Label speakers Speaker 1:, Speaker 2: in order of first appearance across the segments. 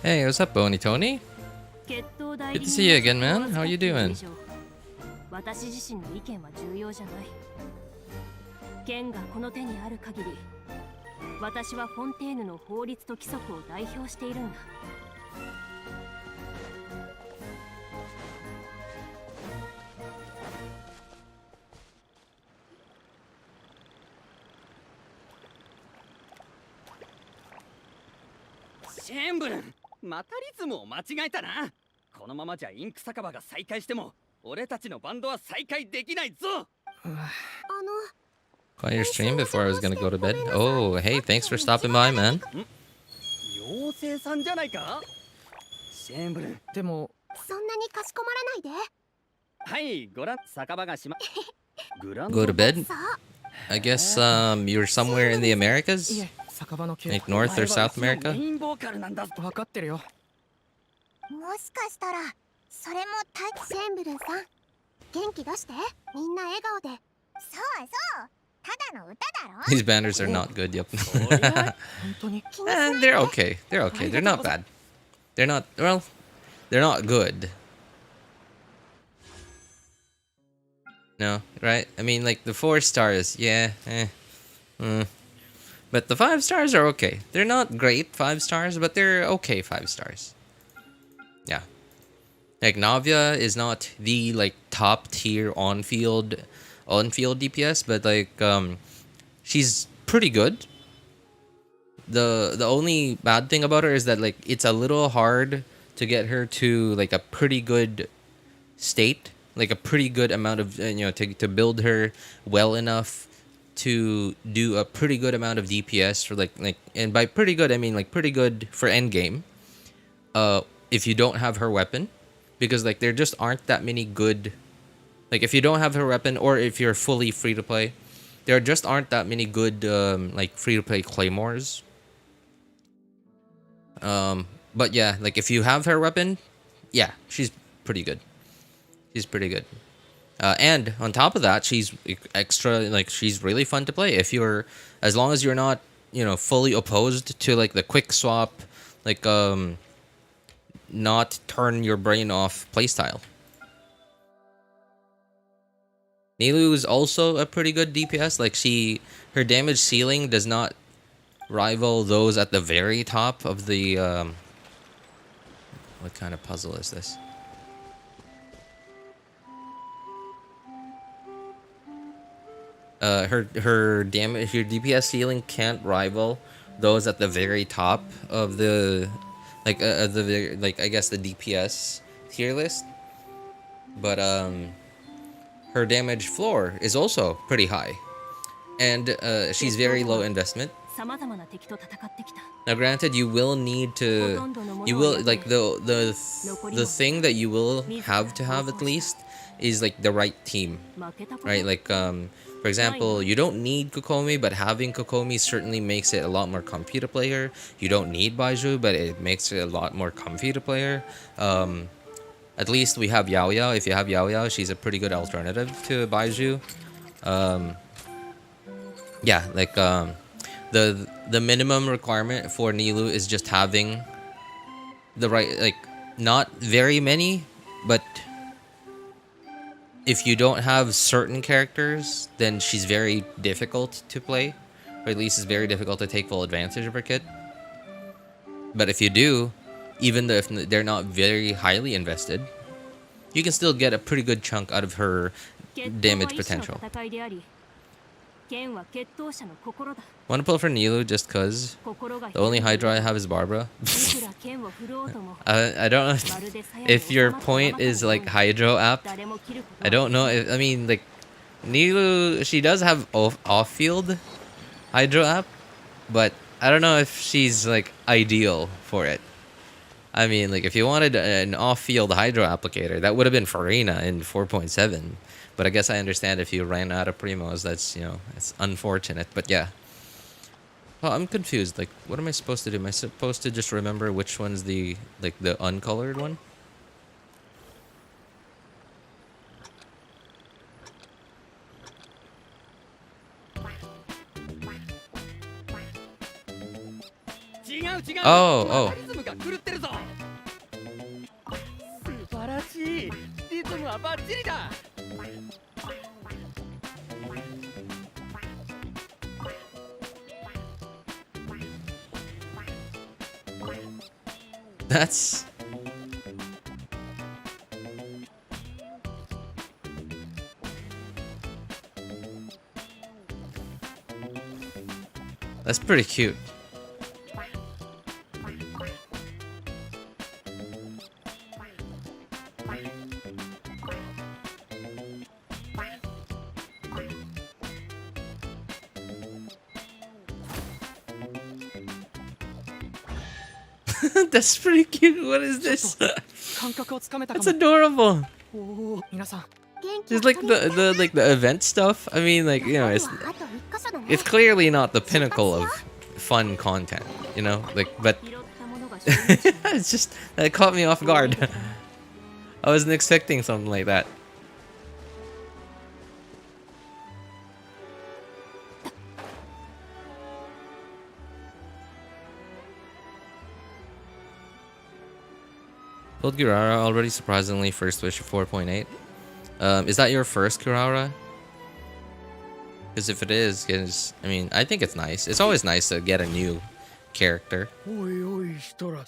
Speaker 1: Hey, what's up, Bony Tony? Good to see you again, man. How you doing?
Speaker 2: 私自身の意見は重要じゃない。剣がこの手にある限り、私はフォンテーヌの法律と規則を代表しているんだ。
Speaker 3: シェンブルン、またリズムを間違えたな。このままじゃインク酒場が再開しても俺たちのバンドは再開できないぞ。
Speaker 1: Caught your stream before I was gonna go to bed. Oh, hey, thanks for stopping by, man.
Speaker 3: 妖精さんじゃないか。シェンブルン、でも
Speaker 2: そんなにかしこまらないで。
Speaker 3: はい、ご覧酒場がしま。
Speaker 1: Go to bed? I guess you're somewhere in the Americas? Like North or South America?
Speaker 3: わかってるよ。
Speaker 2: もしかしたらそれもシェンブルンさん、元気出して。みんな笑顔で。そうそう。ただの歌だろ。
Speaker 1: These banners are not good, yep. They're okay. They're okay. They're not bad. They're not, well, they're not good. No, right? I mean, like, the 4 stars, yeah, But the 5 stars are okay. They're not great 5 stars, but they're okay 5 stars. Yeah. Like, Navia is not the, like, top tier on-field DPS, but, like, she's pretty good. The only bad thing about her is that, like, it's a little hard to get her to, like, a pretty good state. Like, a pretty good amount of, to build her well enough to do a pretty good amount of DPS for like and by pretty good I mean like pretty good for endgame. If you don't have her weapon, because like there just aren't that many good, like if you don't have her weapon or if you're fully free to play, there just aren't that many good like free to play claymores. But yeah, like if you have her weapon, yeah, she's pretty good. She's pretty good. And on top of that, she's extra, like, she's really fun to play. If you're, as long as you're not, fully opposed to, like, the quick swap, like, not turn your brain off playstyle. Nilou is also a pretty good DPS. Like, her damage ceiling does not rival those at the very top of the, what kind of puzzle is this? Her damage, your DPS ceiling can't rival those at the very top of the, like I guess the DPS tier list. But her damage floor is also pretty high, and she's very low investment. Now, granted, you will need to, like the thing that you will have to have at least is like the right team, right? Like for example, you don't need Kokomi, but having Kokomi certainly makes it a lot more comfy to play her. You don't need Baizhu, but it makes it a lot more comfy to play her. At least we have Yao Yao. If you have Yao Yao, she's a pretty good alternative to Baizhu. Yeah, like the minimum requirement for Nilou is just having the right, like, not very many, but if you don't have certain characters, then she's very difficult to play, or at least it's very difficult to take full advantage of her kit. But if you do, even though if they're not very highly invested, you can still get a pretty good chunk out of her damage potential. Want to pull for Nilou just cause the only Hydra I have is Barbara. I don't know if your point is like Hydro app. I don't know if, I mean, like, Nilou, she does have off-field Hydro app, but I don't know if she's like ideal for it. I mean, like, if you wanted an off-field Hydro applicator, that would have been Farina in 4.7. But I guess I understand if you ran out of Primos, that's, it's unfortunate. But yeah. Oh, I'm confused. Like, what am I supposed to do? Am I supposed to just remember which one's the, like, the uncolored one? Oh,
Speaker 3: リズムが狂ってるぞ。素晴らしい。リズムはバッチリだ。
Speaker 1: that's pretty cute. That's pretty cute. What is this?
Speaker 3: 感覚をつかめたか
Speaker 1: That's
Speaker 3: も。
Speaker 1: adorable.
Speaker 3: おお、皆さん。
Speaker 1: Just like the event stuff. I mean, like, you know, it's clearly not the pinnacle of fun content, you know, like, but
Speaker 2: 拾ったものが所有者
Speaker 1: it's just that caught me off guard. I wasn't expecting something like that. Build Kirara already, surprisingly. First wish of 4.8. Is that your first Kirara? Because if it is, I mean, I think it's nice. It's always nice to get a new character.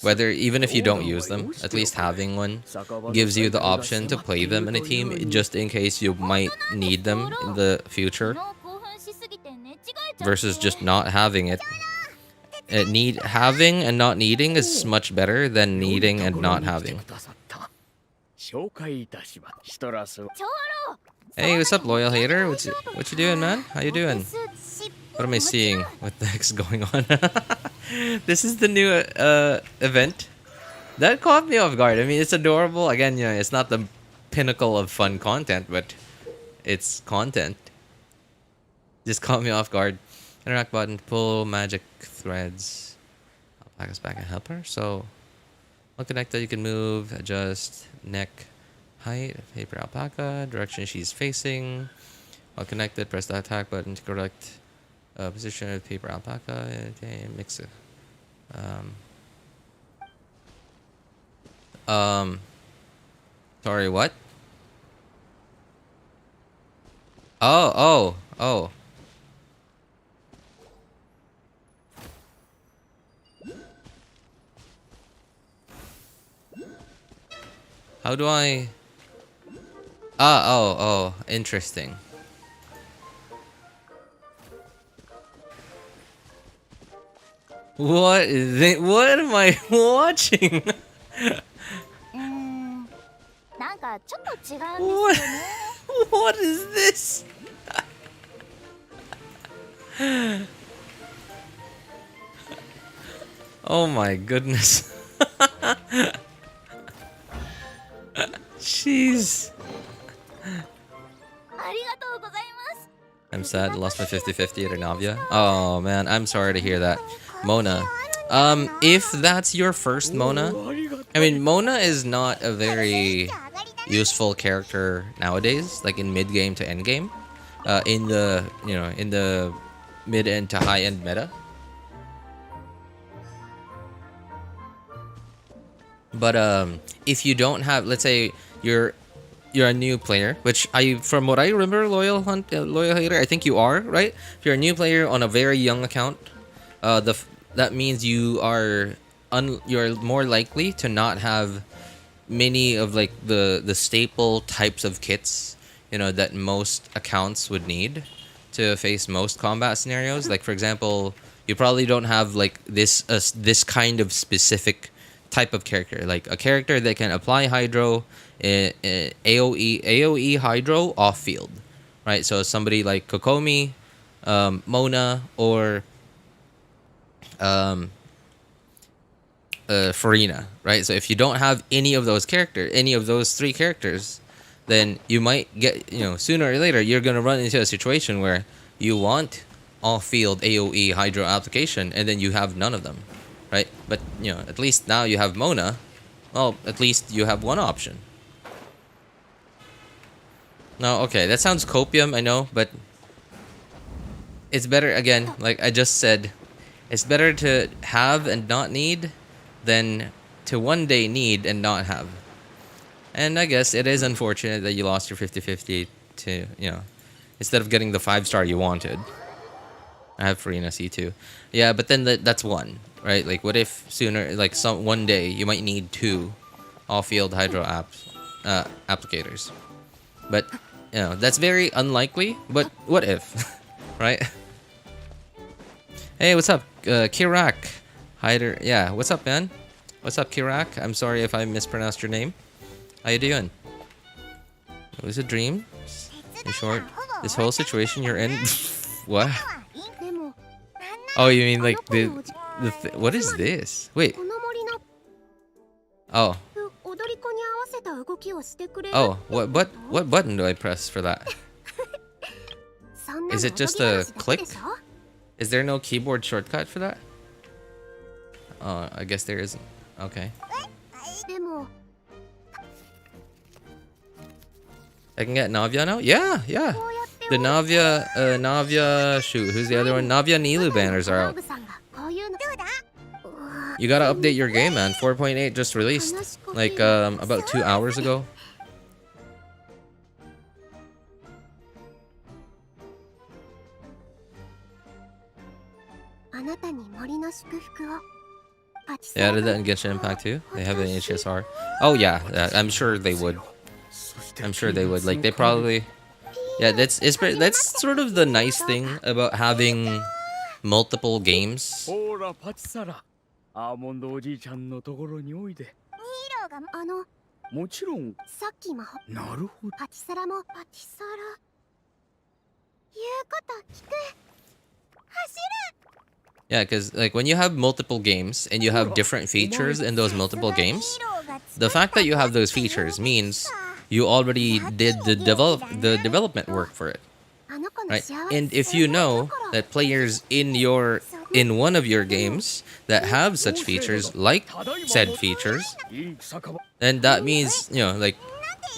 Speaker 1: Whether, even if you don't use them, at least having one gives you the option to play them in a team just in case you might need them in the future.
Speaker 2: 興奮しすぎて寝違えちゃって
Speaker 1: Versus just not having it. Having and not needing is much better than needing and not having.
Speaker 3: 紹介いたします。シトラス。
Speaker 1: Hey, what's up, loyal hater? What you doing, man? How you doing? What am I seeing? What the heck's going on? This is the new event. That caught me off guard. I mean, it's adorable. Again, you know, it's not the pinnacle of fun content, but it's content. Just caught me off guard. Interact button, pull magic threads. Alpaca's back and helper. So, while connected, you can move, adjust neck height, paper alpaca, direction she's facing. While connected, press the attack button to correct position of paper alpaca. Okay, mix it. Sorry, what? Oh. How do I... Oh, interesting. What is it? What am I watching?
Speaker 2: なんかちょっと違うんですよ
Speaker 1: What?
Speaker 2: ね
Speaker 1: What is this? Oh my goodness. Jeez.
Speaker 2: ありがとうございます
Speaker 1: I'm sad. Lost my 50-50 at Navia. Oh man, I'm sorry to hear that. Mona. If that's your first Mona, I mean, Mona is not a very useful character nowadays, like in mid game to end game. In the mid end to high end meta. But if you don't have, let's say you're a new player, which from what I remember, loyal hater, I think you are, right? If you're a new player on a very young account, that means you're more likely to not have many of like the staple types of kits, you know, that most accounts would need to face most combat scenarios. Like for example, you probably don't have like this kind of specific type of character, like a character that can apply hydro, AOE hydro off field, right? So somebody like Kokomi, Mona, or Farina, right? So if you don't have any of those three characters, then you might get, sooner or later you're gonna run into a situation where you want off-field AOE hydro application and then you have none of them, right? But at least now you have Mona. Well, at least you have one option. No, okay, that sounds copium, I know, but it's better, again, like I just said, It's better to have and not need than to one day need and not have. And I guess it is unfortunate that you lost your 50-50 to, instead of getting the 5-star you wanted. I have Farina C2. Yeah, but then that's one, right? Like, what if sooner, like, one day you might need 2 off-field hydro applicators? But, that's very unlikely, but what if, right? Hey, what's up, Kirak? Hider, yeah, what's up, man? What's up, Kirak? I'm sorry if I mispronounced your name. How you doing? It was a dream. In short, this whole situation you're in. What? Oh, you mean like what is this? Wait. Oh. Oh, what button do I press for that? Is it just a click? Is there no keyboard shortcut for that? Oh, I guess there isn't. Okay. I can get Navia now? Yeah, yeah. The Navia, shoot, who's the other one? Navia Nilou banners are out. You gotta update your game, man. 4.8 just released. Like, about 2 hours ago. Yeah, I did that in Genshin Impact too. They have an HSR. Oh yeah, I'm sure they would. I'm sure they would. Like, they probably... Yeah, that's sort of the nice thing about having multiple games. Yeah, because like when you have multiple games and you have different features in those multiple games, the fact that you have those features means you already did the development work for it, right? And if you know that players in one of your games that have such features, like said features, then that means, like,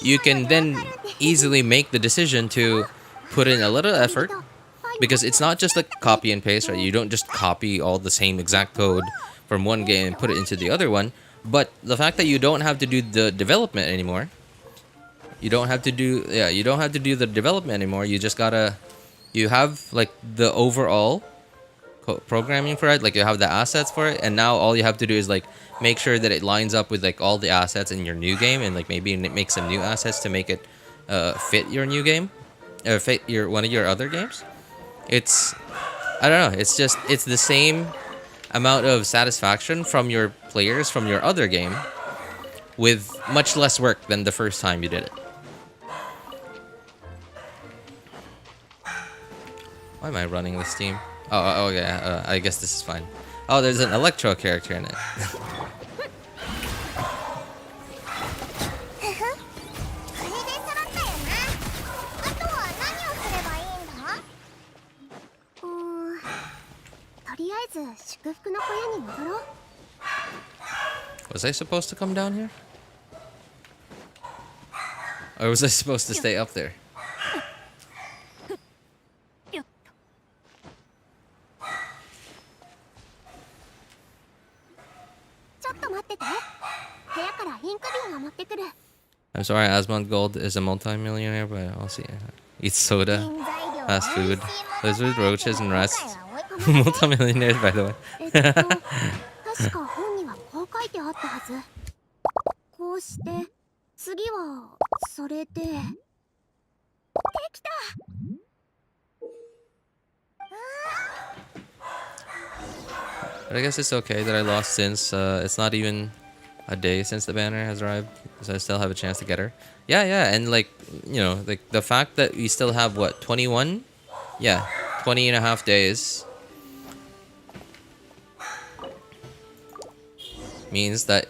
Speaker 1: you can then easily make the decision to put in a little effort, because it's not just like copy and paste, right? You don't just copy all the same exact code from one game and put it into the other one. But the fact that you don't have to do the development anymore, you don't have to do the development anymore. You just gotta, you have like the overall programming for it, like you have the assets for it, and now all you have to do is like make sure that it lines up with like all the assets in your new game, and like maybe make some new assets to make it fit your new game, or fit one of your other games. It's, I don't know, it's the same amount of satisfaction from your players from your other game with much less work than the first time you did it. Why am I running this team? Oh yeah, I guess this is fine. Oh, there's an Electro character in it. Was I supposed to come down here? Or was I supposed to stay up there? I'm sorry, Asmund Gold is a multi-millionaire, but I'll see. Eats soda, fast food, lives with roaches and rats. Multi-millionaires, by the way. But I guess it's okay that I lost, since it's not even a day since the banner has arrived, so I still have a chance to get her. Yeah, and like, like the fact that we still have, what, 21? Yeah, 20 and a half days means that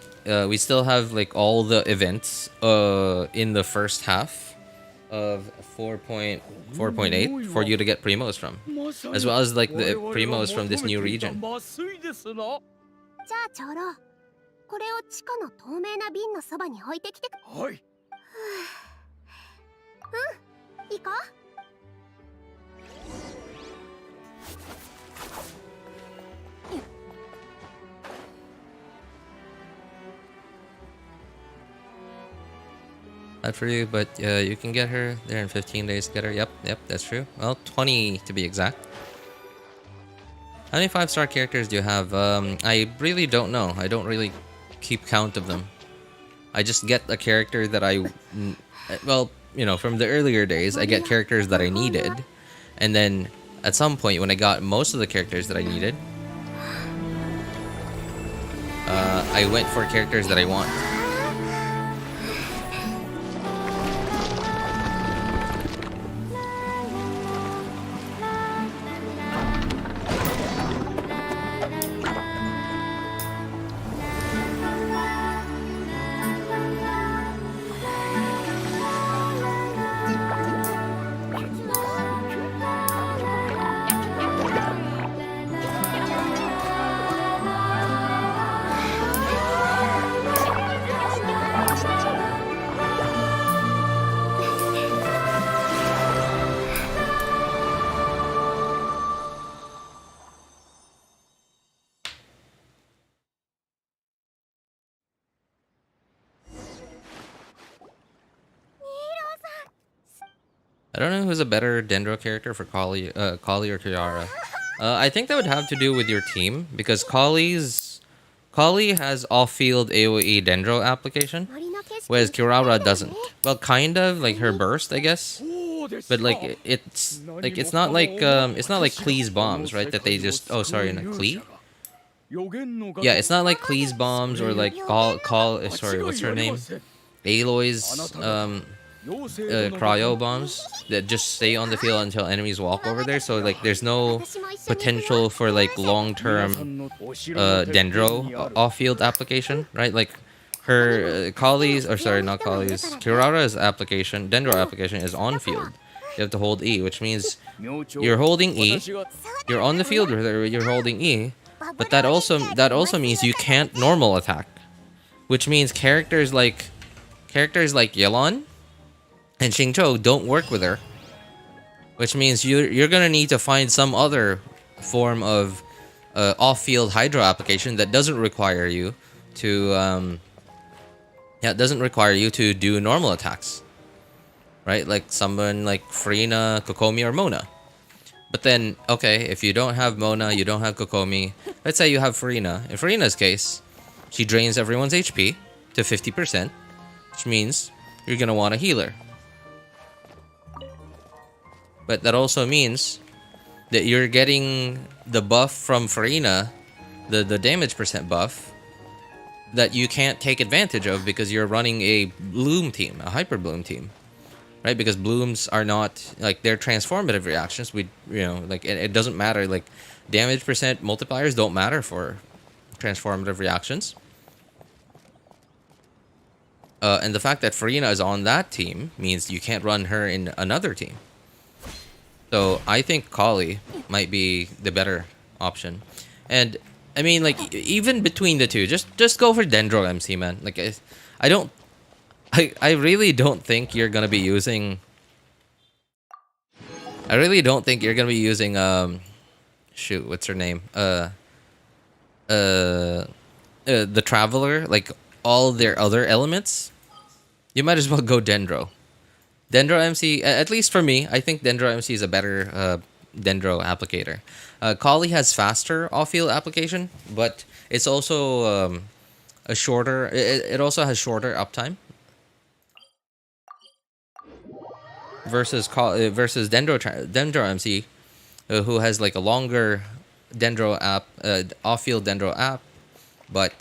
Speaker 1: we still have like all the events in the first half of 4.8 for you to get primos from, as well as like the primos from this new region. Not for you, but you can get her there in 15 days. Get her. Yep, that's true. Well, 20 to be exact. How many 5-star characters do you have? I really don't know. I don't really keep count of them. I just get a character that well, you know, from the earlier days, I get characters that I needed. And then at some point when I got most of the characters that I needed, I went for characters that I want. I don't know who's a better dendro character for Kali or Kirara. I think that would have to do with your team because Kali has off-field AoE dendro application, whereas Kirara doesn't. Well, kind of like her burst, I guess, but like it's not like Klee's bombs, right? That they just not Klee. Yeah, it's not like Klee's bombs or like sorry, what's her name? Aloy's cryo bombs that just stay on the field until enemies walk over there. So like there's no potential for like long-term dendro off-field application, right? Like her Kali's, or sorry, not Kali's, Kirara's application, dendro application is on-field. You have to hold E, which means you're holding E, you're on the field with her, you're holding E, but that also means you can't normal attack, which means characters like Yelan and Xingqiu don't work with her, which means you're gonna need to find some other form of off-field hydro application that doesn't require you to do normal attacks, right? Like someone like Farina, Kokomi, or Mona. But then, okay, if you don't have Mona, you don't have Kokomi. Let's say you have Farina. In Farina's case, she drains everyone's HP to 50%, which means you're gonna want a healer. But that also means that you're getting the buff from Farina, the damage percent buff, that you can't take advantage of because you're running a bloom team, a hyper bloom team, right? Because blooms are not like, they're transformative reactions. It doesn't matter. Like damage percent multipliers don't matter for transformative reactions. And the fact that Farina is on that team means you can't run her in another team. So I think Kali might be the better option. And I mean, like, even between the two, just go for Dendro MC, man. Like, I really don't think you're gonna be using. I really don't think you're gonna be using shoot, what's her name? The Traveler, like all their other elements. You might as well go Dendro. Dendro MC, at least for me, I think Dendro MC is a better Dendro applicator. Kali has faster off-field application, but it's also a shorter. It also has shorter uptime versus Dendro MC, who has like a longer Dendro app, off-field Dendro app, but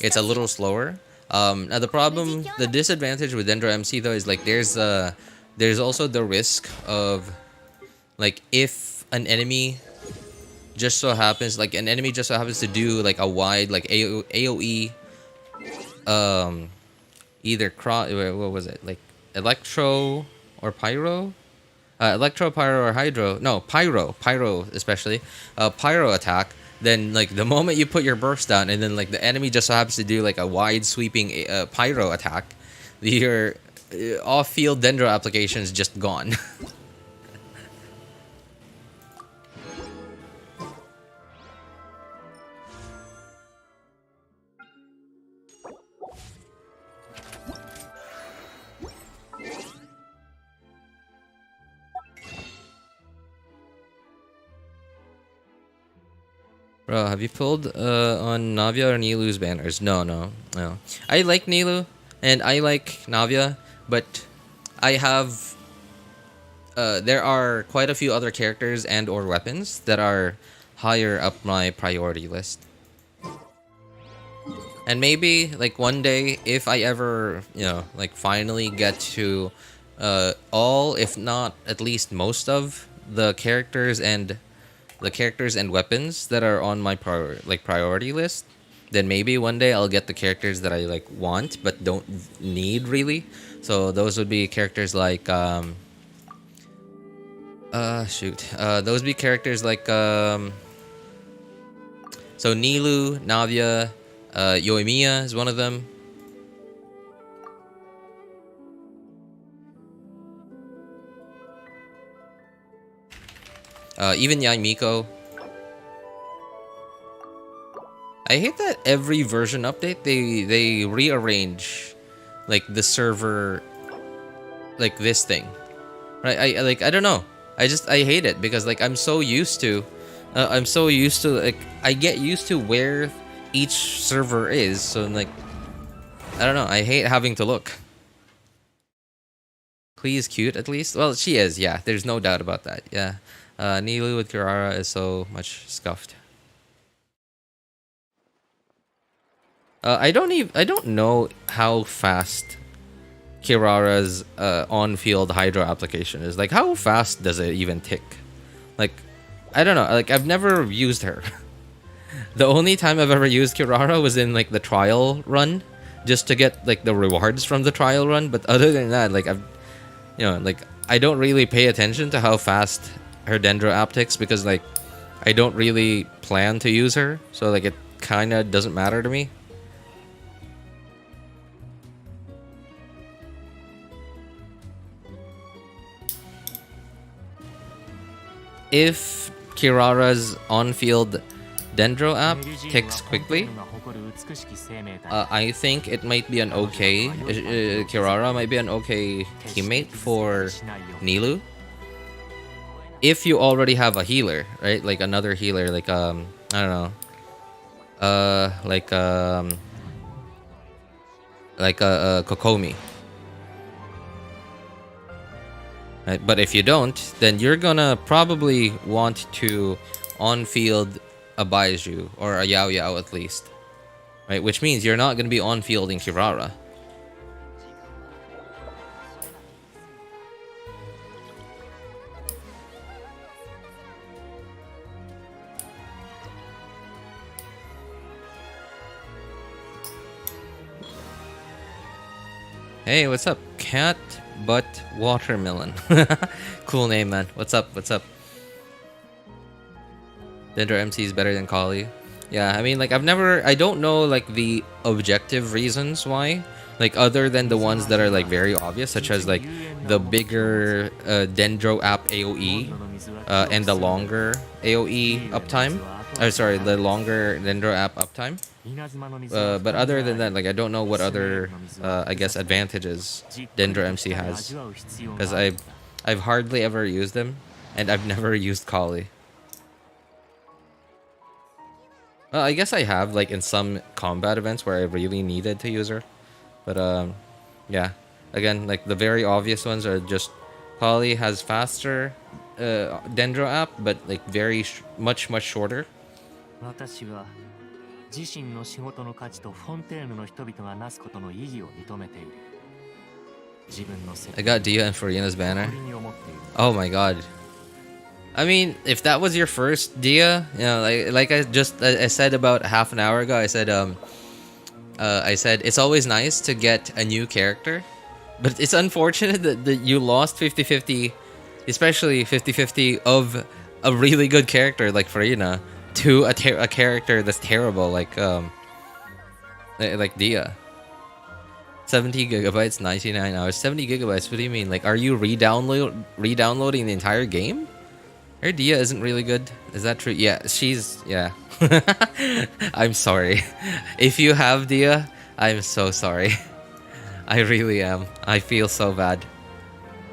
Speaker 1: it's a little slower. Now the disadvantage with Dendro MC though is like there's also the risk of like if an enemy just so happens to do like a wide like AOE either what was it, like electro or pyro, electro, pyro, or hydro, no, pyro especially, pyro attack. Then like the moment you put your burst down and then like the enemy just so happens to do like a wide sweeping pyro attack, your off-field dendro application is just gone. Bro, have you pulled on Navia or Nilou's banners? No. I like Nilou and I like Navia, but I have there are quite a few other characters and or weapons that are higher up my priority list. And maybe like one day if I ever, like finally get to all, if not at least most of the characters and weapons that are on my priority list, then maybe one day I'll get the characters that I like want but don't need really. So those would be characters like those would be characters like so Nilou, Navia, Yoimiya is one of them. Even Yaimiko. I hate that every version update they rearrange like the server, like this thing, right? I don't know. I hate it because like I'm so used to like I get used to where each server is, so like I don't know. I hate having to look. Please cute at least. Well, she is. Yeah, there's no doubt about that. Yeah. Nilou with Kirara is so much scuffed. I don't know how fast Kirara's on-field hydro application is. Like, how fast does it even tick? Like, I don't know. Like, I've never used her. The only time I've ever used Kirara was in like the trial run, just to get like the rewards from the trial run. But other than that, like like I don't really pay attention to how fast her dendro app ticks because like I don't really plan to use her, so like it kind of doesn't matter to me. If Kirara's on-field dendro app ticks quickly, I think it might be an okay Kirara might be an okay teammate for Nilou. If you already have a healer, right? Like another healer, like I don't know, like a Kokomi. Right? But if you don't, then you're gonna probably want to on-field a Baiju or a Yao Yao at least, right? Which means you're not gonna be on-fielding Kirara. Hey, what's up? Cat Butt Watermelon. Cool name, man. What's up? What's up? Dendro MC is better than Kali. Yeah, I mean, like, I don't know, like, the objective reasons why. Like, other than the ones that are, like, very obvious, such as, like, the bigger Dendro app AoE and the longer AoE uptime. Sorry, the longer Dendro app uptime. But other than that, like, I don't know what other, I guess, advantages Dendro MC has. Because I've hardly ever used them, and I've never used Kali. Well, I guess I have, like, in some combat events where I really needed to use her. But, yeah. Again, like, the very obvious ones are just Kali has faster Dendro app, but, like, very much shorter. I got Dia and Farina's banner. Oh my god. I mean, if that was your first Dia, you know, like I said about half an hour ago, I said it's always nice to get a new character, but it's unfortunate that you lost 50-50, especially 50-50 of a really good character like Farina to a character that's terrible like Dia. 70 gigabytes, 99 hours. 70 gigabytes, what do you mean? Like, are you re-downloading the entire game? Her Dia isn't really good. Is that true? Yeah, yeah. I'm sorry. If you have Dia, I'm so sorry. I really am. I feel so bad.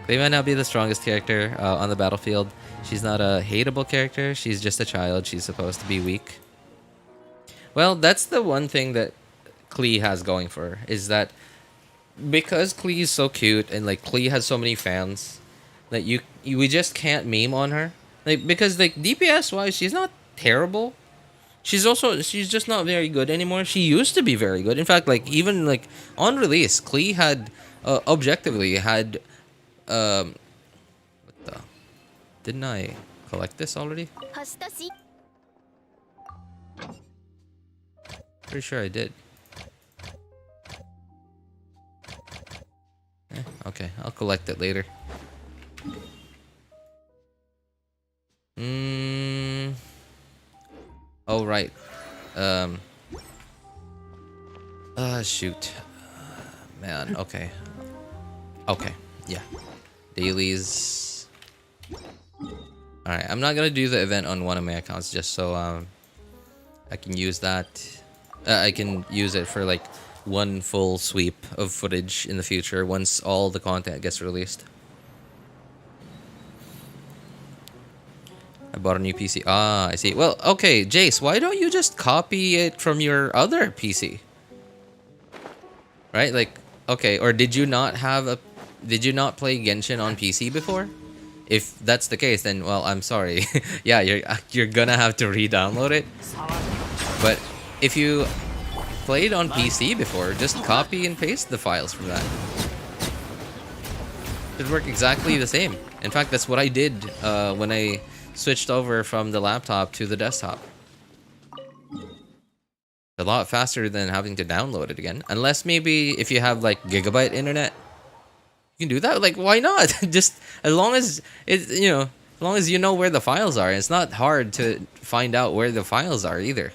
Speaker 1: They might not be the strongest character on the battlefield. She's not a hateable character. She's just a child. She's supposed to be weak. Well, that's the one thing that Klee has going for her, is that because Klee is so cute and like Klee has so many fans that we just can't meme on her. Like because like DPS wise, she's not terrible. She's just not very good anymore. She used to be very good. In fact, like even like on release, Klee had objectively had what the didn't I collect this already? Pretty sure I did. Okay, I'll collect it later. Oh right. Shoot. Man. Okay. Okay. Yeah. Dailies. All right. I'm not gonna do the event on one of my accounts just so I can use that. I can use it for like one full sweep of footage in the future once all the content gets released. I bought a new PC. Ah, I see. Well, okay, Jace, why don't you just copy it from your other PC? Right? Like, okay, or did you not play Genshin on PC before? If that's the case, then well, I'm sorry. Yeah, you're gonna have to re-download it. But if you played on PC before, just copy and paste the files from that. It'd work exactly the same. In fact, that's what I did when I switched over from the laptop to the desktop. A lot faster than having to download it again. Unless maybe if you have like gigabyte internet, you can do that. Like, why not? Just as long as it, as long as you know where the files are. It's not hard to find out where the files are either.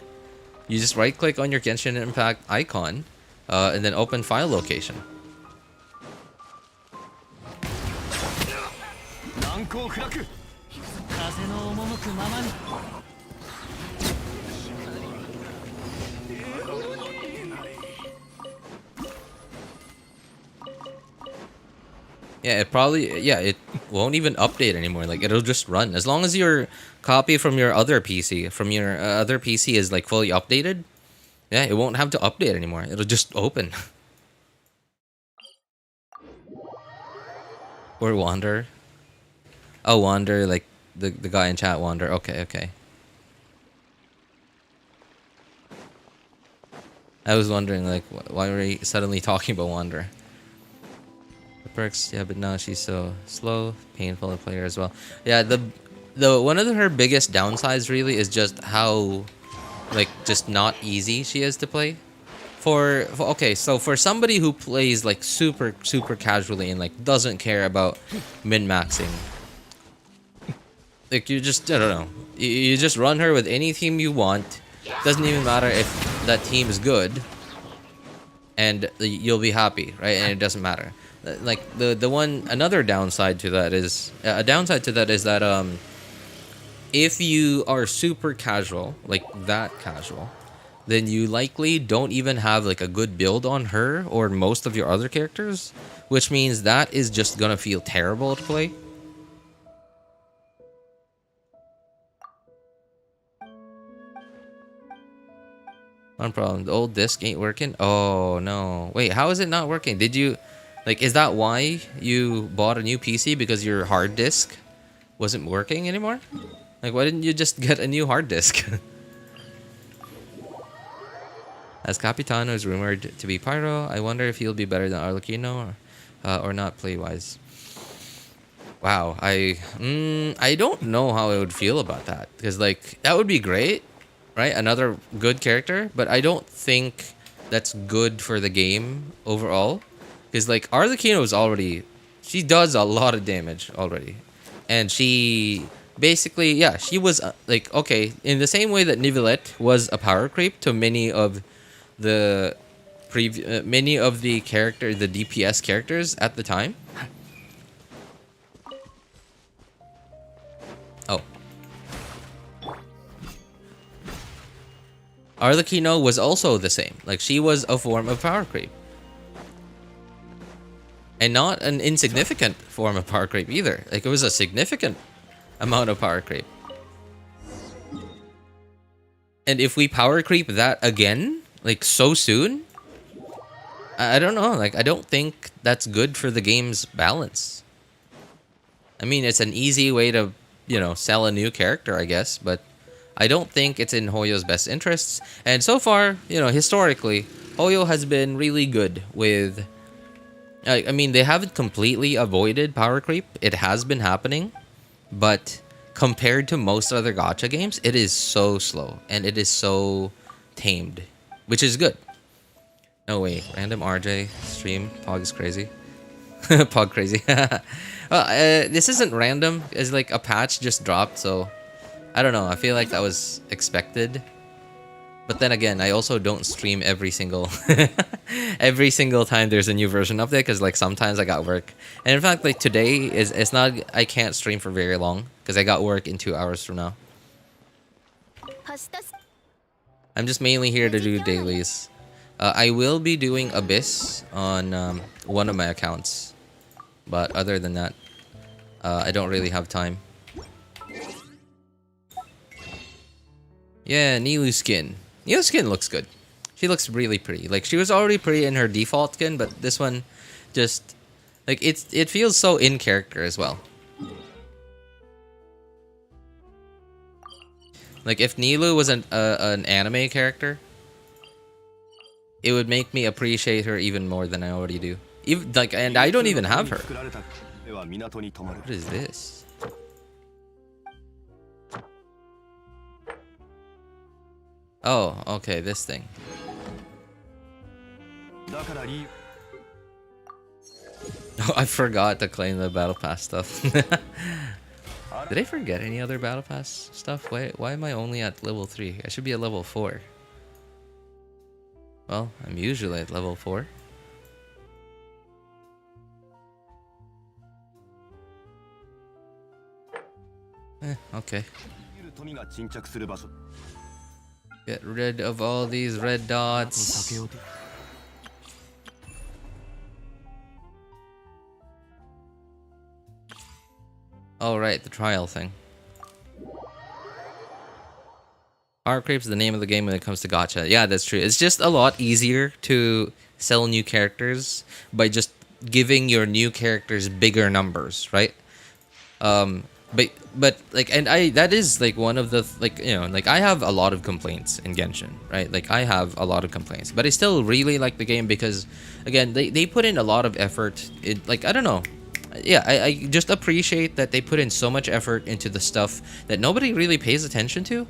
Speaker 1: You just right click on your Genshin Impact icon, and then open file location. Yeah, it won't even update anymore. Like, it'll just run. As long as your copy from your other PC, is like fully updated, yeah, it won't have to update anymore. It'll just open. Or Wander. Oh, Wander, like the guy in chat, Wander. Okay, okay. I was wondering, like, why were we suddenly talking about Wander? The perks, yeah, but now she's so slow, painful to play her as well. Yeah, the one of her biggest downsides really is just how, like, just not easy she is to play. Okay, so for somebody who plays like super casually and like doesn't care about min-maxing, like you just, I don't know, you just run her with any team you want. Doesn't even matter if that team is good, and you'll be happy, right? And it doesn't matter. Like another downside to that is that if you are super casual, like that casual, then you likely don't even have like a good build on her or most of your other characters, which means that is just gonna feel terrible to play. One problem, the old disc ain't working. Oh no, wait, how is it not working? Did you, like, is that why you bought a new PC, because your hard disk wasn't working anymore? Like, why didn't you just get a new hard disk? As Capitano is rumored to be Pyro, I wonder if he'll be better than Arlecchino or not play-wise. Wow, I don't know how I would feel about that, because like that would be great, right? Another good character, but I don't think that's good for the game overall, because like Arlecchino is already, she does a lot of damage already, and she basically, yeah, she was like, okay, in the same way that Nivelette was a power creep to many of the the DPS characters at the time. Oh. Arlecchino was also the same. Like, she was a form of power creep. And not an insignificant form of power creep either. Like, it was a significant amount of power creep. And if we power creep that again, like so soon, I don't know. Like, I don't think that's good for the game's balance. I mean, it's an easy way to, sell a new character, I guess, but I don't think it's in Hoyo's best interests. And so far, historically, Hoyo has been really good with... I mean, they haven't completely avoided power creep. It has been happening, but compared to most other gacha games, it is so slow and it is so tamed, which is good. No way, random RJ stream. Pog is crazy. Pog crazy. Well, this isn't random. It's like a patch just dropped, so I don't know. I feel like that was expected. But then again, I also don't stream every single every single time there's a new version update, because like sometimes I got work. And in fact, like today it's not, I can't stream for very long because I got work in 2 hours from now. I'm just mainly here to do dailies. I will be doing Abyss on one of my accounts, but other than that, I don't really have time. Yeah, Nilou skin. Nilou's skin looks good. She looks really pretty. Like, she was already pretty in her default skin, but this one just... like, it feels so in character as well. Like, if Nilou was an anime character, it would make me appreciate her even more than I already do. Even, like, and I don't even have her. What is this? Oh, okay, this thing. Oh, I forgot to claim the Battle Pass stuff. Did I forget any other Battle Pass stuff? Why am I only at level 3? I should be at level 4. Well, I'm usually at level 4. Okay. Get rid of all these red dots. Oh, right, the trial thing. Power creep's the name of the game when it comes to gacha. Yeah, that's true. It's just a lot easier to sell new characters by just giving your new characters bigger numbers, right? But like, and that is like one of the, like, like I have a lot of complaints in Genshin, right? Like, I have a lot of complaints, but I still really like the game because, again, they put in a lot of effort. Like, I don't know. Yeah, I just appreciate that they put in so much effort into the stuff that nobody really pays attention to.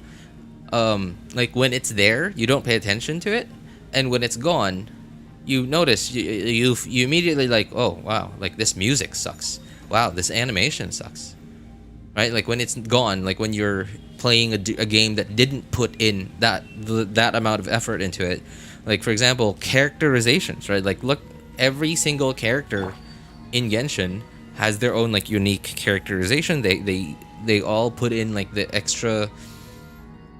Speaker 1: Like, when it's there, you don't pay attention to it, and when it's gone, you notice, you immediately like, oh wow, like this music sucks. Wow, this animation sucks. Right? Like, when it's gone, like when you're playing a game that didn't put in that amount of effort into it. Like, for example, characterizations, right? Like, look, every single character in Genshin has their own like unique characterization. They all put in like the extra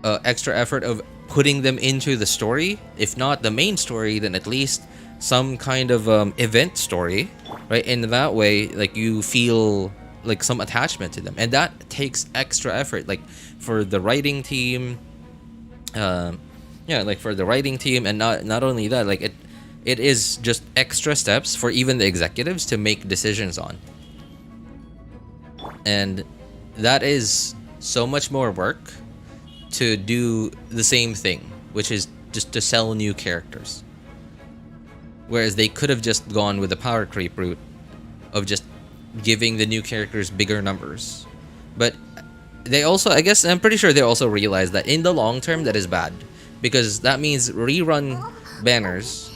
Speaker 1: effort of putting them into the story. If not the main story, then at least some kind of event story, right? And that way, like, you feel like some attachment to them, and that takes extra effort, like for the writing team. Yeah, like for the writing team, and not only that, like it is just extra steps for even the executives to make decisions on, and that is so much more work to do the same thing, which is just to sell new characters, whereas they could have just gone with the power creep route of just giving the new characters bigger numbers. But they also, I guess, I'm pretty sure they also realize that in the long term that is bad, because that means rerun banners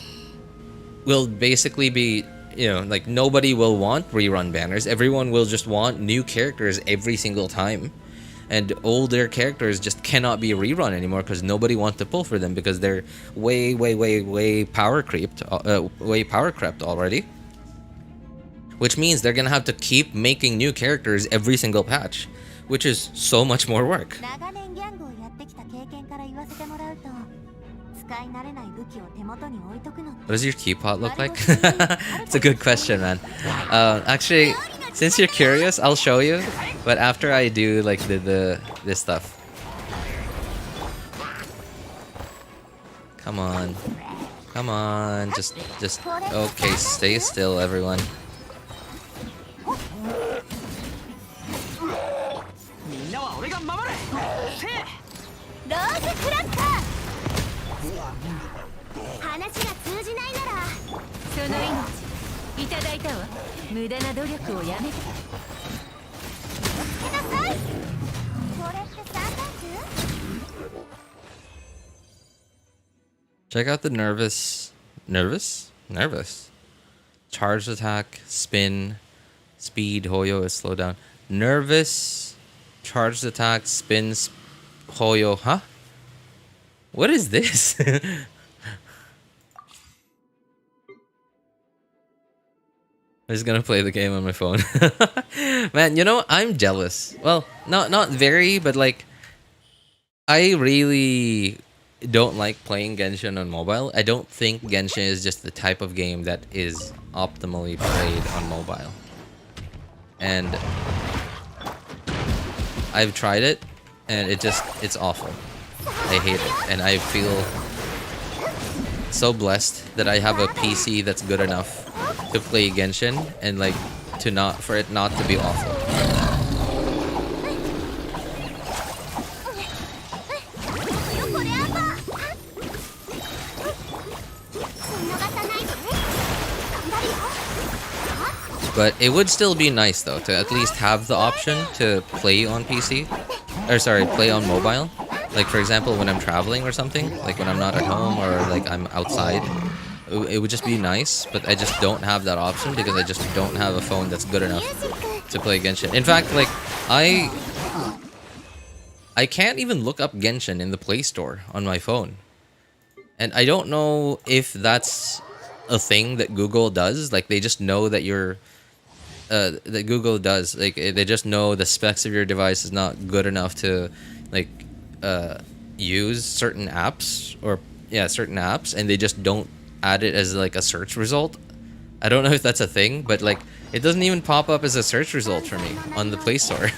Speaker 1: will basically be, like, nobody will want rerun banners. Everyone will just want new characters every single time, and older characters just cannot be rerun anymore because nobody wants to pull for them because they're way power crept already. Which means they're gonna have to keep making new characters every single patch, which is so much more work. What does your teapot look like? It's a good question, man. Actually, since you're curious, I'll show you, but after I do like this stuff. Come on. Come on. Just. Okay, stay still, everyone.
Speaker 3: みんなは俺が守れ。せい。
Speaker 2: ローズクラッカー。話が通じないならその命いただいたわ。無駄な努力をやめてください。これって3段
Speaker 1: Check out the nervous. Charge attack, spin, speed. Hoyo is slow down. Nervous, charged attack, spins, Hoyo. Huh? What is this? I'm just gonna play the game on my phone. Man, you know, I'm jealous. Well, not very, but like, I really don't like playing Genshin on mobile. I don't think Genshin is just the type of game that is optimally played on mobile. And I've tried it, and it's awful. I hate it, and I feel so blessed that I have a PC that's good enough to play Genshin, and like for it not to be awful. But it would still be nice though to at least have the option to play on PC, or sorry, play on mobile. Like for example, when I'm traveling or something, like when I'm not at home or like I'm outside, it would just be nice. But I just don't have that option because I just don't have a phone that's good enough to play Genshin. In fact, like I can't even look up Genshin in the Play Store on my phone, and I don't know if that's a thing that Google does. Like they just know that you're that Google does, like they just know the specs of your device is not good enough to like use certain apps, or certain apps, and they just don't add it as like a search result. I don't know if that's a thing, but like it doesn't even pop up as a search result for me on the Play Store.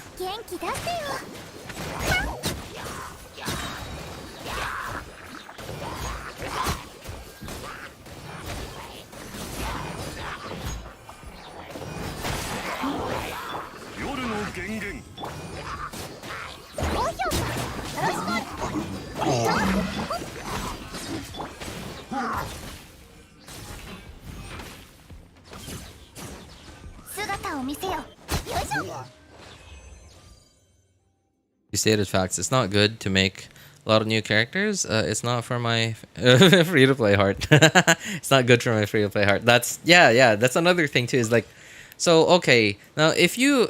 Speaker 2: 姿を見せよ。よいしょ。
Speaker 1: You stated facts. It's not good to make a lot of new characters. It's not for my free-to-play heart. It's not good for my free-to-play heart. That's that's another thing too. Is like, so okay. Now if you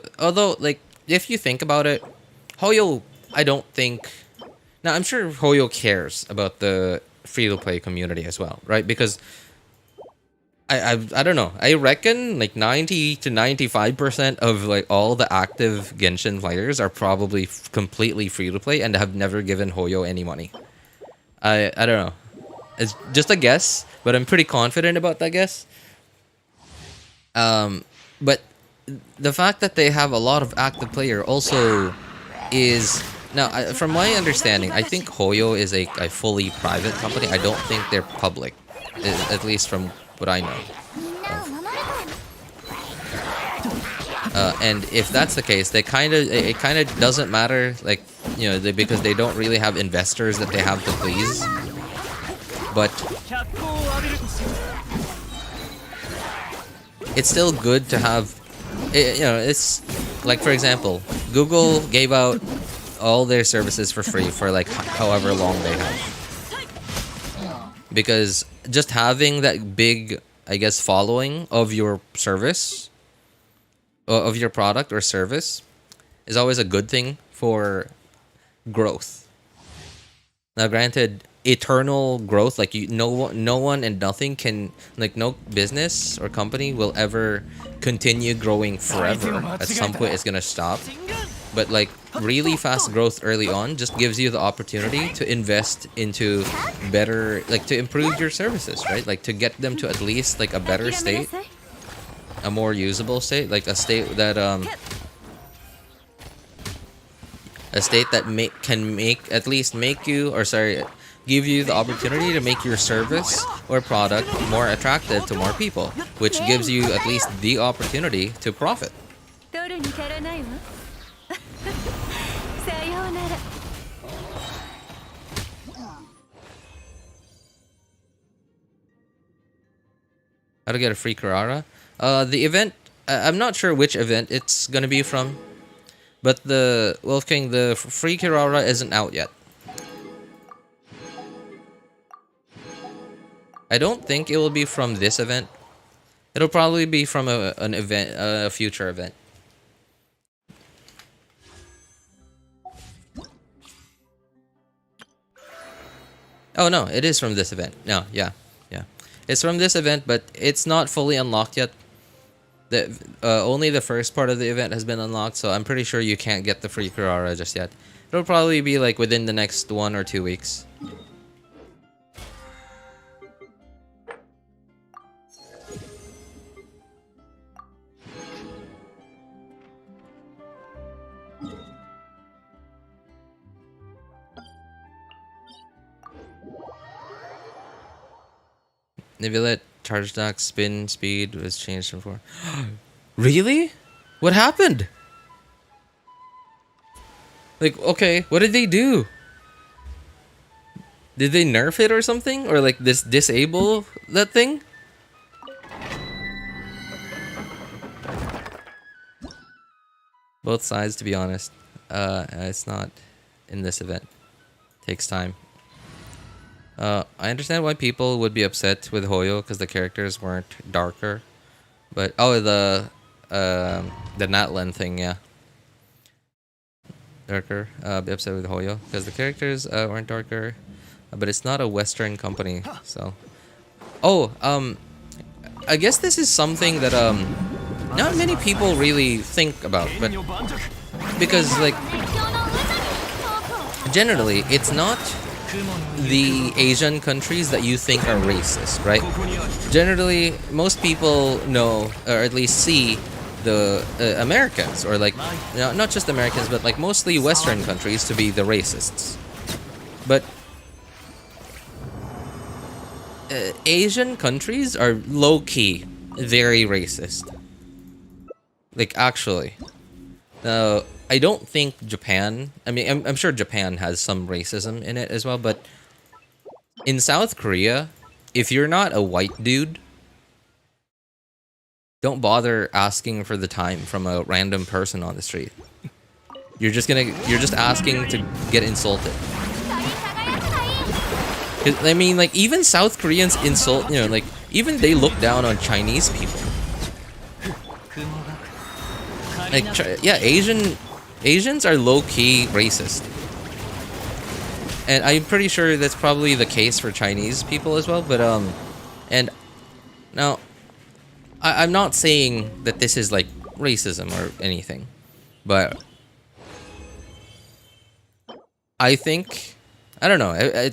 Speaker 1: think about it, Hoyo, I don't think. Now I'm sure Hoyo cares about the free-to-play community as well, right? Because I don't know. I reckon like 90 to 95% of like all the active Genshin players are probably completely free to play and have never given Hoyo any money. I don't know. It's just a guess, but I'm pretty confident about that guess. But the fact that they have a lot of active player also is now from my understanding, I think Hoyo is a fully private company. I don't think they're public, at least from what I know. And if that's the case, it kind of doesn't matter, like, you know, because they don't really have investors that they have to please. But it's still good to have, you know, it's like, for example, Google gave out all their services for free for like however long they have, because just having that big, I guess, following of your service, of your product or service, is always a good thing for growth. Now, granted, eternal growth, like no one and nothing can, like, no business or company will ever continue growing forever. At some point, it's gonna stop. But like really fast growth early on just gives you the opportunity to invest into better, like to improve your services, right? Like to get them to at least like a better state, a more usable state, like a state that can make at least make you, or sorry, give you the opportunity to make your service or product more attractive to more people, which gives you at least the opportunity to profit.
Speaker 2: 取るに足らないわさようなら
Speaker 1: How to get a free Kirara? The event, I'm not sure which event it's gonna be from, but the Wolf King, the free Kirara isn't out yet. I don't think it will be from this event. It'll probably be from an event, a future event. Oh no, it is from this event. No, yeah. It's from this event, but it's not fully unlocked yet. Only the first part of the event has been unlocked, so I'm pretty sure you can't get the free Kirara just yet. It'll probably be like within the next 1 or 2 weeks. Navia charge attack spin speed was changed from 4. Really? What happened? Like, okay, what did they do? Did they nerf it or something? Or like disable that thing? Both sides, to be honest. It's not in this event. Takes time. I understand why people would be upset with Hoyo because the characters weren't darker, but the Natlan thing, yeah, darker. Be upset with Hoyo because the characters weren't darker, but it's not a Western company, so. I guess this is something that not many people really think about, but because like generally it's not the Asian countries that you think are racist, right? Generally, most people know, or at least see, the Americans, or like, not just Americans, but like mostly Western countries to be the racists. But Asian countries are low-key very racist. Like, actually. Now, I don't think Japan... I mean, I'm sure Japan has some racism in it as well, but... in South Korea, if you're not a white dude, don't bother asking for the time from a random person on the street. You're just asking to get insulted. I mean, like, even South Koreans insult, like, even they look down on Chinese people. Like, yeah, Asians are low-key racist. And I'm pretty sure that's probably the case for Chinese people as well, but, and, now, I'm not saying that this is, like, racism or anything, but I think, I don't know,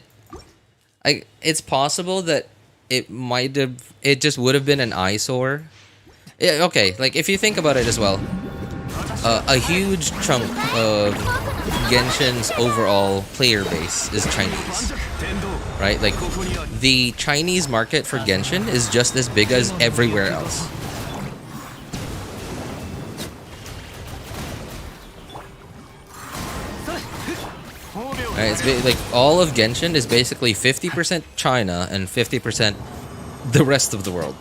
Speaker 1: it's possible that it just would have been an eyesore. Yeah, okay, like, if you think about it as well, a huge chunk of Genshin's overall player base is Chinese, right? Like, the Chinese market for Genshin is just as big as everywhere else. Right, it's like, all of Genshin is basically 50% China and 50% the rest of the world.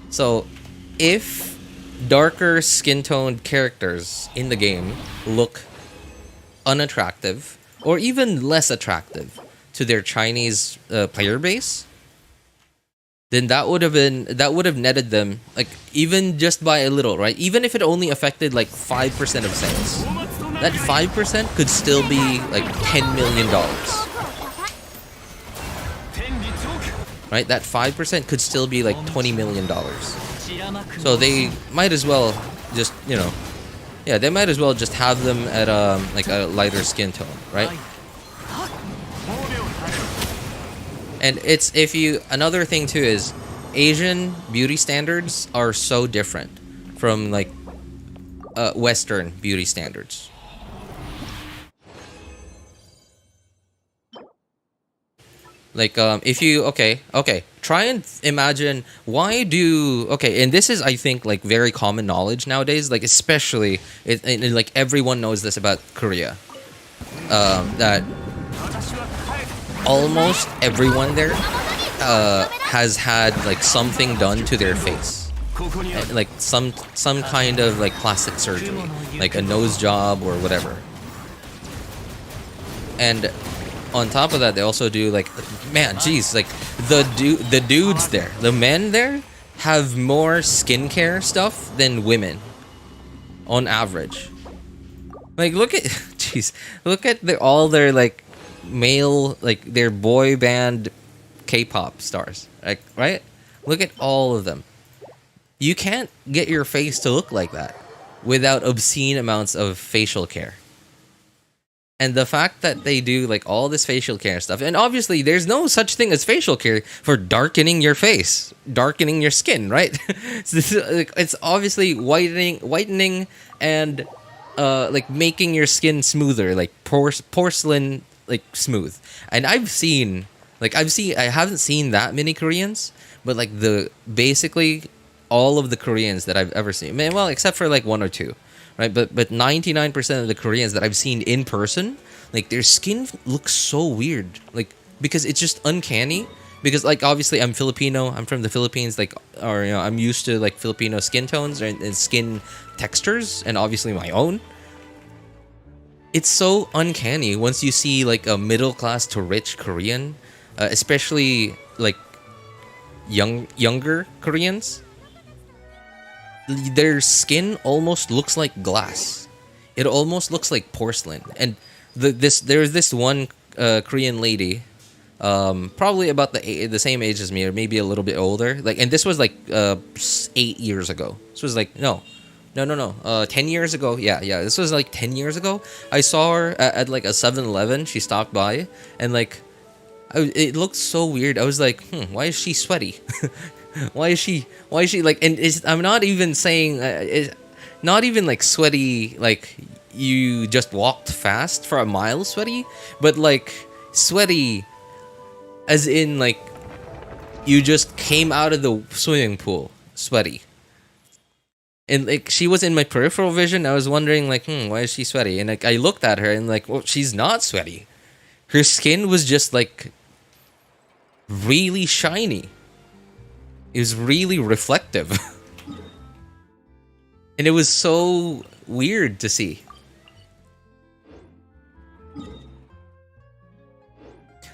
Speaker 1: So, if darker skin-toned characters in the game look unattractive or even less attractive to their Chinese player base, then that would have netted them, like, even just by a little, right? Even if it only affected like 5% of sales, that 5% could still be like $10 million, right? That 5% could still be like $20 million. So they might as well just, yeah, they might as well just have them at like a lighter skin tone, right? And it's, another thing too is Asian beauty standards are so different from like Western beauty standards. Like if you try and imagine and this is I think like very common knowledge nowadays, like especially like everyone knows this about Korea, that almost everyone there has had like something done to their face, like some kind of like plastic surgery, like a nose job or whatever. And on top of that, they also do like, man, geez, like the dudes there, the men there have more skincare stuff than women on average. Like look at, jeez, look at all their like male, like their boy band K-pop stars, like, right? Look at all of them. You can't get your face to look like that without obscene amounts of facial care. And the fact that they do like all this facial care stuff, and obviously there's no such thing as facial care for darkening your face, darkening your skin, right? It's obviously whitening and like making your skin smoother, like porcelain, like smooth. And I haven't seen that many Koreans, but like basically all of the Koreans that I've ever seen, man, well, except for like one or two, right? But 99% of the Koreans that I've seen in person, like their skin looks so weird, like because it's just uncanny. Because like obviously I'm Filipino, I'm from the Philippines, like, or I'm used to like Filipino skin tones and skin textures, and obviously my own. It's so uncanny once you see like a middle class to rich Korean, especially like younger Koreans. Their skin almost looks like glass. It almost looks like porcelain. And there's this one Korean lady, probably about the same age as me, or maybe a little bit older. Like, and this was like 8 years ago. This was like 10 years ago. Yeah. This was like 10 years ago. I saw her at like a 7-Eleven. She stopped by, and like, it looked so weird. I was like, why is she sweaty? Why is she like? And I'm not even saying not even like sweaty, like you just walked fast for a mile sweaty, but like sweaty as in like you just came out of the swimming pool sweaty. And like she was in my peripheral vision. I was wondering like, why is she sweaty? And like I looked at her and like, well, she's not sweaty. Her skin was just like really shiny. It was really reflective. And it was so weird to see.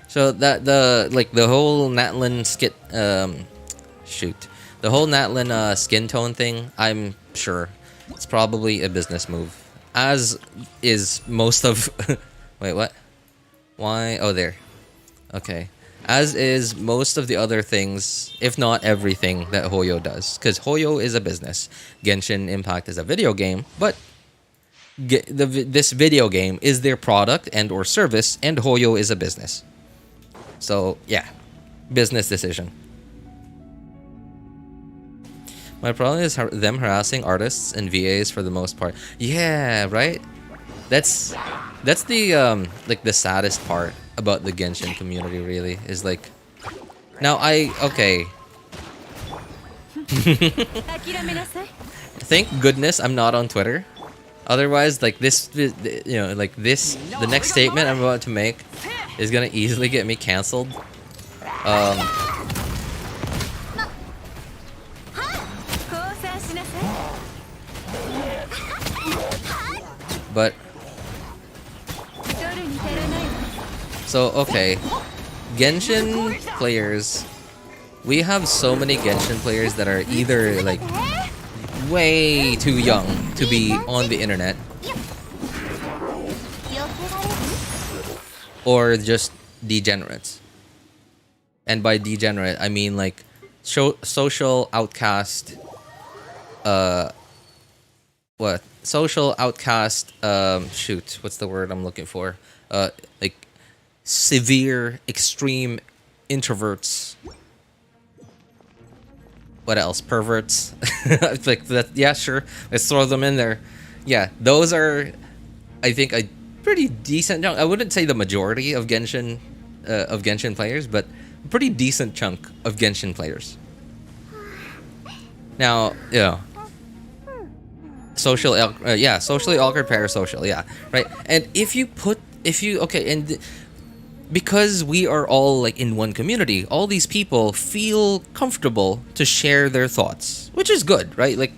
Speaker 1: So that the whole Natlan the whole Natlan skin tone thing, I'm sure it's probably a business move, as is most of wait, what? Why? Oh, there. Okay. As is most of the other things, if not everything that Hoyo does. Because Hoyo is a business. Genshin Impact is a video game, but this video game is their product and or service, and Hoyo is a business. So, yeah. Business decision. My problem is them harassing artists and VAs for the most part. Yeah, right? That's the like the saddest part about the Genshin community, really, is like, now thank goodness I'm not on Twitter. Otherwise, like this, the next statement I'm about to make is gonna easily get me canceled. But so, okay, Genshin players, we have so many Genshin players that are either like way too young to be on the internet, or just degenerates. And by degenerate, I mean like social outcast, social outcast, what's the word I'm looking for? Like severe, extreme introverts. What else? Perverts. Like that. Yeah, sure. Let's throw them in there. Yeah, those are, I think, a pretty decent. I wouldn't say the majority of Genshin of Genshin players, but a pretty decent chunk of Genshin players. Now, you know, socially awkward parasocial, yeah, right. And because we are all like in one community, all these people feel comfortable to share their thoughts, which is good, right? Like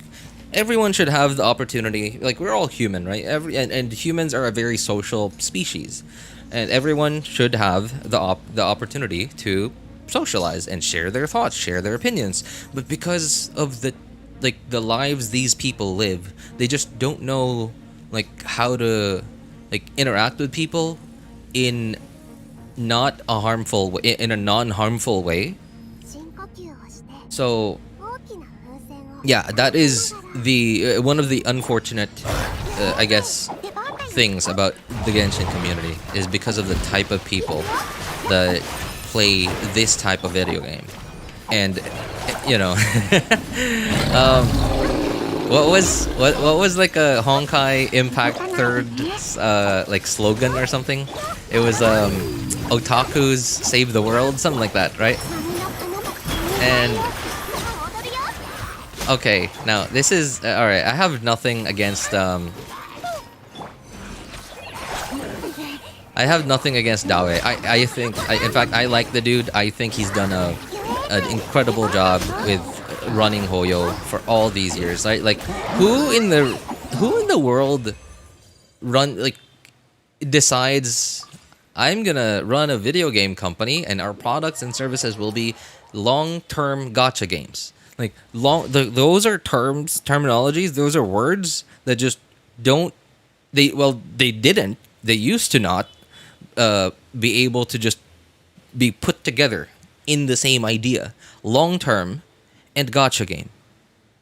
Speaker 1: everyone should have the opportunity. Like we're all human, right? And humans are a very social species, and everyone should have the opportunity to socialize and share their thoughts, share their opinions. But because of the lives these people live, they just don't know like how to like interact with people in not a harmful way, in a non-harmful way. So yeah, that is the one of the unfortunate I guess things about the Genshin community, is because of the type of people that play this type of video game. And you know, what was like a Honkai Impact third like slogan or something? It was otakus save the world, something like that, right? And okay, now this is all right. I have nothing against Dawe. I think in fact I like the dude. I think he's done an incredible job with running Hoyo for all these years. Right? Like who in the world decides I'm gonna run a video game company and our products and services will be long-term gacha games. Like those are terminologies. Those are words that just don't. They used to not be able to just be put together in the same idea. Long-term and gacha game.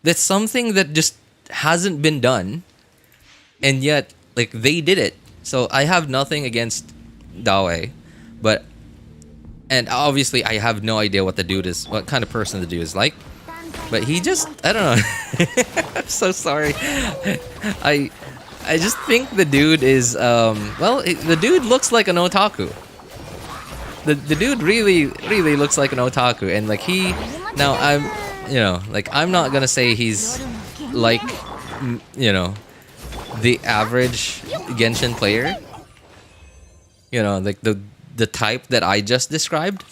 Speaker 1: That's something that just hasn't been done, and yet like they did it. So I have nothing against Dawe, and obviously I have no idea what kind of person the dude is like. But he just, I don't know. I'm so sorry. I just think the dude is, the dude looks like an otaku. The dude really looks like an otaku. And like now I'm not gonna say he's like, the average Genshin player. Like the type that I just described.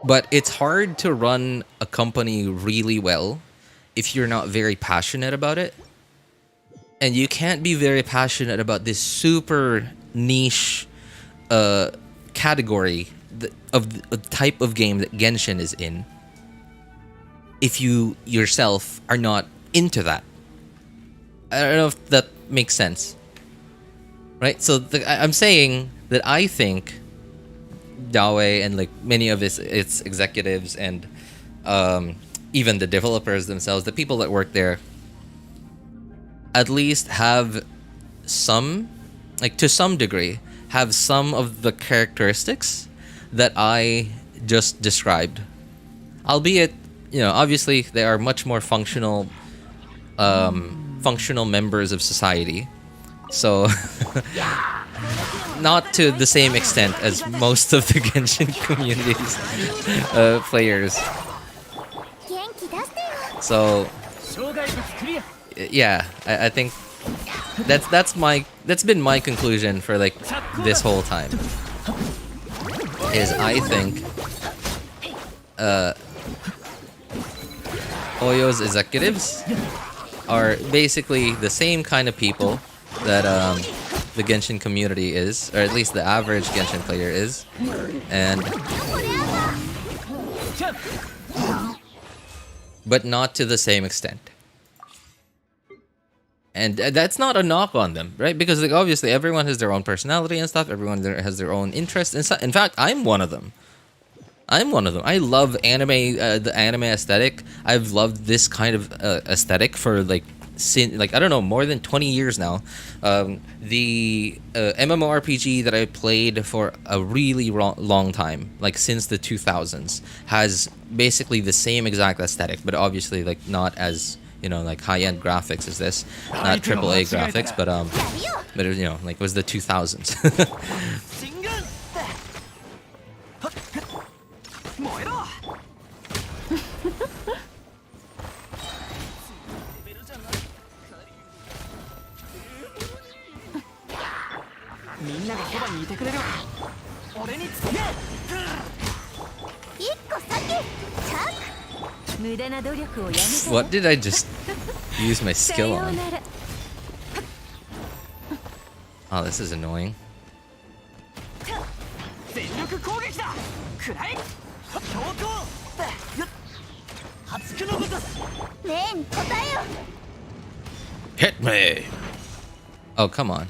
Speaker 1: But it's hard to run a company really well if you're not very passionate about it. And you can't be very passionate about this super niche category of the type of game that Genshin is in if you yourself are not into that. I don't know if that makes sense. Right? So I'm saying that I think Dawe and like many of its executives and even the developers themselves, the people that work there, at least have some, like to some degree, have some of the characteristics that I just described. Albeit, obviously they are much more functional members of society. So not to the same extent as most of the Genshin community's players. So yeah, I think that's been my conclusion for like this whole time. Is I think Oyo's executives are basically the same kind of people that the Genshin community is, or at least the average Genshin player is, and but not to the same extent. And that's not a knock on them, right? Because like obviously everyone has their own personality and stuff. Everyone has their own interests. In fact, I'm one of them. I love anime, the anime aesthetic. I've loved this kind of aesthetic for like I don't know, more than 20 years now. The MMORPG that I played for a really long time, like since the 2000s, has basically the same exact aesthetic, but obviously like not as you know, like high-end graphics as this. Not AAA graphics, but it was, you know, like it was the 2000s. What did I just use my skill on? Oh, this is annoying. Hit me! Oh, come on.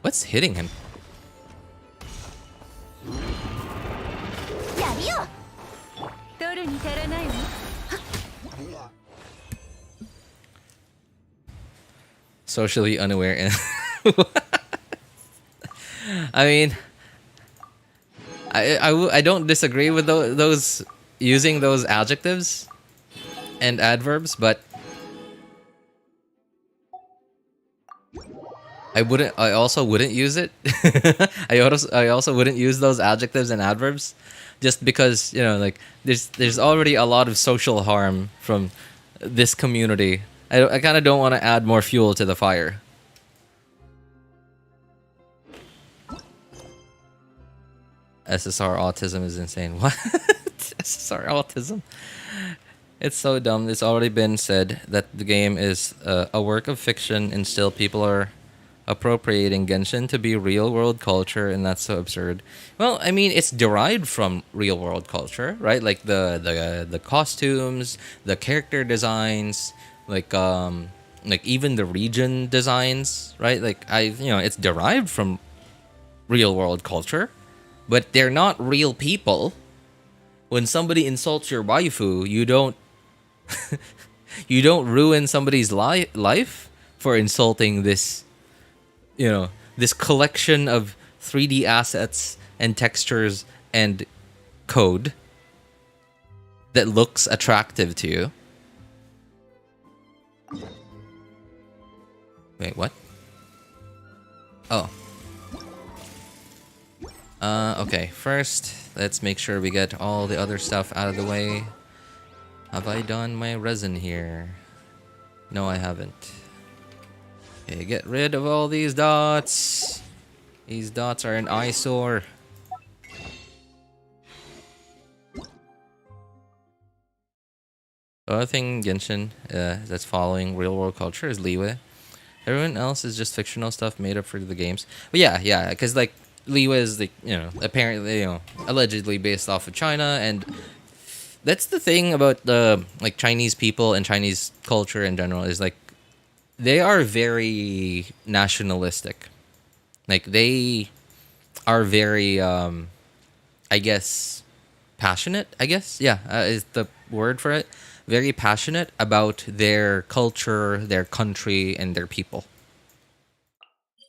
Speaker 1: What's hitting him? Socially unaware and I mean, I don't disagree with those using those adjectives and adverbs, but I also wouldn't use it. I also wouldn't use those adjectives and adverbs, just because, you know, like there's already a lot of social harm from this community. I kind of don't want to add more fuel to the fire. SSR autism is insane. What? SSR autism? It's so dumb. It's already been said that the game is a work of fiction, and still people are appropriating Genshin to be real-world culture, and that's so absurd. Well, I mean, it's derived from real-world culture, right? Like the costumes, the character designs, like even the region designs, right? Like it's derived from real-world culture, but they're not real people. When somebody insults your waifu, you don't you don't ruin somebody's life for insulting this, you know, this collection of 3D assets and textures and code that looks attractive to you. Wait, what? Oh. Okay, first, let's make sure we get all the other stuff out of the way. Have I done my resin here? No, I haven't. Okay, get rid of all these dots. These dots are an eyesore. The other thing Genshin that's following real-world culture is Liyue. Everyone else is just fictional stuff made up for the games. But yeah, because like Liyue is like, you know, apparently, you know, allegedly based off of China, and that's the thing about the like Chinese people and Chinese culture in general is like they are very nationalistic. Like they are very I guess passionate, I guess. Yeah, is the word for it. Very passionate about their culture, their country, and their people.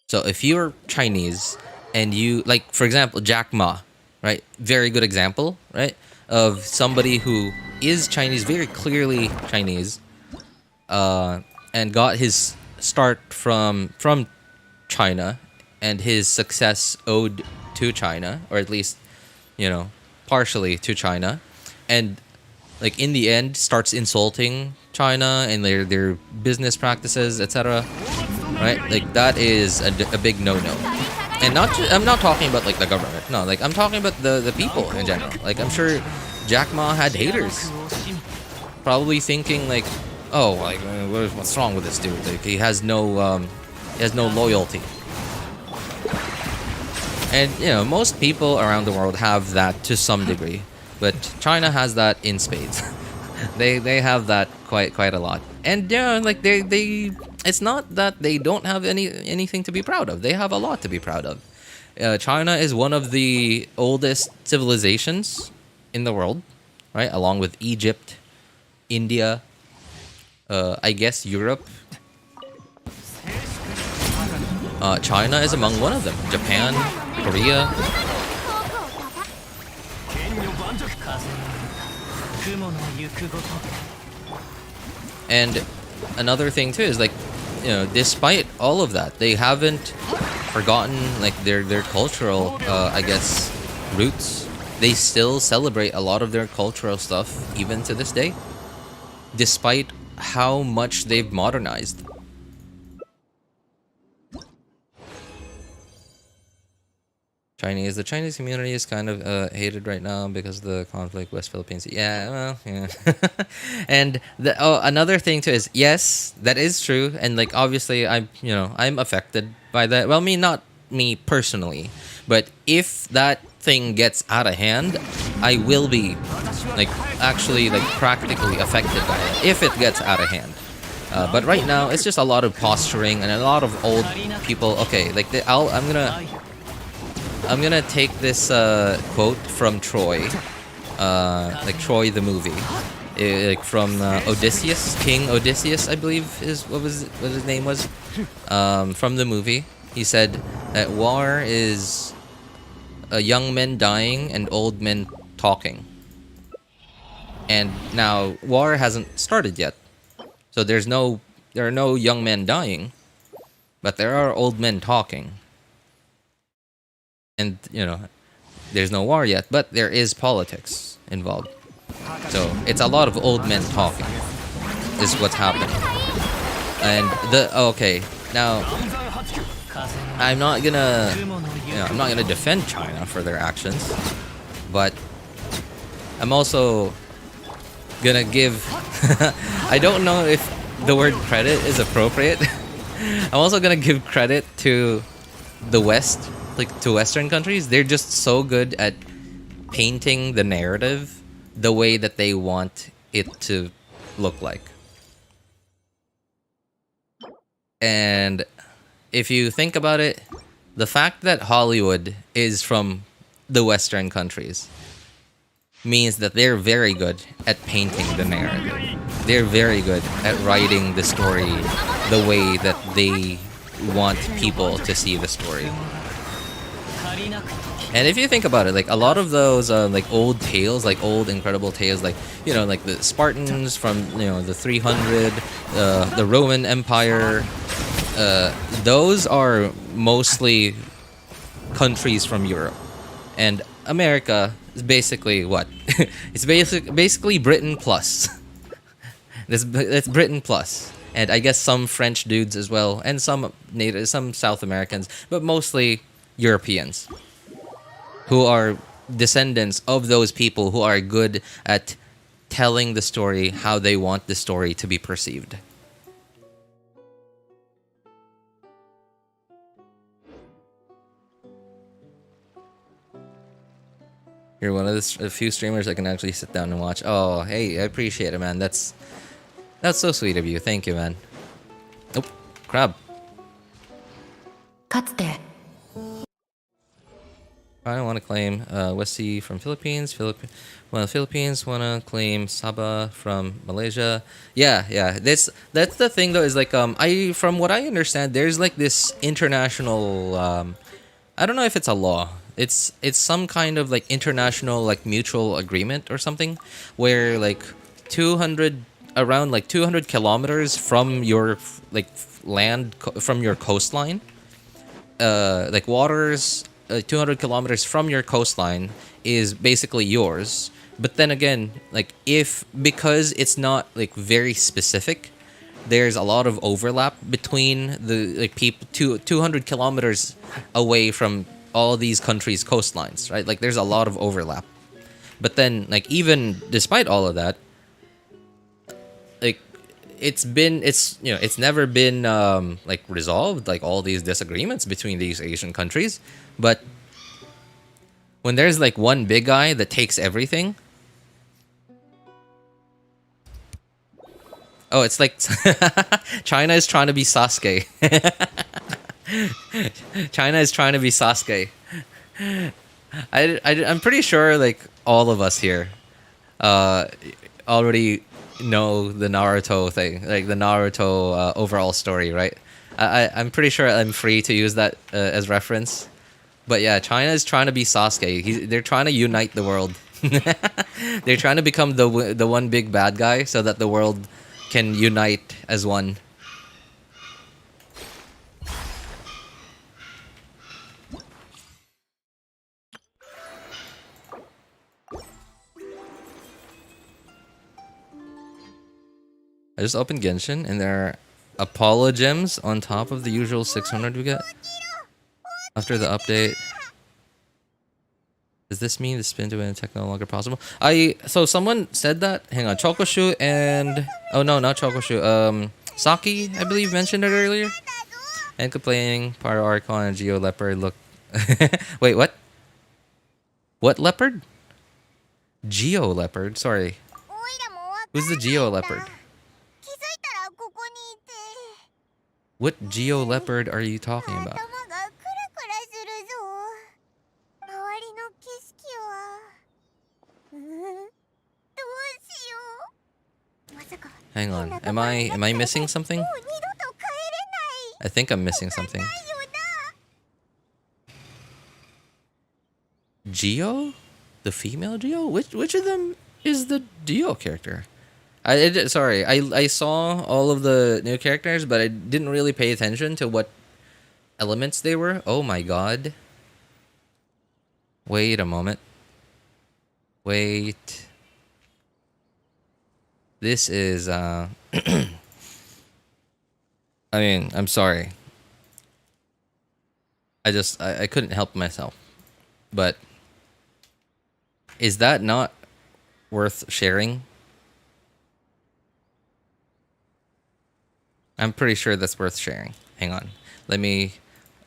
Speaker 1: So if you're Chinese and you, like, for example, Jack Ma, right? Very good example, right? Of somebody who is Chinese, very clearly Chinese, and got his start from China, and his success owed to China, or at least, you know, partially to China, and like in the end starts insulting China and their business practices, etc. Right? Like that is a big no-no. And I'm not talking about like the government. No, like I'm talking about the people in general. Like I'm sure Jack Ma had haters, probably thinking like, oh, like what's wrong with this dude? Like he has no loyalty. And you know, most people around the world have that to some degree. But China has that in spades. they have that quite a lot. And yeah, like they it's not that they don't have anything to be proud of. They have a lot to be proud of. China is one of the oldest civilizations in the world, right? Along with Egypt, India, I guess Europe. China is among one of them. Japan, Korea. And another thing too is like, you know, despite all of that, they haven't forgotten like their cultural, I guess, roots. They still celebrate a lot of their cultural stuff even to this day, despite how much they've modernized. The Chinese community is kind of hated right now because of the conflict West Philippines. Yeah, well, yeah. And another thing too is, yes, that is true, and like obviously I'm affected by that. Well, not me personally, but if that thing gets out of hand, I will be like actually like practically affected by it if it gets out of hand. But right now it's just a lot of posturing and a lot of old people. Okay, like I'm gonna take this quote from Troy, like Troy the movie, like from Odysseus, King Odysseus, I believe is what his name was, from the movie. He said that war is young men dying and old men talking. And now war hasn't started yet, so there are no young men dying, but there are old men talking. And, you know, there's no war yet, but there is politics involved. So it's a lot of old men talking is what's happening. And okay, now I'm not gonna defend China for their actions, but I'm also gonna give I don't know if the word credit is appropriate. I'm also gonna give credit to the West, like to Western countries. They're just so good at painting the narrative the way that they want it to look like. And if you think about it, the fact that Hollywood is from the Western countries means that they're very good at painting the narrative. They're very good at writing the story the way that they want people to see the story. And if you think about it, like a lot of those like old tales, like old incredible tales, like, you know, like the Spartans from, you know, the 300, the Roman Empire, those are mostly countries from Europe. And America is basically what? It's basically Britain plus. It's Britain plus. And I guess some French dudes as well, and some South Americans, but mostly Europeans, who are descendants of those people who are good at telling the story how they want the story to be perceived. You're one of the few streamers I can actually sit down and watch. Oh, hey, I appreciate it, man. That's so sweet of you. Thank you, man. Nope, crab. I want to claim Westy from Philippines. Philippines want to claim Sabah from Malaysia. Yeah. That's the thing though. Is like from what I understand, there's like this international. I don't know if it's a law. It's some kind of like international like mutual agreement or something, where like 200 kilometers from your like land from your coastline, like waters. 200 kilometers from your coastline is basically yours. But then again, like because it's not like very specific, there's a lot of overlap between the like people 200 kilometers away from all these countries' coastlines, right? Like there's a lot of overlap. But then like even despite all of that, like it's never been like resolved, like all these disagreements between these Asian countries. But when there's like one big guy that takes everything, oh, it's like China is trying to be Sasuke. China is trying to be Sasuke. I'm pretty sure like all of us here already know the Naruto thing, like the Naruto overall story, right? I'm pretty sure I'm free to use that as reference. But yeah, China is trying to be Sasuke. They're trying to unite the world. They're trying to become the one big bad guy so that the world can unite as one. I just opened Genshin and there are Apollo gems on top of the usual 600 we get after the update. Does this mean the spin to win attack no longer possible? So someone said that. Hang on, Chokoshu and oh no, not Chokoshu. Saki, I believe, mentioned it earlier. And complaining, Pyro Archon and Geo Leopard look. Wait, what? What leopard? Geo Leopard. Sorry. Who's the Geo Leopard? What Geo Leopard are you talking about? Hang on. Am I missing something? I think I'm missing something. Geo? The female Geo? Which of them is the Geo character? Sorry, I saw all of the new characters, but I didn't really pay attention to what elements they were. Oh my god. Wait a moment. Wait. This is, I mean, I'm sorry. I couldn't help myself. But is that not worth sharing? I'm pretty sure that's worth sharing. Hang on. Let me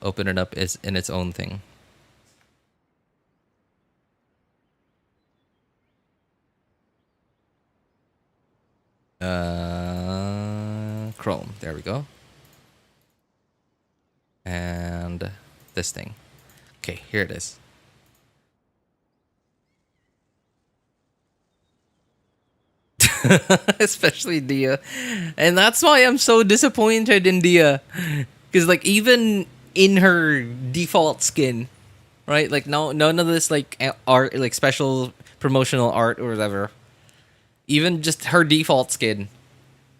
Speaker 1: open it up in its own thing. Chrome. There we go. And this thing. Okay, here it is. Especially Dia. And that's why I'm so disappointed in Dia. Because, like, even in her default skin, right? Like, none of this, like, art, like, special promotional art or whatever. Even just her default skin,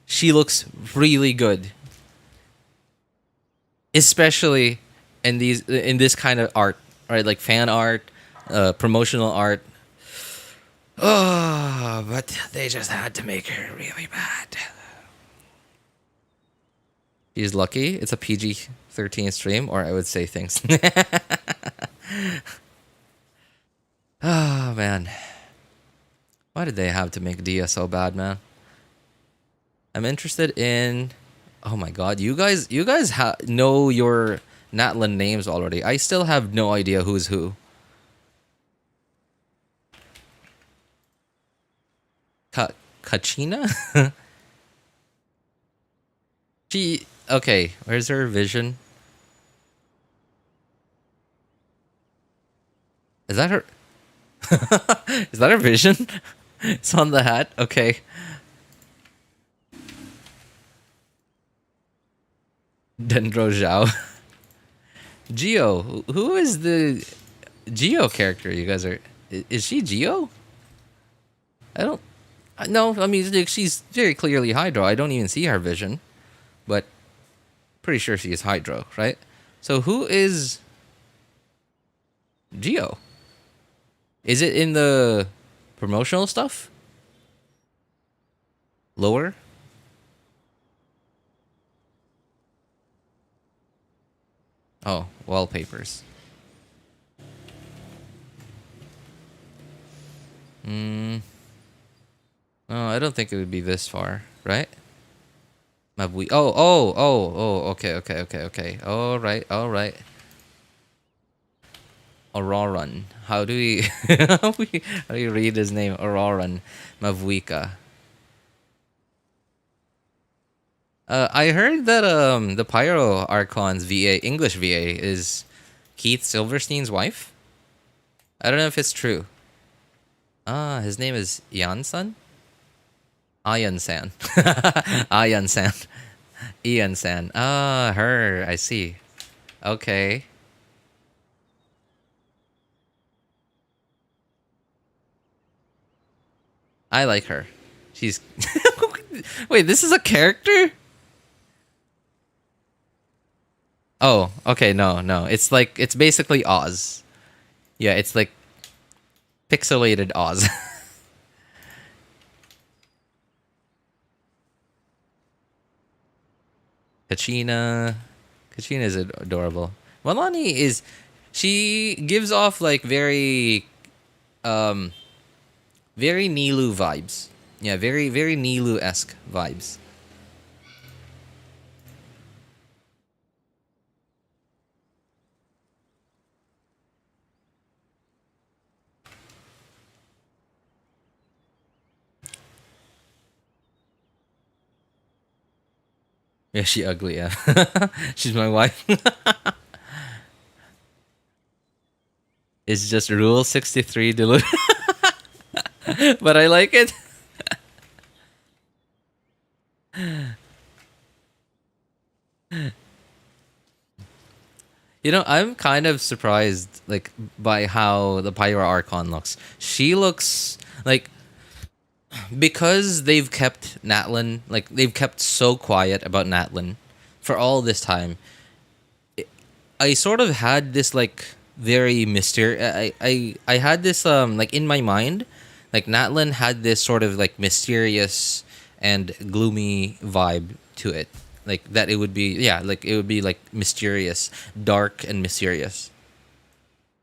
Speaker 1: she looks really good. Especially in this kind of art, right? Like fan art, promotional art. Oh, but they just had to make her really bad. She's lucky. It's a PG-13 stream, or I would say things. Oh man. Why did they have to make Dia so bad, man? I'm interested in. Oh my god, you guys know your Natlan names already. I still have no idea who's who. Kachina? Okay, where's her vision? Is that her? Is that her vision? It's on the hat. Okay. Dendro Zhao. Geo. Who is the Geo character you guys are? Is she Geo? I don't. No, I mean, like, she's very clearly Hydro. I don't even see her vision. But pretty sure she is Hydro, right? So who is Geo? Is it in the promotional stuff? Lower? Oh, wallpapers. No, I don't think it would be this far, right? Oh, okay. Alright. Auroran. How do we how do you read his name? Auroran Mavuika. I heard that the Pyro Archon's VA English VA is Keith Silverstein's wife. I don't know if it's true. Ah, his name is Yan-san? Ayan-san. Ayan-san. Ian-san. Ah, her. I see. Okay. I like her. She's Wait, this is a character? Oh, okay, no. It's like it's basically Oz. Yeah, it's like pixelated Oz. Kachina. Kachina is adorable. Malani is she gives off like um very Nilou vibes. Yeah, very Nilou-esque vibes. Yeah, she ugly, yeah. She's my wife. It's just Rule 63 dilute. But I like it. You know, I'm kind of surprised like by how the Pyro Archon looks. She looks like because they've kept Natlan, like they've kept so quiet about Natlan for all this time. I sort of had this like very I had this like in my mind, like Natlan had this sort of like mysterious and gloomy vibe to it. Like that it would be like it would be like mysterious, dark and mysterious.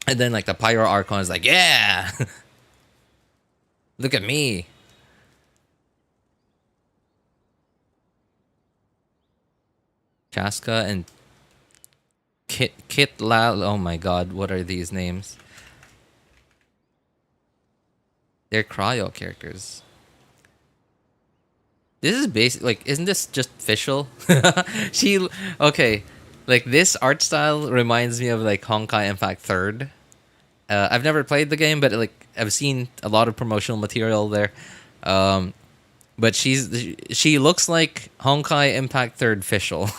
Speaker 1: And then like the Pyro Archon is like, yeah, look at me. Chaska and Kit Lal. Oh my god, what are these names? They're cryo characters. This is basic. Like, isn't this just official? She okay. Like this art style reminds me of like Honkai Impact Third. I've never played the game, but like I've seen a lot of promotional material there. But she looks like Honkai Impact Third official.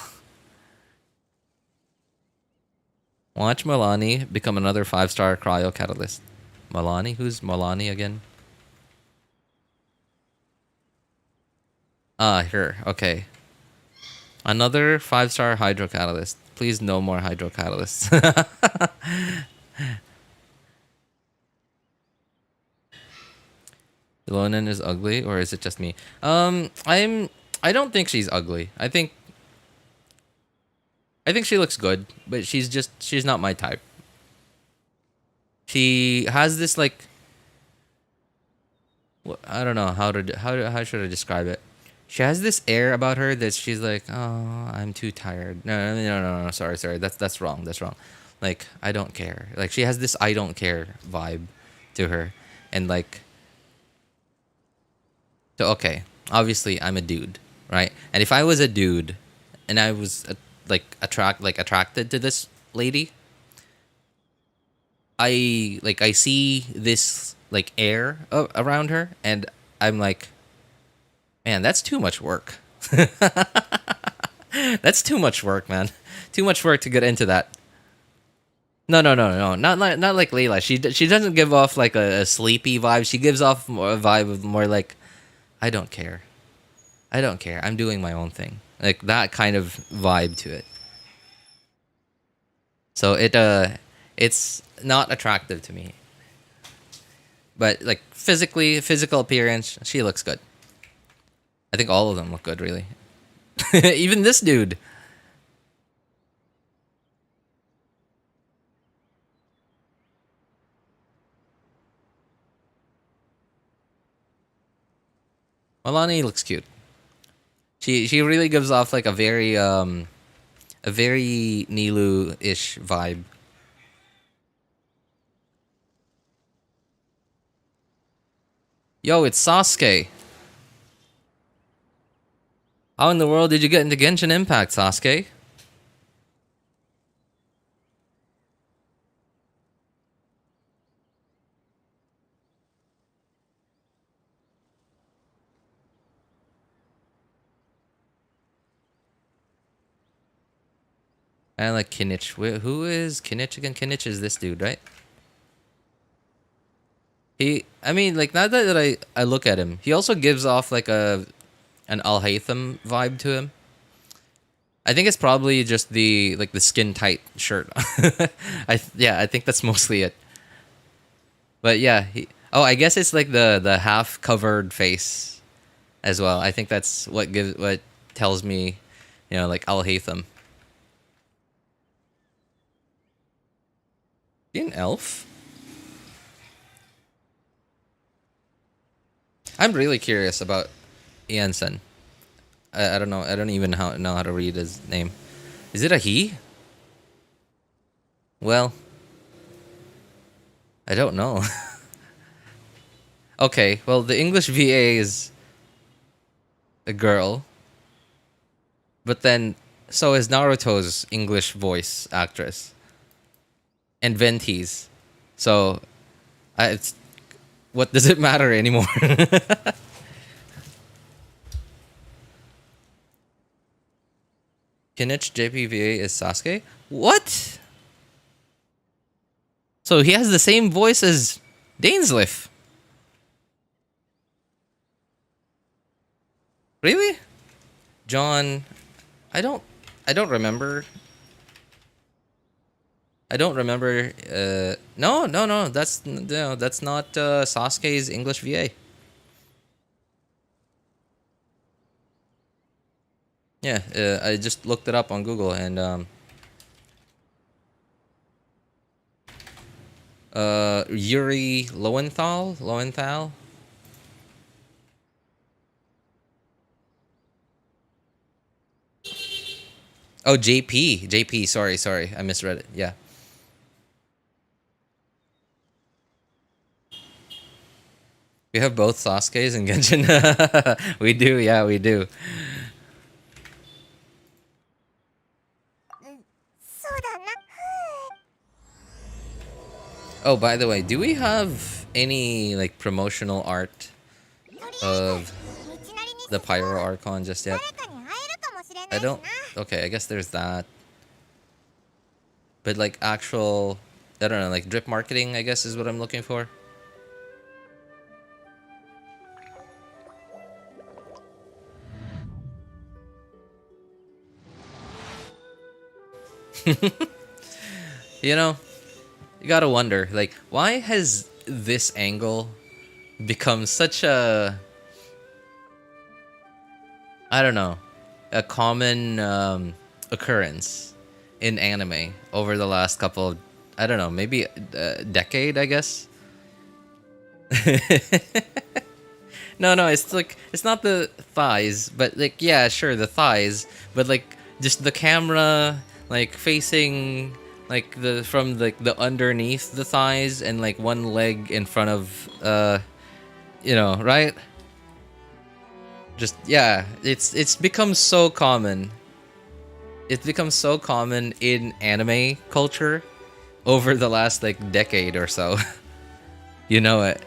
Speaker 1: Watch Malani become another 5-star cryo catalyst. Malani? Who's Malani again? Ah, her. Okay. Another 5-star hydro catalyst. Please, no more hydro catalysts. Ilonen is ugly, or is it just me? I don't think she's ugly. I think she looks good, but she's not my type. She has this like I don't know how should I describe it. She has this air about her that she's like, oh, I'm too tired. No. Sorry. That's wrong. That's wrong. Like I don't care. Like she has this I don't care vibe to her, and like, so okay. Obviously, I'm a dude, right? And if I was a dude, and I was attracted to this lady, I see this like air around her, and I'm like, man, that's too much work. That's too much work, man. Too much work to get into that. No. Not like Layla. She doesn't give off like a sleepy vibe. She gives off more a vibe of more like, I don't care. I don't care. I'm doing my own thing. Like that kind of vibe to it. So it's not attractive to me. But like physical appearance, she looks good. I think all of them look good, really. Even this dude. Malani looks cute. She really gives off like a very Nilou-ish vibe. Yo, it's Sasuke. How in the world did you get into Genshin Impact, Sasuke? I like Kinich. Who is Kinich again? Kinich is this dude, right? I mean, like, now that I look at him, he also gives off like a an Al-Haytham vibe to him. I think it's probably just the like the skin tight shirt. I think that's mostly it. But yeah, I guess it's like the half covered face as well. I think that's what tells me, like Al-Haytham. Is he an elf? I'm really curious about Iansen. I don't know. I don't even know how to read his name. Is it a he? Well, I don't know. Okay, well, the English VA is a girl. But then, so is Naruto's English voice actress. And Venti's. So, what does it matter anymore? Kinich JPVA is Sasuke? What? So he has the same voice as Dainsleif. Really? John, I don't remember. I don't remember. No. That's not Sasuke's English VA. Yeah, I just looked it up on Google and Yuri Lowenthal. Oh, JP. Sorry, I misread it. Yeah. We have both Sasuke's in Genshin. We do, yeah, we do. Oh, by the way, do we have any like promotional art of the Pyro Archon just yet? I don't. Okay, I guess there's that. But like actual, I don't know, like drip marketing, I guess is what I'm looking for. You gotta wonder, like, why has this angle become such a, I don't know, a common occurrence in anime over the last couple of, I don't know, maybe a decade, I guess. No, it's like, it's not the thighs, but like, yeah, sure, the thighs, but like just the camera like facing like from the underneath the thighs and like one leg in front of right? Just yeah, it's become so common. It's become so common in anime culture over the last like decade or so. You know it.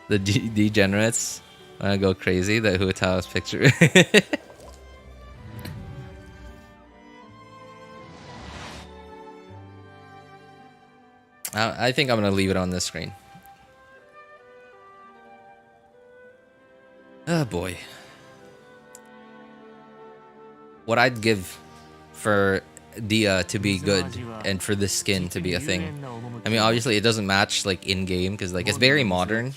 Speaker 1: The degenerates wanna go crazy. The Hu Tao's picture. I think I'm gonna leave it on this screen. Oh boy. What I'd give for Dia to be good and for this skin to be a thing. I mean, obviously it doesn't match like in game because like it's very modern.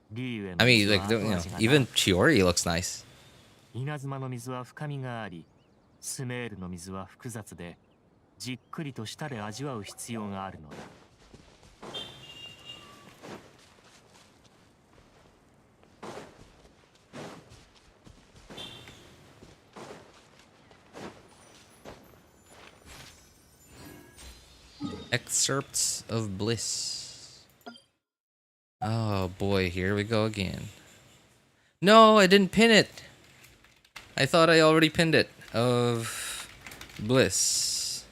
Speaker 1: I mean, like even Chiori looks nice. 稲妻の水は深みがあり、スメールの水は複雑で、じっくりと舌で味わう必要があるのだ。Excerpts of Bliss. Oh boy, here we go again. No, I didn't pin it. I thought I already pinned it. Of Bliss.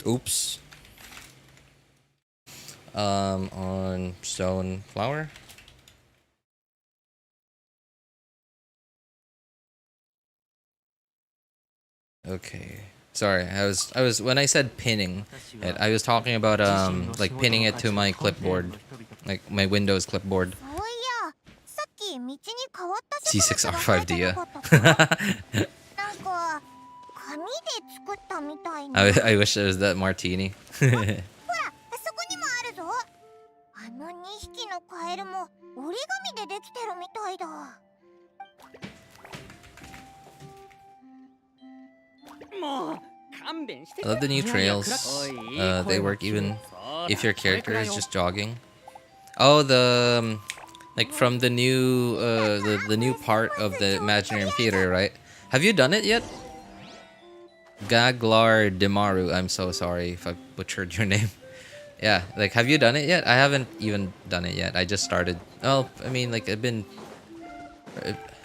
Speaker 1: Oops. On Stone Flower. Okay. Sorry, I was when I said pinning it, I was talking about like pinning it to my clipboard, like my Windows clipboard. C6R5 Dia.
Speaker 4: なんか紙で作ったみたいな。
Speaker 1: I wish it was that martini.
Speaker 4: ほら、あそこにもあるぞ。あの2匹のカエルも折り紙でできてるみたいだ。
Speaker 3: もう勘弁して
Speaker 1: I love the new trails. They work even if your character is just jogging. Oh, like from the new the new part of the Imaginarium Theater, right? Have you done it yet? Gaglar Demaru. I'm so sorry if I butchered your name. Yeah, like have you done it yet? I haven't even done it yet. I just started. Oh, I mean, like I've been.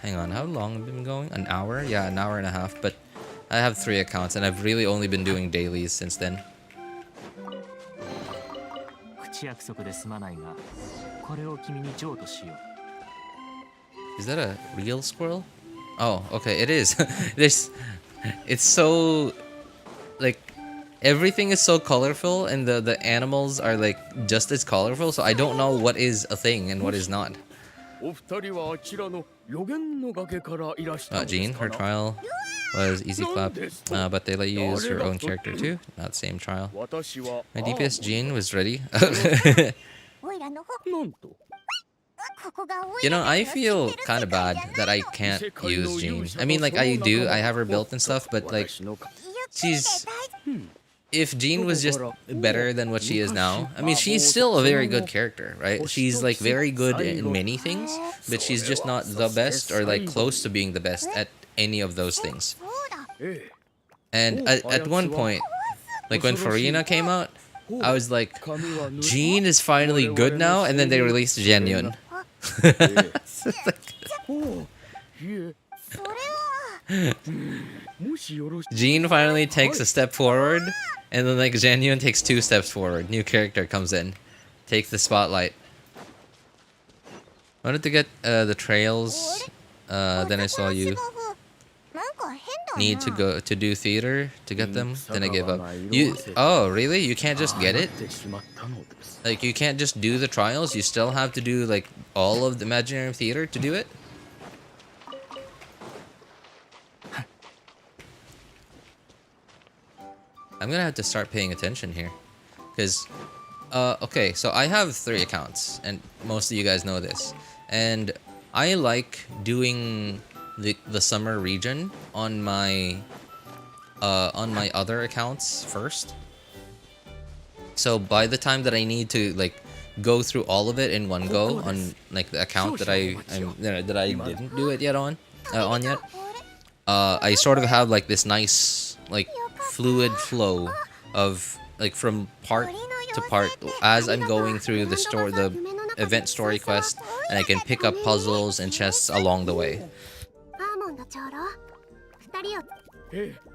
Speaker 1: Hang on, how long have I been going? An hour? Yeah, an hour and a half. But I have 3 accounts, and I've really only been doing dailies since then.
Speaker 5: 口約束で済まないが、これを君に譲渡しよう。
Speaker 1: Is that a real squirrel? Oh, okay, it is. It's so like everything is so colorful, and the animals are like just as colorful. So I don't know what is a thing and what is not.
Speaker 6: お二人はあちらの予言の崖からいらしたのです
Speaker 1: Jean,
Speaker 6: か
Speaker 1: her
Speaker 6: な
Speaker 1: trial was easy clap, but they let you use your own character too. Not same trial.
Speaker 6: 私は
Speaker 1: My DPS Jean was ready.
Speaker 4: おいらの方、
Speaker 6: なんと
Speaker 4: ここがおい
Speaker 1: You
Speaker 4: ら
Speaker 1: know, I
Speaker 4: たち
Speaker 1: feel
Speaker 4: の知ってる
Speaker 1: kind of
Speaker 4: 世界
Speaker 1: bad
Speaker 4: じゃ
Speaker 1: that
Speaker 4: ない
Speaker 1: I can't use Jean. I mean, like I do, I have her built and stuff, but like
Speaker 6: 私のか
Speaker 1: she's if Jean was just better than what she is now, I mean, she's still a very good character, right? She's like very good in many things, but she's just not the best or like close to being the best at any of those things.
Speaker 4: そうだ。
Speaker 6: ええ
Speaker 1: And at one point, like when Farina came out, I was like,
Speaker 6: 髪はぬ
Speaker 1: Jean is finally good now, and then they released Genyun.
Speaker 6: おういえ
Speaker 4: それは
Speaker 6: もしよろし
Speaker 1: Jean finally takes a step forward, and then like Genyun takes 2 steps forward. New character comes in, takes the spotlight. I wanted to get the trails. Then I saw you
Speaker 4: なんか変だな。
Speaker 1: need to go to do theater to get them. Then I gave up. You oh really? You can't just get it?
Speaker 6: てしまったのです
Speaker 1: Like you can't just do the trials. You still have to do like all of the Imaginarium Theater to do it. I'm gonna have to start paying attention here, because okay, so I have 3 accounts, and most of you guys know this, and I like doing the summer region on my other accounts first. So by the time that I need to like go through all of it in one go on like the account that I didn't do it yet on yet, I sort of have like this nice like fluid flow of like from part to part as I'm going through the event story quest, and I can pick up puzzles and chests along the way.
Speaker 4: アーモンド長老、二人を
Speaker 6: ええ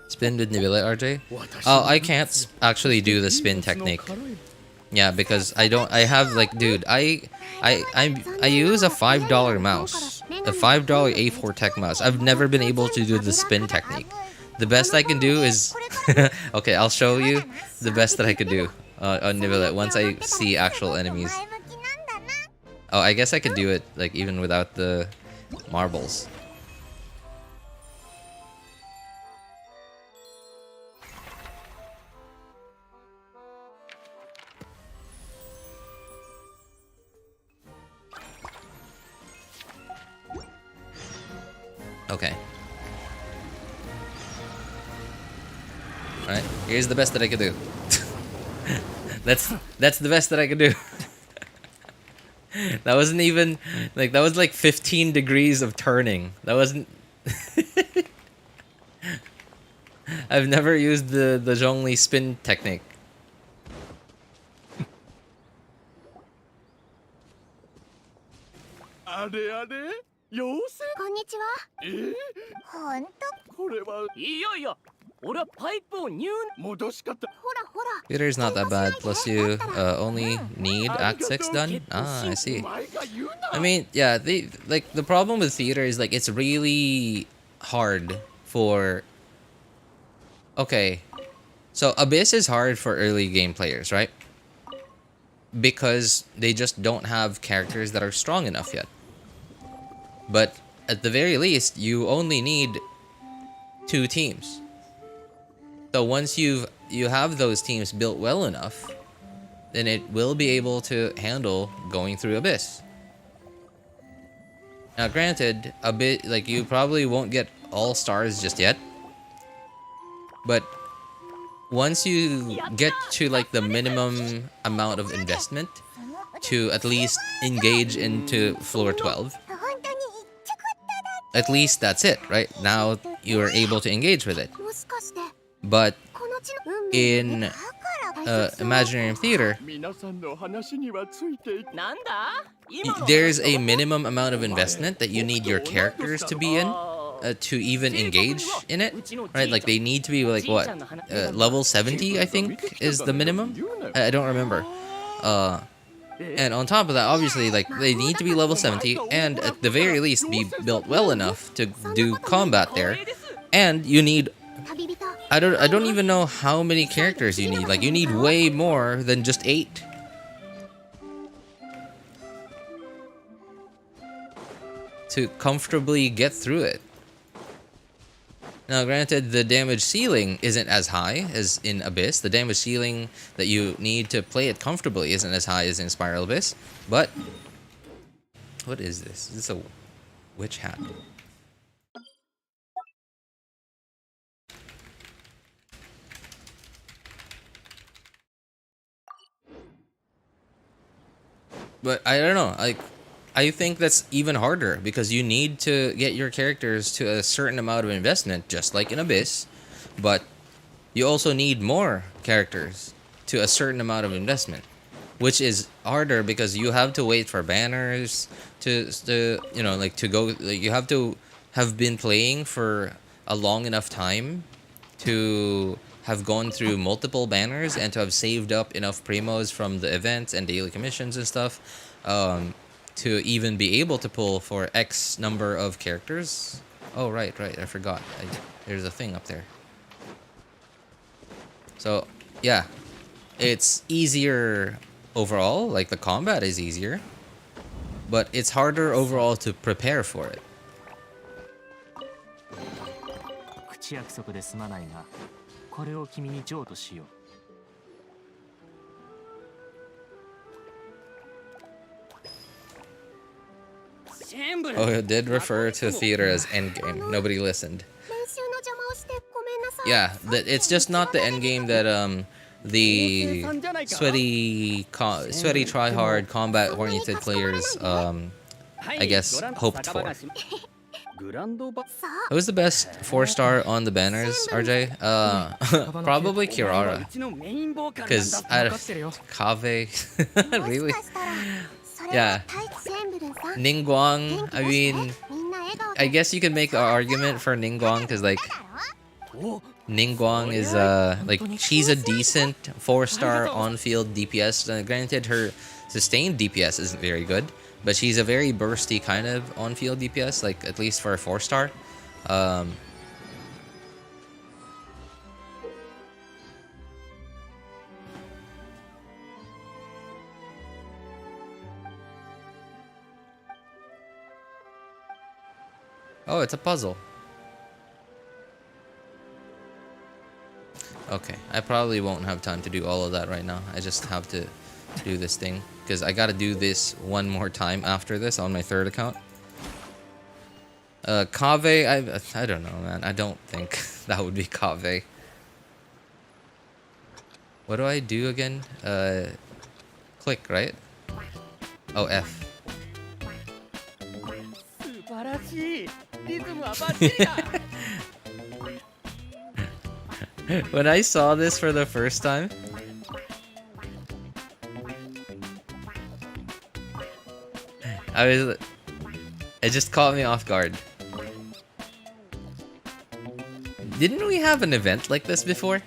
Speaker 1: Spin with Navia, RJ?
Speaker 6: 私
Speaker 1: Oh, I can't actually do the spin technique. Yeah, because I have like, dude, I use a $5 mouse, a $5 A4 Tech mouse. I've never been able to do the spin technique. The best I can do is, okay, I'll show you the best that I could do on Nivelle once I see actual enemies.
Speaker 4: 前向きなんだな。
Speaker 1: Oh, I guess I could do it like even without the marbles. Okay. Alright, here's the best that I could do. That's the best that I could do. That wasn't even like, that was like 15 degrees of turning. That wasn't I've never used the Zhongli spin technique.
Speaker 6: あれあれ妖精
Speaker 4: こんにちは。
Speaker 6: ええ
Speaker 4: ほんと、
Speaker 6: これはい
Speaker 5: やいや、俺はパイプを入
Speaker 6: 戻し方
Speaker 4: ほらほら。
Speaker 1: Theater's not that bad. Plus you only need Act 6 done. Ah, I see.
Speaker 6: お前が言うな
Speaker 1: I mean, yeah, the problem with theater is like it's really hard for. Okay, so Abyss is hard for early game players, right? Because they just don't have characters that are strong enough yet. But at the very least, you only need 2 teams. So once you have those teams built well enough, then it will be able to handle going through Abyss. Now, granted, a bit like you probably won't get all stars just yet, but once you get to like the minimum amount of investment to at least engage into floor 12, at least that's it, right? Now you're able to engage with it. But in Imaginarium Theater, there's a minimum amount of investment that you need your characters to be in to even engage in it, right? Like they need to be like what, level 70, I think, is the minimum. I don't remember. And on top of that, obviously, like they need to be level 70, and at the very least be built well enough to do combat there. And you need, I don't even know how many characters you need. Like you need way more than just 8. To comfortably get through it. Now, granted, the damage ceiling isn't as high as in Abyss. The damage ceiling that you need to play it comfortably isn't as high as in Spiral Abyss. But what is this? Is this a witch hat? But I don't know, like I think that's even harder because you need to get your characters to a certain amount of investment, just like in Abyss, but you also need more characters to a certain amount of investment, which is harder because you have to wait for banners to you know, like to go, like you have to have been playing for a long enough time to have gone through multiple banners and to have saved up enough primos from the events and daily commissions and stuff to even be able to pull for X number of characters. Oh, right, I forgot. There's a thing up there. So, yeah. It's easier overall, like the combat is easier, but it's harder overall to prepare for it.
Speaker 5: 口約束で済まないが、これを君に譲渡しよう。
Speaker 1: Oh, it did refer to theater as Endgame. Nobody listened. Yeah, it's just not the Endgame that the sweaty try-hard combat-oriented players I guess hoped for. Who was the best 4-star on the banners, RJ? Probably Kirara. Because Kaveh, really? Yeah. Ninguang, I mean, I guess you could make an argument for Ninguang because, like, Ninguang is, like, she's a decent 4-star on-field DPS. Granted, her sustained DPS isn't very good, but she's a very bursty kind of on-field DPS, like, at least for a 4-star. Oh, it's a puzzle. Okay, I probably won't have time to do all of that right now. I just have to do this thing because I gotta do this one more time after this on my 3rd account. Kaveh, I don't know, man. I don't think that would be Kaveh. What do I do again? Click, right? Oh, F. When I saw this for the first time, it just caught me off guard. Didn't we have an event like this before?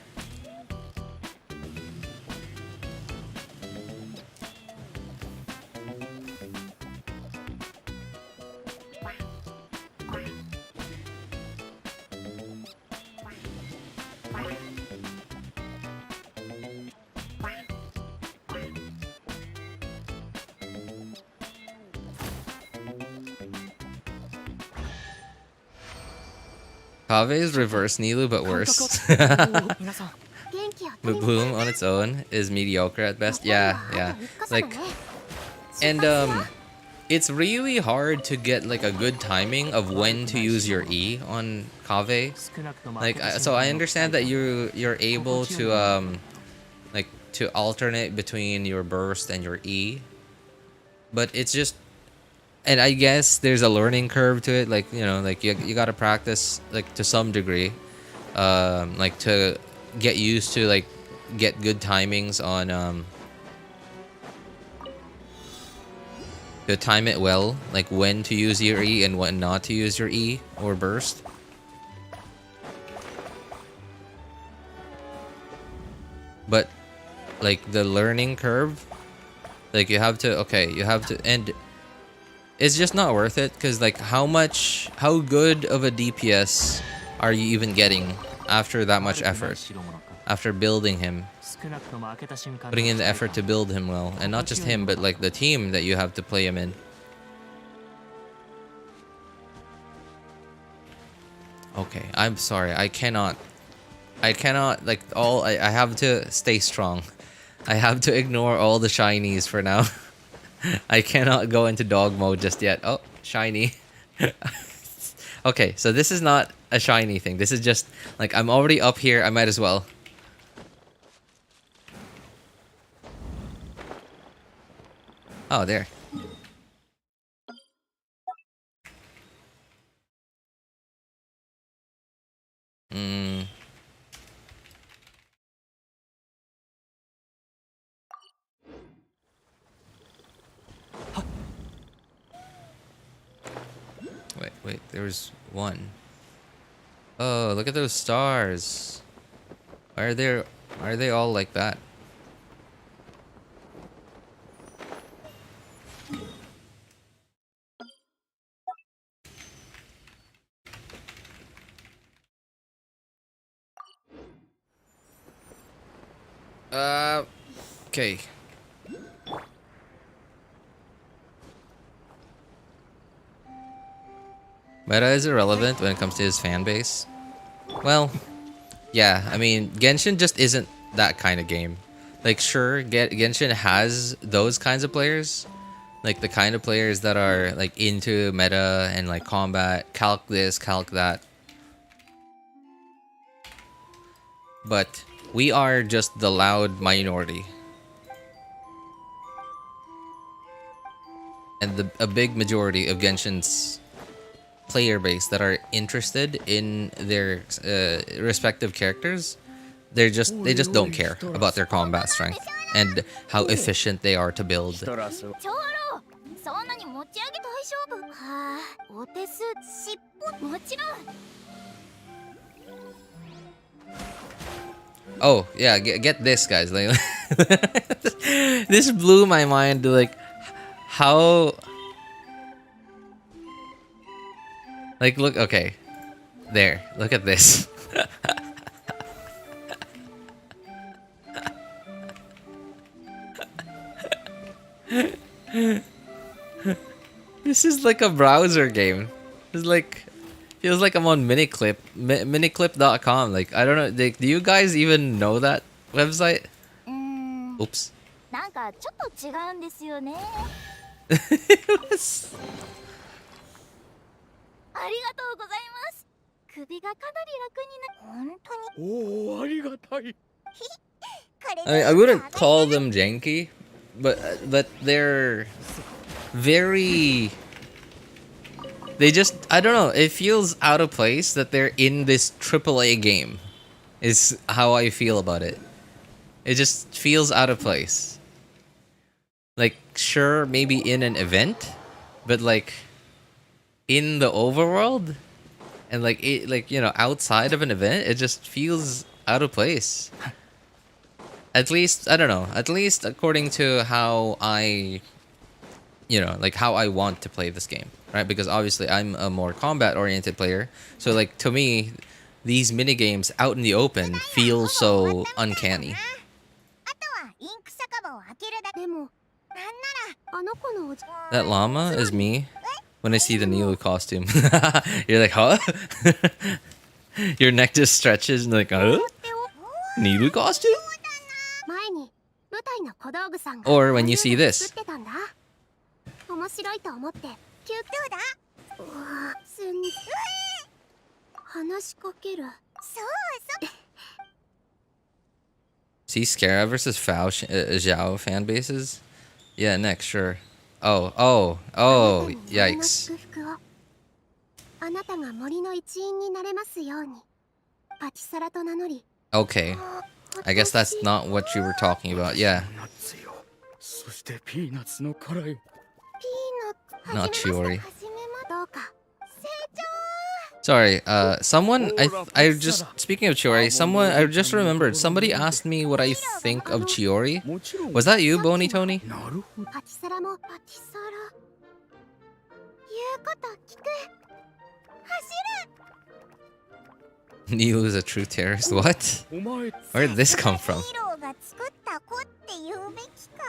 Speaker 1: Kaveh is reverse Nilou, but worse.
Speaker 5: 皆さん
Speaker 1: But Bloom on its own is mediocre at best. Yeah, yeah. Like, and it's really hard to get like a good timing of when to use your E on Kaveh. Like, so I understand that you're able to like to alternate between your burst and your E, but it's just, and I guess there's a learning curve to it. Like, you know, like you gotta practice like to some degree, like to get used to like get good timings on to time it well, like when to use your E and when not to use your E or burst. But like the learning curve, like you have to, and it's just not worth it, because like how good of a DPS are you even getting after that much effort, after building him, putting in the effort to build him well, and not just him, but like the team that you have to play him in. Okay, I'm sorry, I cannot like I have to stay strong. I have to ignore all the shinies for now. I cannot go into dog mode just yet. Oh, shiny. Okay, so this is not a shiny thing. This is just like I'm already up here. I might as well. Oh, there. Wait, there's one. Oh, look at those stars. Why are they all like that? Okay. Meta is irrelevant when it comes to his fan base. Well, yeah, I mean, Genshin just isn't that kind of game. Like, sure, Genshin has those kinds of players. Like, the kind of players that are, like, into meta and, like, combat, calc this, calc that. But we are just the loud minority. And a big majority of Genshin's player base that are interested in their respective characters, they just don't care about their combat strength and how efficient they are to build. Oh yeah, get this, guys. Like, this blew my mind. Like, how? Like, look, okay. There, look at this. This is like a browser game. It's like, feels like I'm on miniclip, miniclip.com. Like, I don't know. Like, do you guys even know that website? Oops. It was... I wouldn't call them janky, but they're very... They just, I don't know, it feels out of place that they're in this AAA game, is how I feel about it. It just feels out of place. Like, sure, maybe in an event, but like in the overworld and like it, like, you know, outside of an event, it just feels out of place. At least, I don't know, at least according to how I, you know, like how I want to play this game, right? Because obviously I'm a more combat oriented player, so like to me these mini games out in the open feel so uncanny. That llama is me when I see the Nilou costume. You're like, huh? Your neck just stretches and like, Nilou costume?
Speaker 4: 前に舞台の小道具さんが
Speaker 1: Or when you see this.
Speaker 4: 作ってたんだ。面白いと思ってキューどうだ。話しかける。そうそう。
Speaker 1: See Scara versus Zhao fan bases? Yeah, next, sure. Oh, yikes.
Speaker 4: あなたが森の一員になれますように。パチサラと名乗り。
Speaker 1: Okay. I guess that's not what you were talking about. Yeah.
Speaker 6: そしてピーナッツの殻よ。
Speaker 1: Not Chiori.
Speaker 4: どうか。
Speaker 1: Sorry, someone, I just, speaking of Chiori, someone, I just remembered, somebody asked me what I think of Chiori.
Speaker 6: もちろん
Speaker 1: Was that you, Bony Tony?
Speaker 6: なるほど。
Speaker 4: パチサラもパチサラ。言うこと聞く。走る。
Speaker 1: Nilou is a true terrorist? What?
Speaker 6: お前
Speaker 1: Where did this come from?
Speaker 4: ヒーローが作った子って言うべきか。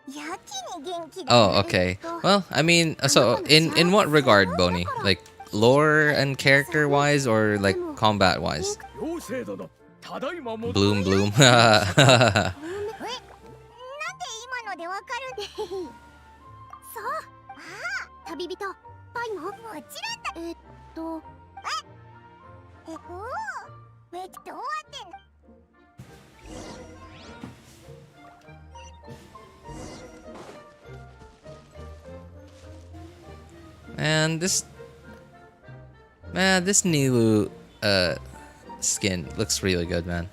Speaker 4: やけに元気だね。
Speaker 1: Oh, okay. Well, I mean, so, in what regard, Bony? Like, lore and character-wise, or, like, combat-wise?
Speaker 6: 妖精殿ただいまも
Speaker 1: Bloom, bloom.
Speaker 4: なんで今のでわかるね。そう。ああ、旅人、パイももちろんだ。おお、めっちゃ終わってんの。
Speaker 1: Man, this Nilou skin looks really good, man.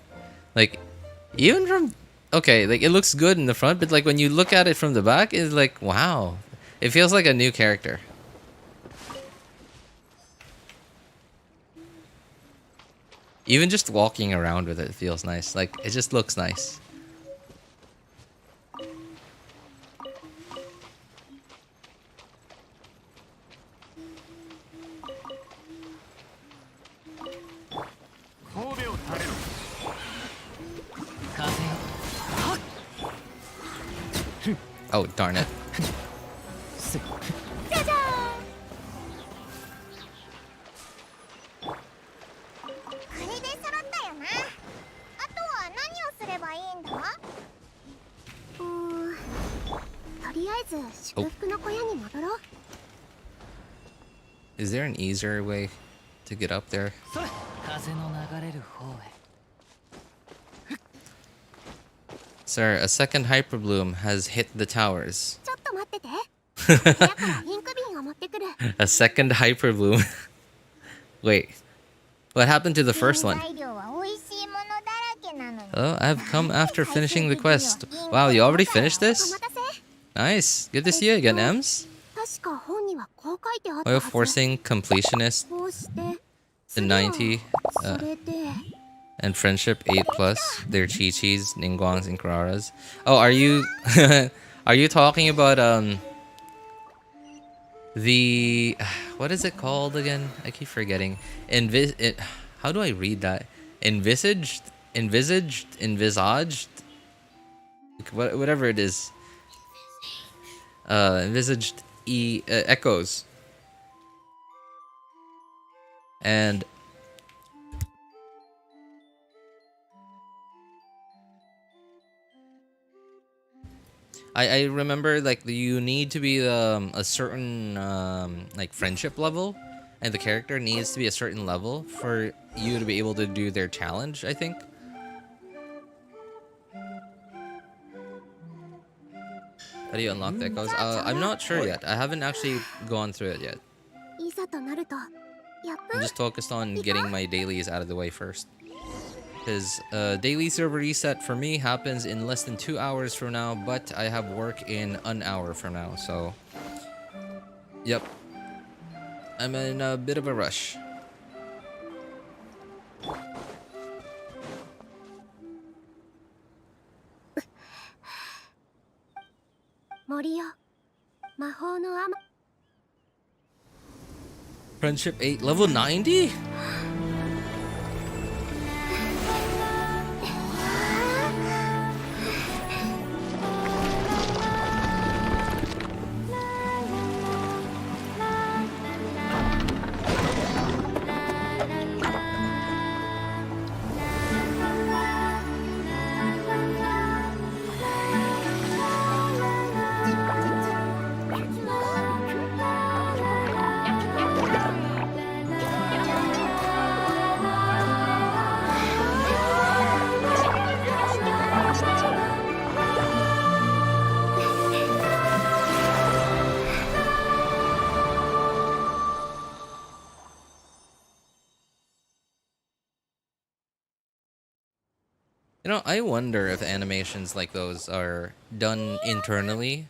Speaker 1: Like, even from, okay, like it looks good in the front, but like when you look at it from the back, it's like, wow, it feels like a new character. Even just walking around with it feels nice. Like, it just looks nice. Oh, darn it.
Speaker 4: じゃじゃーん。これで揃ったよな。あとは何をすればいいんだ？とりあえず祝福の小屋に戻ろう。
Speaker 1: Is there an easier way to get up there?
Speaker 5: 風の流れる方へ。
Speaker 1: Sir, a second hyperbloom has hit the towers.
Speaker 4: ちょっと待ってて。部屋からインク瓶を持ってくる。
Speaker 1: A second hyperbloom. Wait, what happened to the first one?
Speaker 4: 材料は美味しいものだらけなのに。
Speaker 1: Oh, I've come after finishing the quest. Wow, you already finished
Speaker 4: お
Speaker 1: this?
Speaker 4: 待たせ。
Speaker 1: Nice. Good to see you again, Ems.
Speaker 4: 確か本にはこう書いてあった
Speaker 1: While
Speaker 4: はず。
Speaker 1: forcing completionist
Speaker 4: こうして
Speaker 1: to 90,
Speaker 4: それで
Speaker 1: and friendship 8 plus, their chi-chis, Ninguangs, and Kiraras. Oh, are you are you talking about the what is it called again? I keep forgetting. How do I read that? Envisaged, whatever it is. Envisaged Echoes. And I remember like you need to be a certain like friendship level, and the character needs to be a certain level for you to be able to do their challenge, I think. How do you unlock the echoes? I'm not sure yet. I haven't actually gone through it yet.
Speaker 4: いざとなるとやっ
Speaker 1: I'm just focused on getting my dailies out of the way first. Because daily server reset for me happens in less than 2 hours from now, but I have work in an hour from now, so... Yep. I'm in a bit of a rush.
Speaker 4: 森よ魔法の雨
Speaker 1: Friendship 8, level 90? You know, I wonder if animations like those are done internally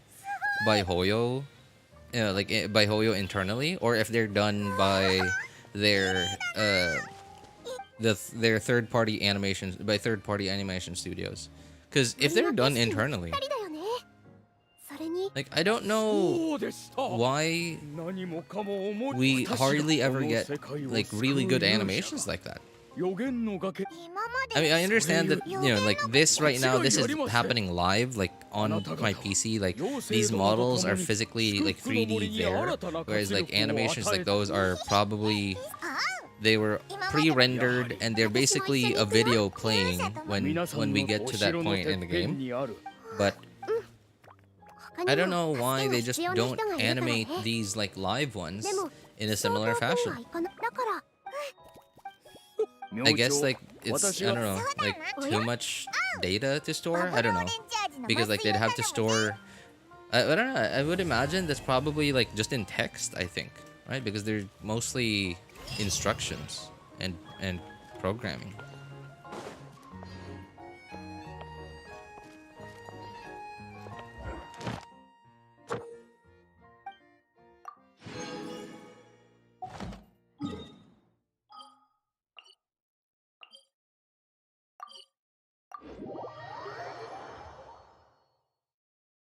Speaker 1: by Hoyo, by Hoyo internally, or if they're done by their their third party animations by third party animation studios. Because if they're done internally, like I don't know why we hardly ever get like really good animations like that. I mean, I understand that, you know, like this right now, this is happening live, like on my PC. Like these models are physically like 3D there, whereas like animations like those are probably they were pre-rendered and they're basically a video playing when we get to that point in the game. But I don't know why they just don't animate these like live ones in a similar fashion. I guess like it's, I don't know, like too much data to store. I don't know, because like they'd have to store. I don't know. I would imagine that's probably like just in text. I think, right? Because they're mostly instructions and programming.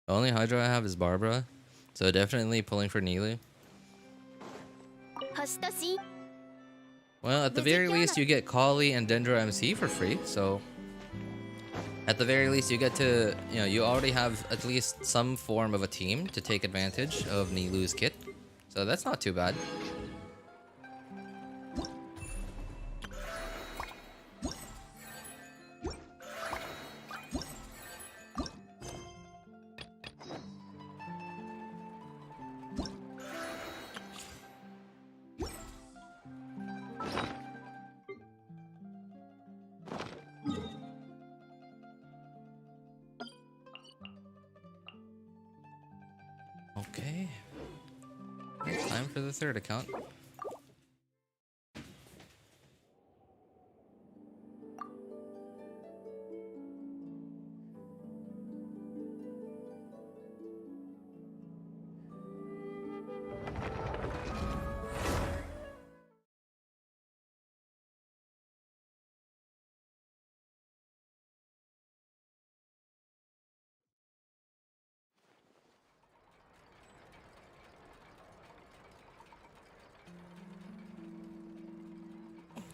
Speaker 1: The only Hydro I have is Barbara, so definitely pulling for Nilou. Well, at the very least, you get Kali and Dendro MC for free, so at the very least, you get to, you know, you already have at least some form of a team to take advantage of Nilou's kit, so that's not too bad. Okay. Time for the third account.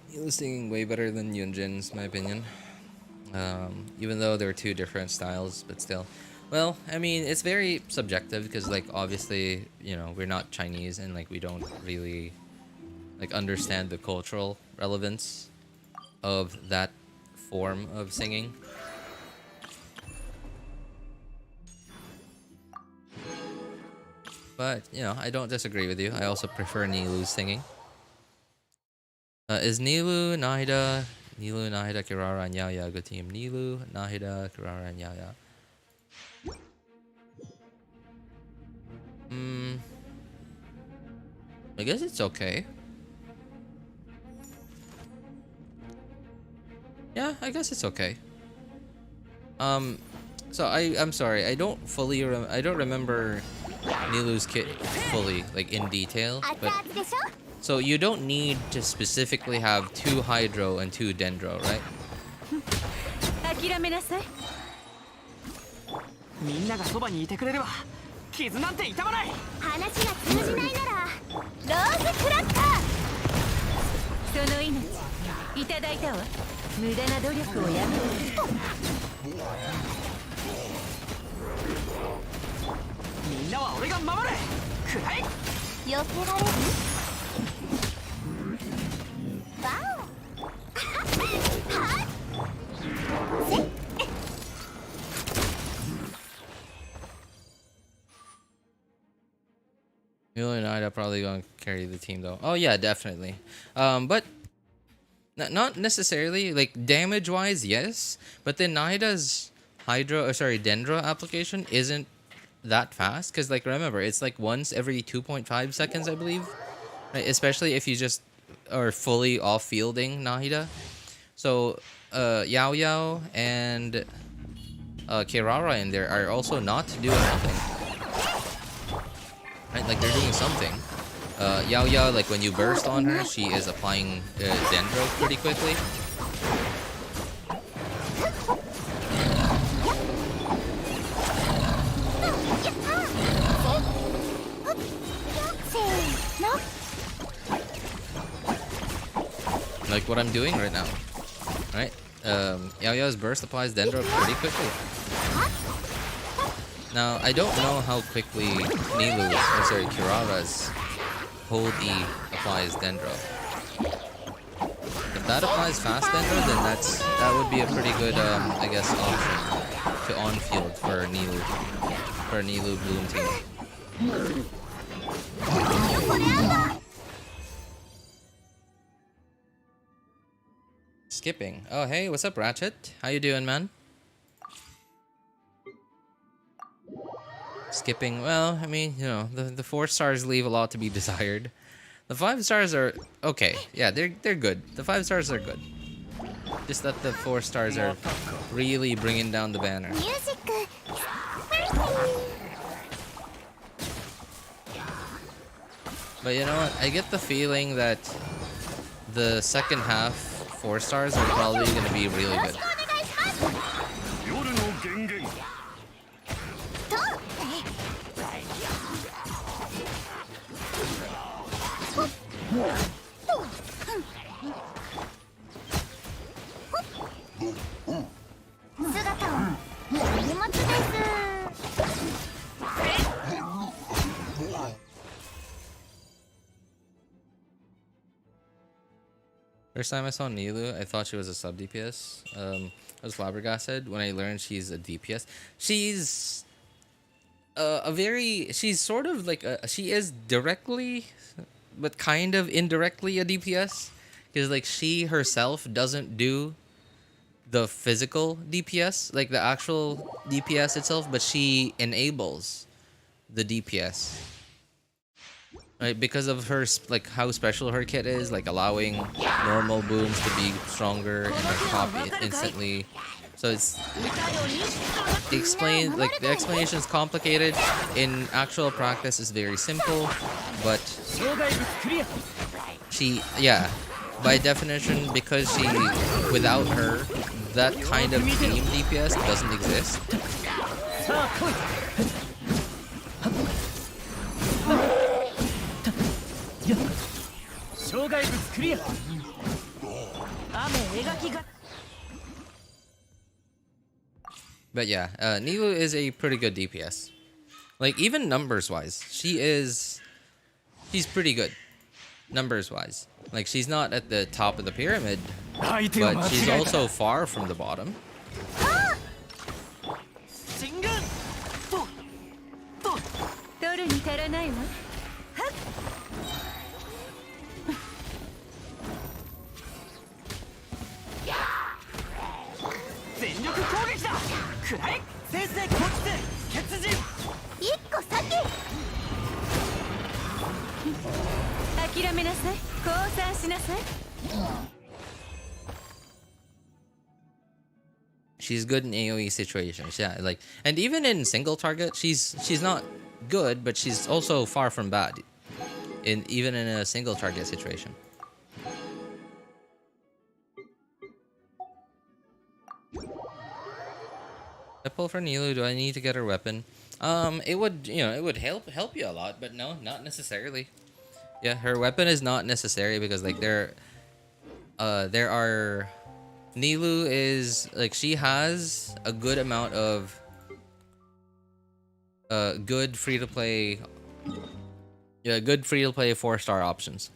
Speaker 1: Nilou's singing way better than Yunjin's, my opinion. Even though they're two different styles, but still. Well, I mean, it's very subjective because, like, obviously, you know, we're not Chinese and, like, we don't really, like, understand the cultural relevance of that form of singing. But, you know, I don't disagree with you. I also prefer Nilou's singing. Is Nilou, Nahida, Kirara, and Yaya a good team? Nilou, Nahida, Kirara, and Yaya. I guess it's okay. Yeah, I guess it's okay. So I'm sorry, I don't remember Nilou's kit fully, like in detail, but so you don't need to specifically have 2 Hydro and 2 Dendro, right? Emilie and Ida probably gonna carry the team though. Oh yeah, definitely. But not necessarily like damage wise, yes. But then Naida's Dendro application isn't that fast because, like, remember, it's like once every 2.5 seconds, I believe. Right? Especially if you just are fully off fielding Nahida. So Yao Yao and Kirara in there are also not doing nothing. Right, like they're doing something. Yao Yao, like when you burst on her, she is applying dendro pretty quickly. Like what I'm doing right now. Right? Yao Yao's burst applies dendro pretty quickly. Now, I don't know how quickly Kirara's hold E applies dendro. If that applies fast dendro, then that would be a pretty good, I guess, option to on field for Nilou Bloom team. Skipping. Oh, hey, what's up, Ratchet? How you doing, man? Skipping. Well, I mean, you know, the 4 stars leave a lot to be desired. The 5 stars are okay. Yeah, they're good. The 5 stars are good. Just that the 4 stars are really bringing down the banner. But you know what? I get the feeling that the second half 4 stars are probably going to be really good. First time I saw Nilou, I thought she was a sub DPS. I was flabbergasted when I learned she's a DPS. She's she's sort of like she is directly, but kind of indirectly a DPS, because like she herself doesn't do the physical DPS, like the actual DPS itself, but she enables the DPS. Right, because of her, like how special her kit is, like allowing normal booms to be stronger and like pop instantly. So it's the explanation is complicated. In actual practice, is very simple, but by definition, because without her, that kind of team DPS doesn't exist. But yeah, Nilou is a pretty good DPS. Like even numbers wise, she's pretty good. Numbers wise, like she's not at the top of the pyramid, but she's also far from the bottom. She's good in AoE situations, yeah. Like, and even in single target, she's not good, but she's also far from bad. Even in a single target situation. I pull for Nilou. Do I need to get her weapon? It would help you a lot, but no, not necessarily. Yeah, her weapon is not necessary because like there are Nilou is like she has a good amount of good free to play 4-star options.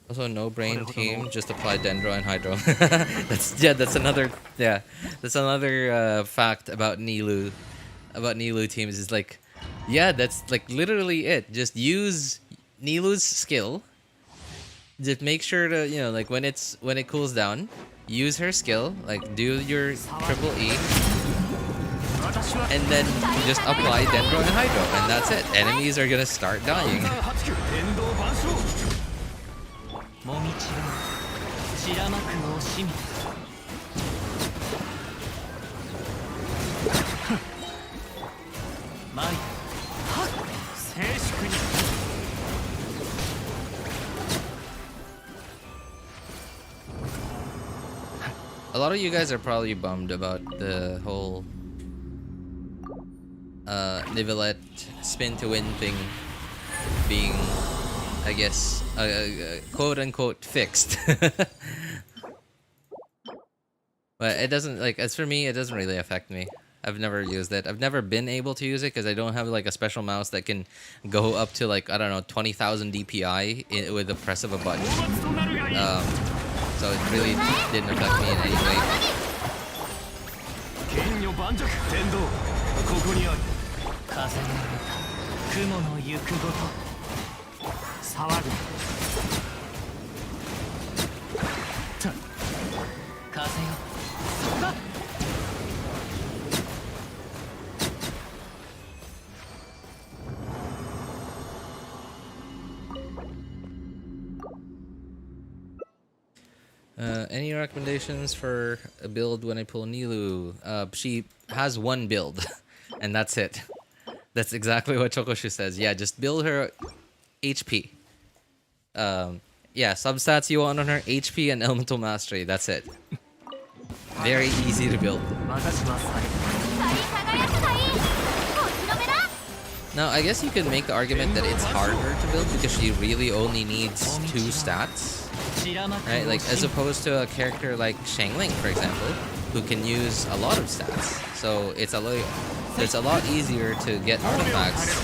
Speaker 1: Also, no brain team, just apply dendro and hydro. That's another fact about Nilou. About Nilou teams is like, yeah, that's like literally it. Just use Nilou's skill just make sure to, you know, like when it cools down, use her skill, like do your triple E, and then just apply dendro and hydro, and that's it. Enemies are gonna start dying.
Speaker 5: もみちは散らまく惜しみ参る静粛に
Speaker 1: A lot of you guys are probably bummed about the whole Nivelette spin to win thing being, I guess, quote unquote fixed. But it doesn't, like, as for me, it doesn't really affect me. I've never used it. I've never been able to use it because I don't have like a special mouse that can go up to like, I don't know, 20,000 DPI with the press of a button. So it really didn't affect me in any way.
Speaker 5: 剣女盤石天道ここにある風の歌雲の行くごと騒ぐ風よはっ
Speaker 1: Any recommendations for a build when I pull Nilou? She has one build, and that's it. That's exactly what Chokoshu says. Yeah, just build her HP. Yeah, substats you want on her, HP and Elemental Mastery. That's it. Very easy to build. Now, I guess you could make the argument that it's harder to build because she really only needs 2 stats. Right, like as opposed to a character like Xiangling, for example, who can use a lot of stats. So it's a lot easier to get artifacts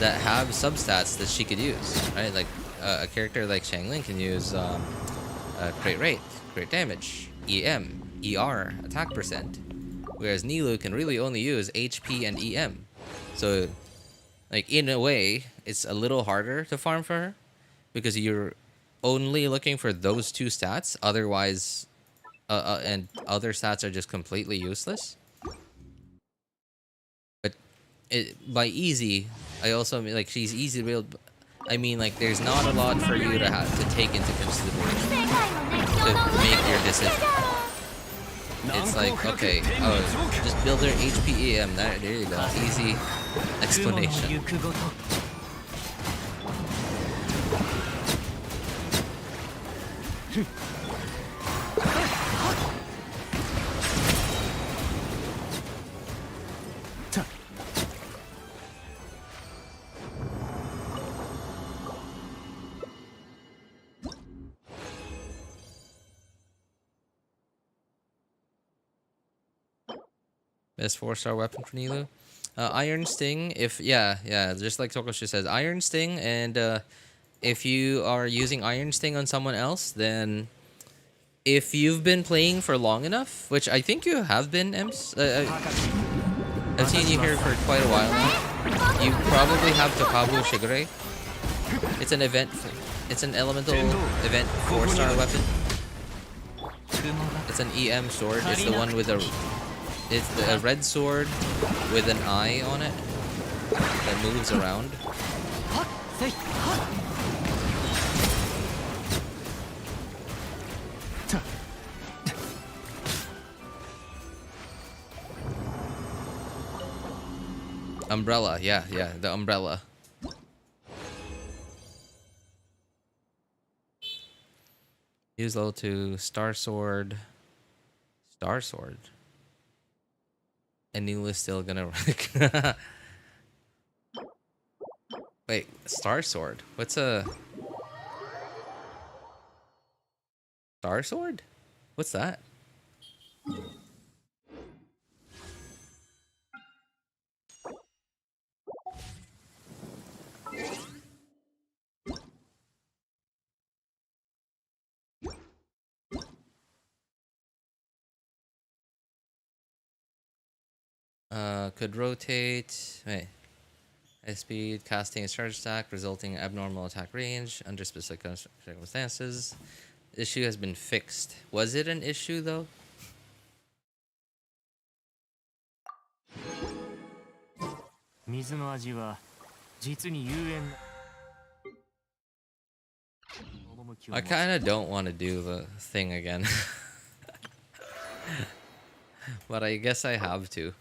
Speaker 1: that have substats that she could use. Right, like a character like Xiangling can use crit rate, crit damage, EM, ER, attack percent, whereas Nilou can really only use HP and EM. So, like in a way, it's a little harder to farm for her because you're only looking for those 2 stats, otherwise and other stats are just completely useless. But by easy, I also mean like she's easy to build. I mean like there's not a lot for you to have to take into consideration to make your decision. It's like, okay, oh, just build her HP EM. There you go, easy explanation. Best 4-star weapon for Nilou? Iron Sting, yeah, just like Tokoshu says, Iron Sting, and if you are using Iron Sting on someone else, then if you've been playing for long enough, which I think you have been, Ems, I've seen you here for quite a while now, you probably have Tokabu Shigure. It's an event, it's an elemental event 4-star weapon. It's an EM sword, it's the one with a red sword with an eye on it that moves around. Umbrella, yeah, the umbrella. Use level 2, Star Sword. And Nilou is still gonna wreck. Wait, Star Sword? What's a Star Sword? What's that? Could rotate. Wait. High speed, casting a charge attack, resulting in abnormal attack range under specific circumstances. Issue has been fixed. Was it an issue though?
Speaker 5: 水の味は実に幽怨な
Speaker 1: I kind of don't want to do the thing again. But I guess I have to.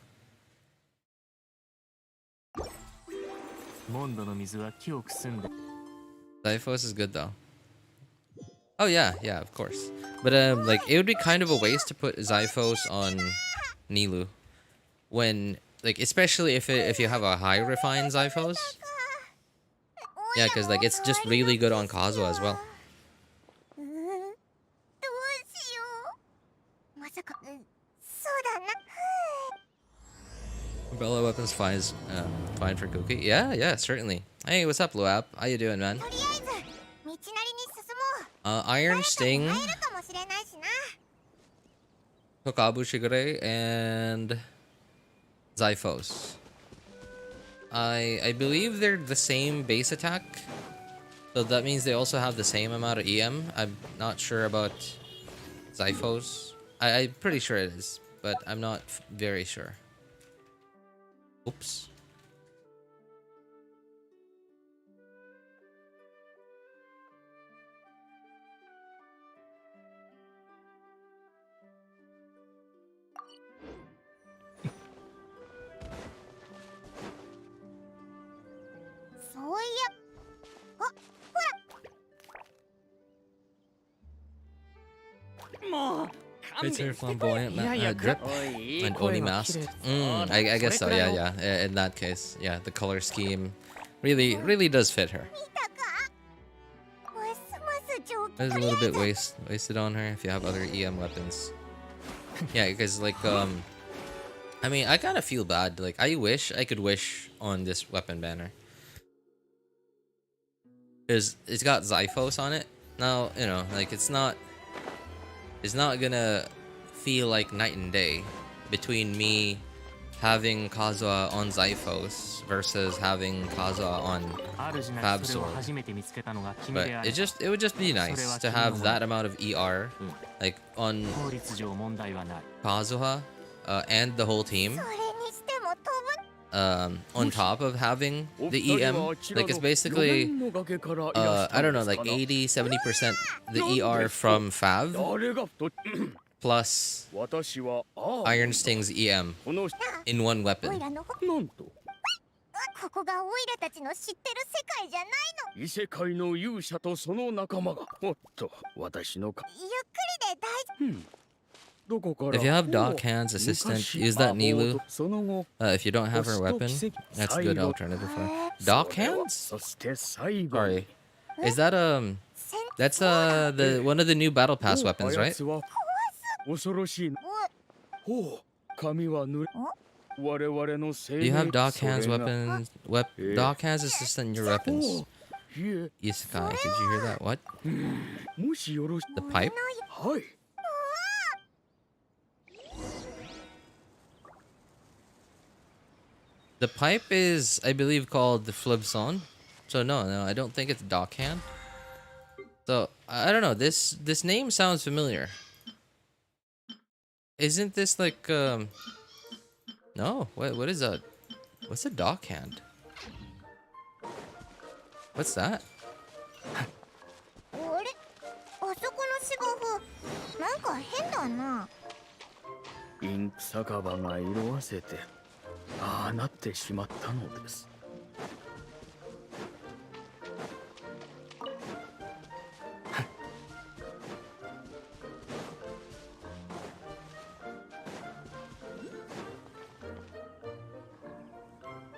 Speaker 5: モンドの水は清く澄んだ
Speaker 1: Zyphos is good though. Oh yeah, yeah, of course. But like it would be kind of a waste to put Zyphos on Nilou when like especially if you have a high refined Zyphos. Yeah, because like it's just really good on Kazuha as well.
Speaker 4: どうしよう。まさか、そうだな。
Speaker 1: Umbrella weapons fine for Kuki. Yeah, yeah, certainly. Hey, what's up, Luap? How you doing, man?
Speaker 4: とりあえず、道なりに進もう。
Speaker 1: Iron Sting,
Speaker 4: 会えるかもしれないしな。
Speaker 1: Tokabu Shigure, and Zyphos. I believe they're the same base attack, so that means they also have the same amount of EM. I'm not sure about Zyphos. I'm pretty sure it is, but I'm not very sure. Oops. Picture flamboyant drip and Oni mask. I guess so. Yeah, yeah. In that case, yeah, the color scheme really does fit her.
Speaker 4: 見たか。ますます上気。
Speaker 1: It's a little bit wasted on her if you have other EM weapons. Yeah, because like I mean, I kind of feel bad. Like I wish I could wish on this weapon banner. Because it's got Zyphos on it. Now, you know, like it's not gonna feel like night and day between me having Kazuha on Zyphos versus having Kazuha on Fab Sword. But it would just be nice to have that amount of ER like on Kazuha and the whole team
Speaker 4: それにしても飛ぶ。
Speaker 1: on top of having the EM. Like it's basically I don't know, like 80-70% the ER from Fav
Speaker 6: 誰が太っ
Speaker 1: plus
Speaker 6: 私は
Speaker 1: Iron Sting's EM
Speaker 6: この
Speaker 1: in one
Speaker 4: オイ
Speaker 1: weapon.
Speaker 4: ラのほ
Speaker 6: なんと
Speaker 4: ここがオイラたちの知ってる世界じゃないの。
Speaker 6: 異世界の勇者とその仲間がおっと私のか
Speaker 4: ゆっくりで大丈
Speaker 6: どこから
Speaker 1: If you have Doc Hand's assistant, use that Nilou.
Speaker 6: その後
Speaker 1: If you don't have her weapon, that's a good alternative for her. Doc Hands?
Speaker 6: そして最後
Speaker 1: Sorry. Is that that's the one of the new battle pass weapons, right?
Speaker 6: 恐ろしいほう髪は濡れ我々の生
Speaker 1: Do you have Doc
Speaker 6: それ
Speaker 1: Hand's
Speaker 6: が
Speaker 1: weapons? Doc Hand's assistant in your weapons.
Speaker 6: いえ
Speaker 1: Isekai, did you hear that? What?
Speaker 6: もしよろし
Speaker 1: The pipe?
Speaker 6: はい
Speaker 1: The pipe is, I believe, called the Flibson. So no, I don't think it's Doc Hand. So I don't know. This name sounds familiar. Isn't this like No, what is that? What's a Doc Hand? What's that?
Speaker 4: 夫。あれあそこの芝生なんか変だな。
Speaker 6: インク酒場が色あせてああなってしまったのです。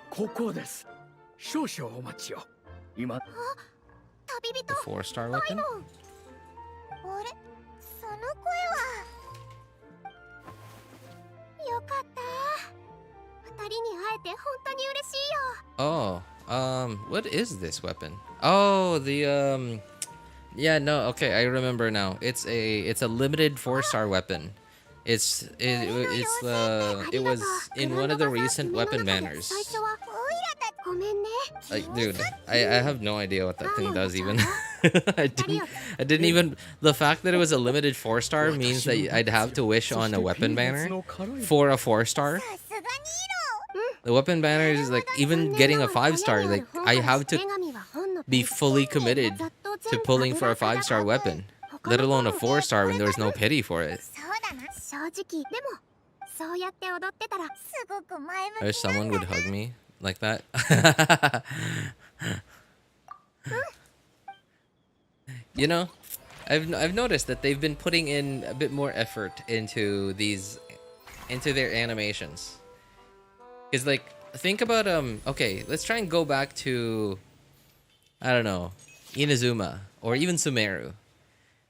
Speaker 6: ここです。少々お待ちを。今。
Speaker 4: 旅
Speaker 1: The
Speaker 4: 人。
Speaker 1: 4-star weapon?
Speaker 4: あれその声は。よかった。二人に会えて本当に嬉しいよ。
Speaker 1: Oh, what is this weapon? Oh, the yeah, no, okay, I remember now. It's a limited 4-star weapon. It was in one of the recent weapon banners.
Speaker 4: 最初はオイラたち
Speaker 1: Like, dude, I have no idea what that thing does even. I didn't even. The fact that it was a limited 4-star means that I'd have to wish on a weapon banner for a 4-star.
Speaker 4: さすがに
Speaker 1: The weapon banner is like, even getting a 5-star, like, I have to be fully committed to pulling for a 5-star weapon, let alone a 4-star when there's no pity for it.
Speaker 4: そうだな正直でもそうやって踊ってたらすごく前向き
Speaker 1: I wish someone would hug me like that. You know, I've noticed that they've been putting in a bit more effort into their animations. Cause like, think about okay, let's try and go back to, I don't know, Inazuma or even Sumeru.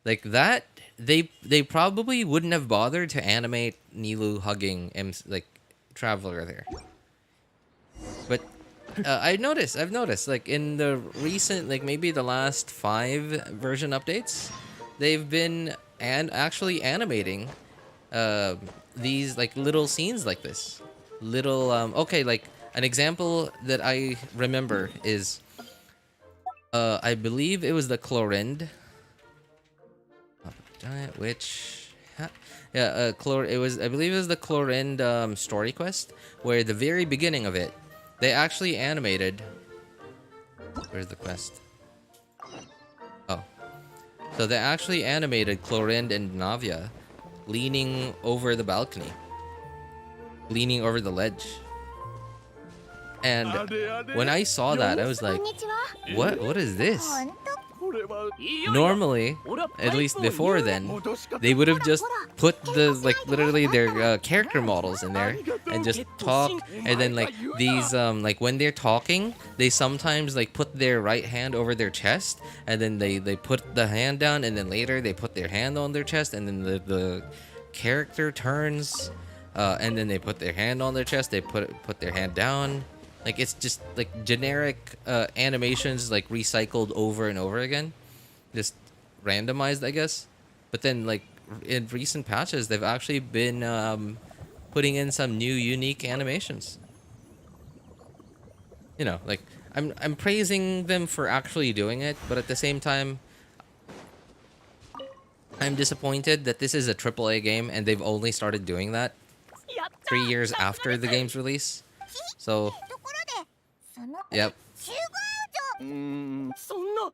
Speaker 1: Like that, they probably wouldn't have bothered to animate Nilou hugging like Traveler there. But I've noticed like in the recent, like maybe the last 5 version updates, they've been actually animating these like little scenes like this. Little okay, like an example that I remember is I believe it was the Chlorinde giant witch. Yeah, I believe it was the Chlorinde story quest, where the very beginning of it, they actually animated. Where's the quest? Oh, so they actually animated Chlorinde and Navia leaning over the balcony, leaning over the ledge. And when I saw that, I was like, what is this? Normally, at least before then, they would have just put the like literally their character models in there and just talk, and then like these like when they're talking, they sometimes like put their right hand over their chest, and then they put the hand down, and then later they put their hand on their chest, and then the character turns, and then they put their hand on their chest, they put their hand down. Like, it's just like generic animations, like recycled over and over again, just randomized, I guess. But then like in recent patches, they've actually been putting in some new unique animations. You know, like I'm praising them for actually doing it, but at the same time, I'm disappointed that this is a AAA game and they've only started doing that 3 years after the game's release. So,
Speaker 4: ところでその
Speaker 1: yep.
Speaker 4: 集合場
Speaker 3: そんな
Speaker 4: 本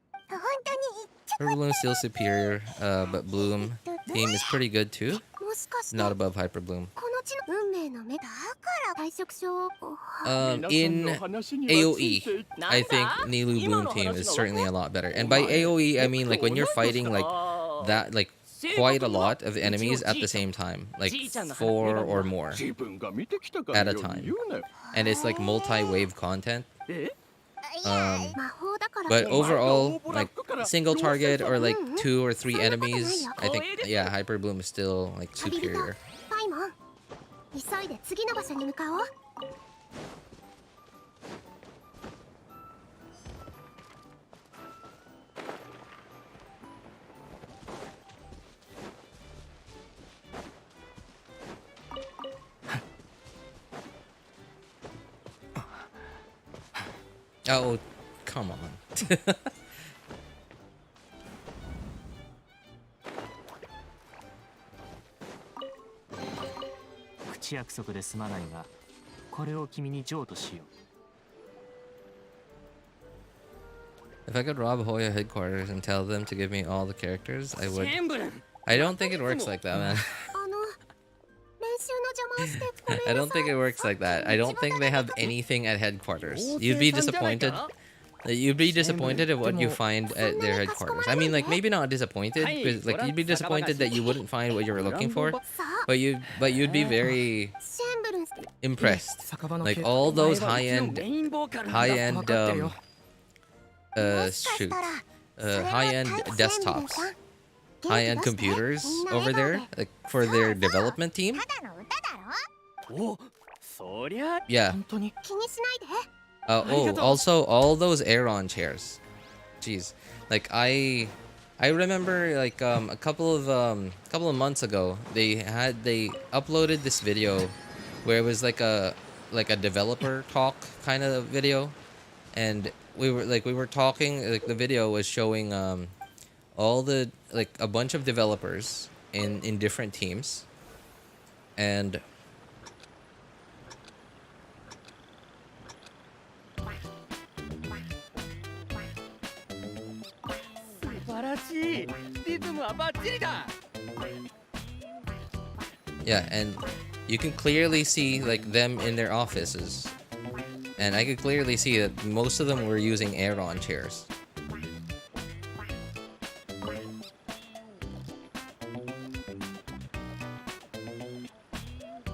Speaker 4: 当に行っちゃ
Speaker 1: Hyper Bloom's still superior, but Bloom team is pretty good too.
Speaker 4: もしかして
Speaker 1: Not above Hyper Bloom.
Speaker 4: この地の運命の目だから退職書を
Speaker 1: In AoE, I think Nilou Bloom team is certainly a lot better. And by AoE, I mean like when you're fighting like that, like quite a lot of enemies at the same time, like 4 or more at a time, and it's like multi-wave content.
Speaker 4: 魔法だから
Speaker 1: But overall, like single target or like 2 or 3 enemies, I think yeah, Hyper Bloom is still like superior.
Speaker 4: パイモン急いで次の場所に向かおう
Speaker 1: Oh, come on.
Speaker 5: 口約束ですまないが、これを君に譲渡しよう。
Speaker 1: If I could rob Hoya headquarters and tell them to give me all the characters, I would.
Speaker 3: 全部
Speaker 1: I don't think it works like that, man.
Speaker 4: あの練習の邪魔をしてごめんなさい
Speaker 1: I don't think it works like that. I don't think they have anything at headquarters. You'd be disappointed. You'd be disappointed at what you find at their headquarters. I mean, like maybe not disappointed, because like you'd be disappointed that you wouldn't find what you were looking for, but you'd be very
Speaker 4: シェンブルン
Speaker 1: impressed. Like all those high-end shoot, high-end desktops, high-end computers over there, like for their development team.
Speaker 4: ただの歌だろ
Speaker 3: おそりゃ
Speaker 1: Yeah.
Speaker 4: 気にしないで
Speaker 1: Oh, also all those Aeron chairs. Jeez, like I remember like a couple of months ago they uploaded this video where it was like a developer talk kind of video, and we were talking, like the video was showing all the, like, a bunch of developers in different teams, and yeah, and you can clearly see, like, them in their offices, and I could clearly see that most of them were using Aeron chairs.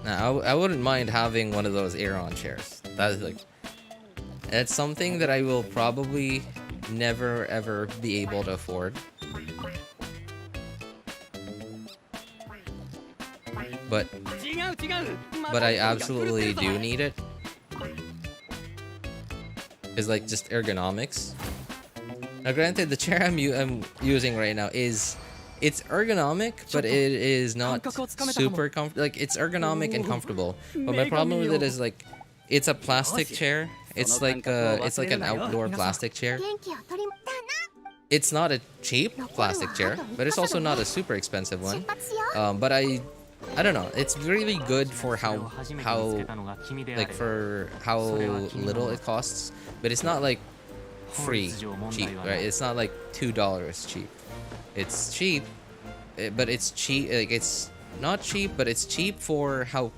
Speaker 1: Now, I wouldn't mind having one of those Aeron chairs. That's something that I will probably never ever be able to afford. But I absolutely do need it. It's like just ergonomics. Now, granted, the chair I'm using right now it's ergonomic, but it is not super comfortable. Like, it's ergonomic and comfortable, but my problem with it is, like, it's a plastic chair. It's like an outdoor plastic chair. It's not a cheap plastic chair, but it's also not a super expensive one. But I don't know. It's really good for how little it costs. But it's not like free cheap, right? It's not like $2 cheap. It's cheap, but it's cheap. Like, it's not cheap, but it's cheap for how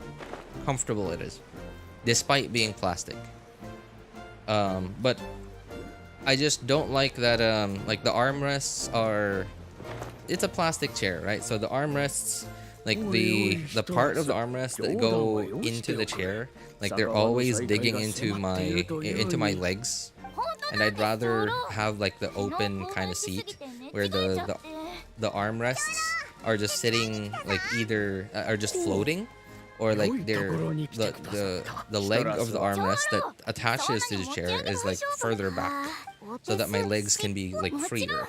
Speaker 1: comfortable it is, despite being plastic. But I just don't like that. Like, the armrests are. It's a plastic chair, right? So the armrests, like the part of the armrest that go into the chair, like, they're always digging into my legs, and I'd rather have, like, the open kind of seat where the armrests are just sitting, like, either are just floating, or like they're the leg of the armrest that attaches to the chair is, like, further back, so that my legs can be, like, freer.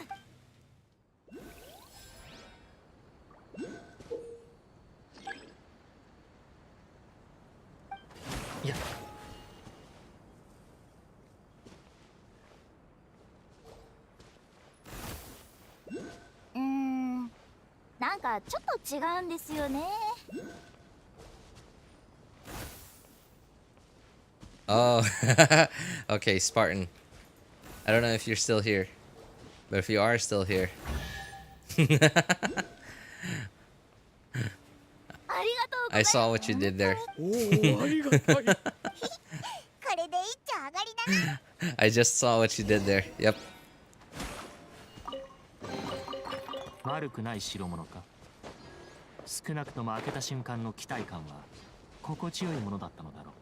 Speaker 5: Yeah.
Speaker 4: なんかちょっと違うんですよね。
Speaker 1: Oh, okay, Spartan. I don't know if you're still here, but if you are still here, I saw what you did there. I just saw what you did there. Yep.
Speaker 5: 悪くない代物か。少なくとも開けた瞬間の期待感は心地よいものだったのだろう。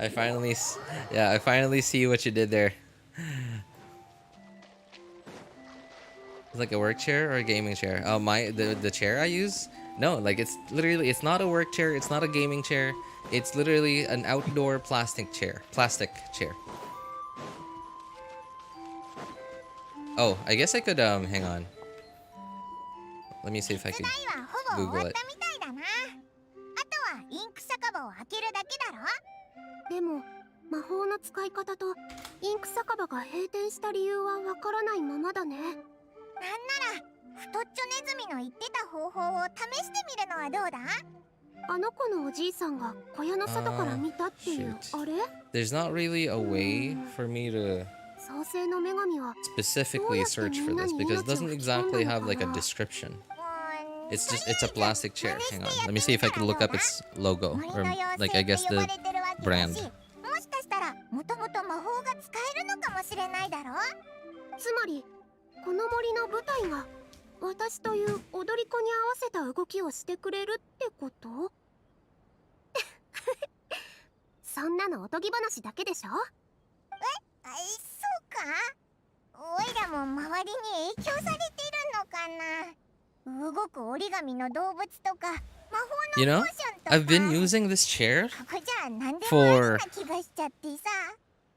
Speaker 1: I finally see what you did there. It's like a work chair or a gaming chair. Oh, the chair I use? No, like, it's literally, it's not a work chair, it's not a gaming chair. It's literally an outdoor plastic chair. Oh, I guess I could hang on. Let me see if I could Google it.
Speaker 4: でも魔法の使い方とインク酒場が閉店した理由はわからないままだね。なんなら太っちょネズミの言ってた方法を試してみるのはどうだ？あの子のおじいさんが小屋の外から見たっていうあれ？
Speaker 1: There's not really a way for me to specifically search for this because it doesn't exactly have, like, a description. It's a plastic chair. Hang on. Let me see if I can look up its logo, or, like, I guess the brand.
Speaker 4: つまりこの森の舞台が私という踊り子に合わせた動きをしてくれるってこと？そんなのおとぎ話だけでしょ？そうか？おいらも周りに影響されてるのかな？動く折り紙の動物とか魔法のポーションとか。
Speaker 1: I've been using this chair for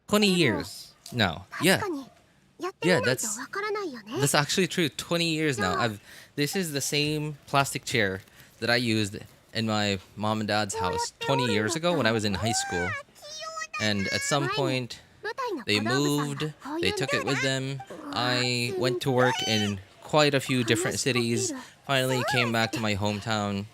Speaker 1: 20 years now. Yeah.
Speaker 4: 確かにやってみ
Speaker 1: Yeah,
Speaker 4: ないとわからないよね
Speaker 1: that's actually true. 20 years now. This is the same plastic chair that I used in my mom and dad's house 20 years ago when I was in high school. And at some point,
Speaker 4: 舞台の
Speaker 1: they
Speaker 4: 小道具さん
Speaker 1: moved,
Speaker 4: がこう
Speaker 1: they
Speaker 4: 言うん
Speaker 1: took
Speaker 4: だ
Speaker 1: it
Speaker 4: よ
Speaker 1: with
Speaker 4: な
Speaker 1: them. I went to work in quite a few different cities. Finally came back to my hometown,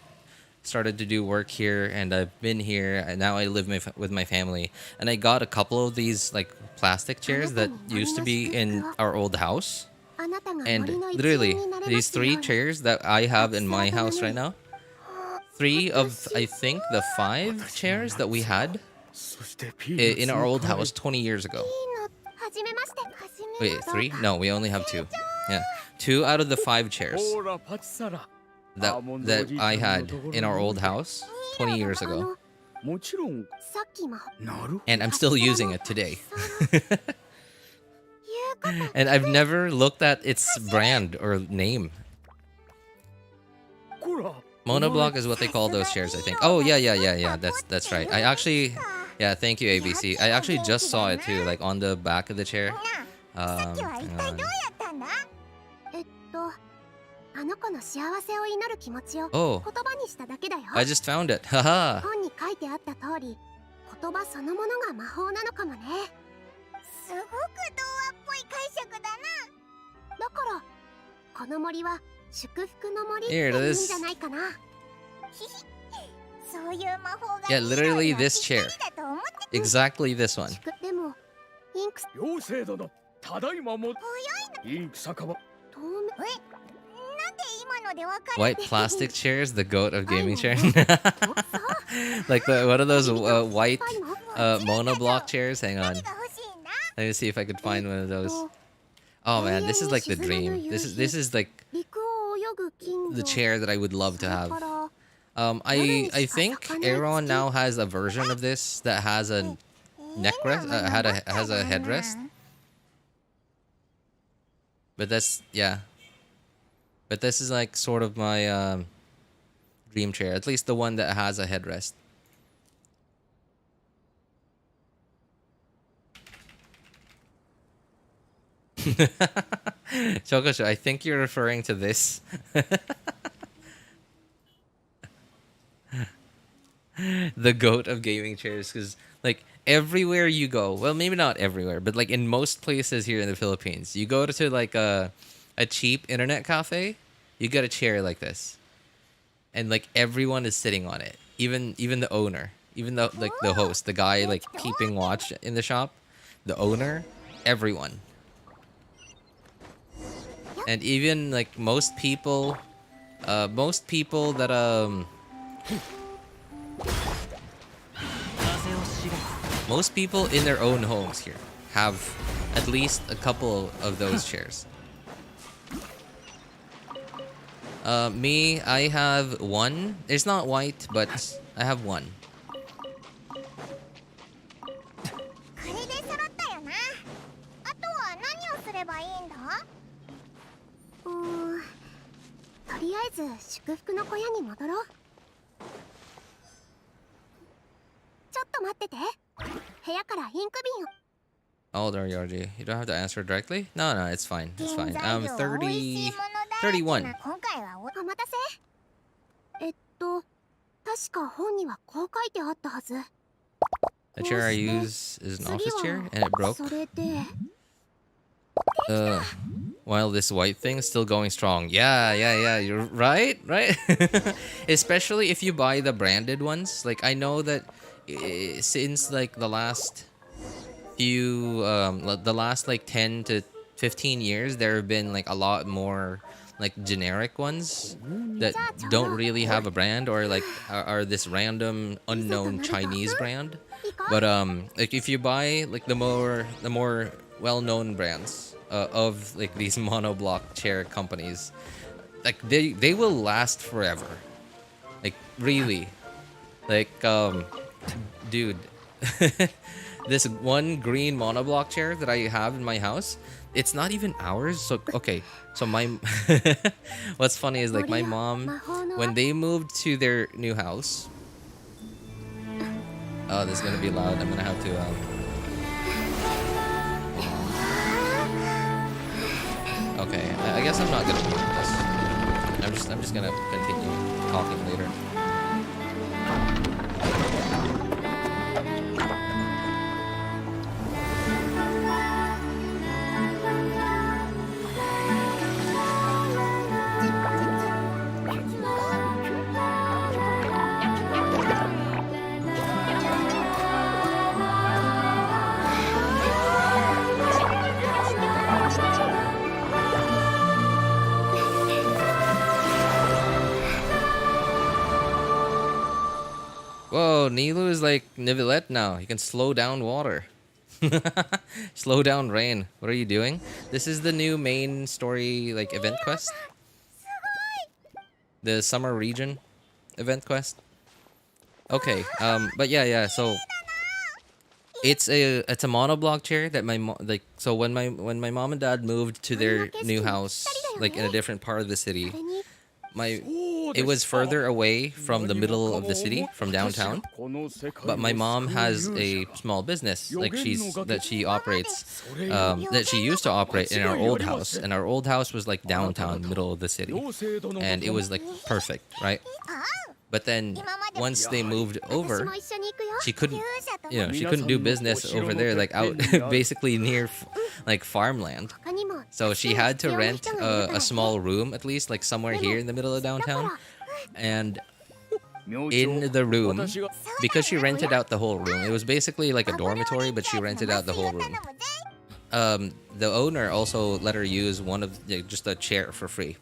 Speaker 1: started to do work here, and I've been here, and now I live with my family. And I got a couple of these like plastic chairs that used to be in our old house.
Speaker 4: あなたが
Speaker 1: And
Speaker 4: 森の一員
Speaker 1: literally,
Speaker 4: になれま
Speaker 1: these
Speaker 4: すよう
Speaker 1: three
Speaker 4: に
Speaker 1: chairs that I have in my house right now, 3 of, I think, the 5 chairs that we had
Speaker 6: そしてピーナッツ
Speaker 1: in
Speaker 6: の
Speaker 1: our old
Speaker 6: 彼
Speaker 1: house 20 years ago.
Speaker 4: はじめまして
Speaker 1: Wait, 3? No, we only have 2. Yeah, 2 out of the 5 chairs
Speaker 6: ほらパチサラ
Speaker 1: that I had in our old house 20 years ago.
Speaker 6: もちろん
Speaker 4: さっきも
Speaker 6: なる
Speaker 1: And I'm still using it today.
Speaker 4: 言うこと
Speaker 1: And I've never looked at its brand or name.
Speaker 6: こら
Speaker 1: Monoblock is what they call those chairs, I think. Oh, yeah. That's right. I actually... Yeah, thank you, ABC. I actually just saw it too, like on the back of the chair.
Speaker 4: さっきは一
Speaker 1: Hang
Speaker 4: 体
Speaker 1: on.
Speaker 4: どうやったんだあの子の幸せを祈る気持ちを
Speaker 1: Oh,
Speaker 4: 言葉にしただけだよ
Speaker 1: I just found it. Haha.
Speaker 4: 本に書いてあった通り言葉そのものが魔法なのかもねすごく童話っぽい解釈だなだからこの森は祝福の森って言
Speaker 1: Here
Speaker 4: うん
Speaker 1: it is.
Speaker 4: じゃないかなそういう魔法が
Speaker 1: Yeah, literally
Speaker 4: いいのには
Speaker 1: this
Speaker 4: ぴった
Speaker 1: chair.
Speaker 4: りだと思って
Speaker 1: Exactly this one.
Speaker 4: でもインク
Speaker 6: 妖精殿ただいまもインク酒場
Speaker 4: 透明なんで今のでわかる
Speaker 1: White plastic chairs, the goat of gaming chairs. Like one of those white monoblock chairs. Hang on.
Speaker 4: 何が欲しいんだ
Speaker 1: Let me see if I could find one of those. Oh man, this is like the dream. This is like
Speaker 4: 陸を泳ぐ金魚
Speaker 1: the chair that I would love to
Speaker 4: だ
Speaker 1: have.
Speaker 4: から
Speaker 1: I think Aaron now has a version of this that has a neck rest, has a headrest. But that's yeah. But this is like sort of my dream chair, at least the one that has a headrest. Chokosho, I think you're referring to this. The goat of gaming chairs, because like everywhere you go, well, maybe not everywhere, but like in most places here in the Philippines, you go to like a cheap internet cafe, you get a chair like this, and like everyone is sitting on it, even the owner, even the like the host, the guy like keeping watch in the shop, the owner, everyone, and even like most people that most people in their own homes here have at least a couple of those chairs. Me, I have one. It's not white, but I have one.
Speaker 4: これで揃ったよなあとは何をすればいいんだとりあえず祝福の小屋に戻ろうちょっと待ってて部屋からインク瓶を
Speaker 1: How old are you, RG? You don't have to answer directly? No, it's fine. It's fine. I'm 30... 31.
Speaker 4: お待たせ確か本にはこう書いてあったはず
Speaker 1: The chair I use is an office chair, and it broke.
Speaker 4: それで
Speaker 1: While this white thing is still going strong. Yeah. You're right. Especially if you buy the branded ones. Like, I know that since like the last few, the last like 10 to 15 years, there have been like a lot more like generic ones that don't really have a brand or like are this random unknown Chinese brand. But like if you buy like the more well-known brands of like these monoblock chair companies, like they will last forever. Like really, like dude, this one green monoblock chair that I have in my house, it's not even ours. So okay, so my what's funny is like my mom, when they moved to their new house, Oh, this is gonna be loud. I'm gonna have to Okay, I guess I'm not gonna mute this. I'm just gonna continue talking later. Whoa, Nilou is like Nivelette now. He can slow down water. Slow down rain. What are you doing? This is the new main story like event quest. The summer region event quest. Okay, but yeah, so it's a monoblock chair that so when my mom and dad moved to their new house like in a different part of the city, it was further away from the middle of the city, from downtown. But my mom has a small business, like that she operates, that she used to operate in our old house, and our old house was like downtown, middle of the city, and it was like perfect, right? But then once they moved over, she couldn't do business over there, like out basically near like farmland. So she had to rent a small room, at least like somewhere here in the middle of downtown. And in the room, because she rented out the whole room, it was basically like a dormitory, but she rented out the whole room. The owner also let her use one of just a chair for free.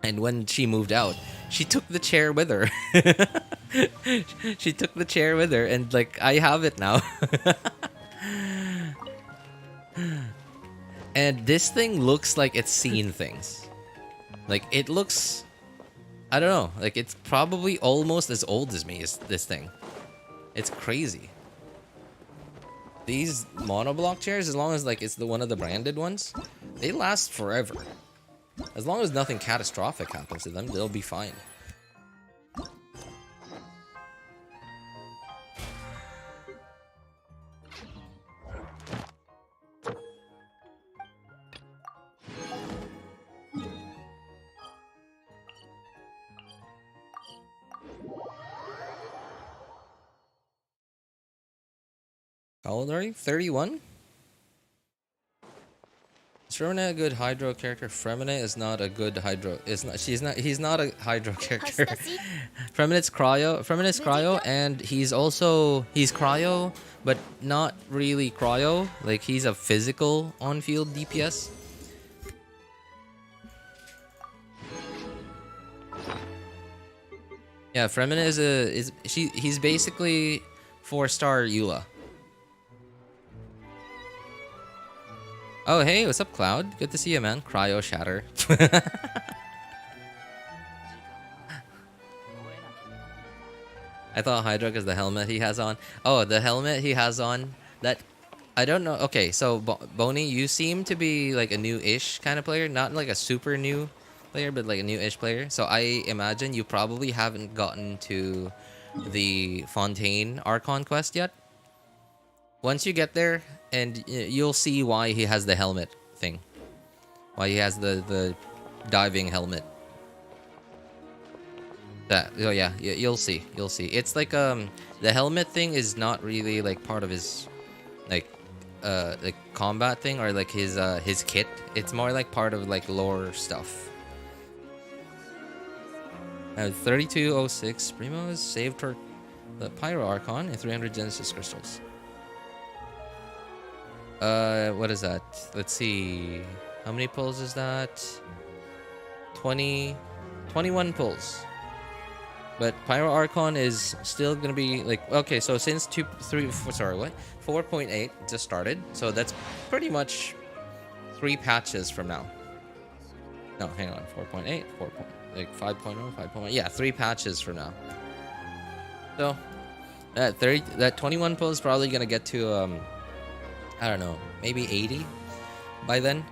Speaker 1: And when she moved out, she took the chair with her. She took the chair with her, and like I have it now. And this thing looks like it's seen things. Like it looks, I don't know, like it's probably almost as old as me, is this thing. It's crazy. These monoblock chairs, as long as like it's one of the branded ones, they last forever. As long as nothing catastrophic happens to them, they'll be fine. How old are you? 31? Is Fremine a good Hydro character? Fremine is not a good Hydro. He's not a Hydro character. Fremine's cryo, and he's cryo, but not really cryo. Like he's a physical on-field DPS. Yeah, Fremine he's basically 4-star Eula. Oh, hey, what's up, Cloud? Good to see you, man. Cryo Shatter. I thought Hydra is the helmet he has on. Oh, the helmet he has on. That, I don't know. Okay, so Boney, you seem to be like a new-ish kind of player. Not like a super new player, but like a new-ish player. So I imagine you probably haven't gotten to the Fontaine Archon quest yet. Once you get there, and you'll see why he has the helmet thing. Why he has the diving helmet. Oh yeah, you'll see. You'll see. It's like the helmet thing is not really like part of his like combat thing or like his kit. It's more like part of like lore stuff. 3206 Primo's saved her the Pyro Archon and 300 Genesis crystals. What is that? Let's see. How many pulls is that? 21 pulls. But Pyro Archon is still gonna be like, okay, so since 4.8 just started, so that's pretty much 3 patches from now. No, hang on, 4.8, 5.0, 5.1, yeah, 3 patches from now. So that 21 pull is probably gonna get to I don't know, maybe 80 by then.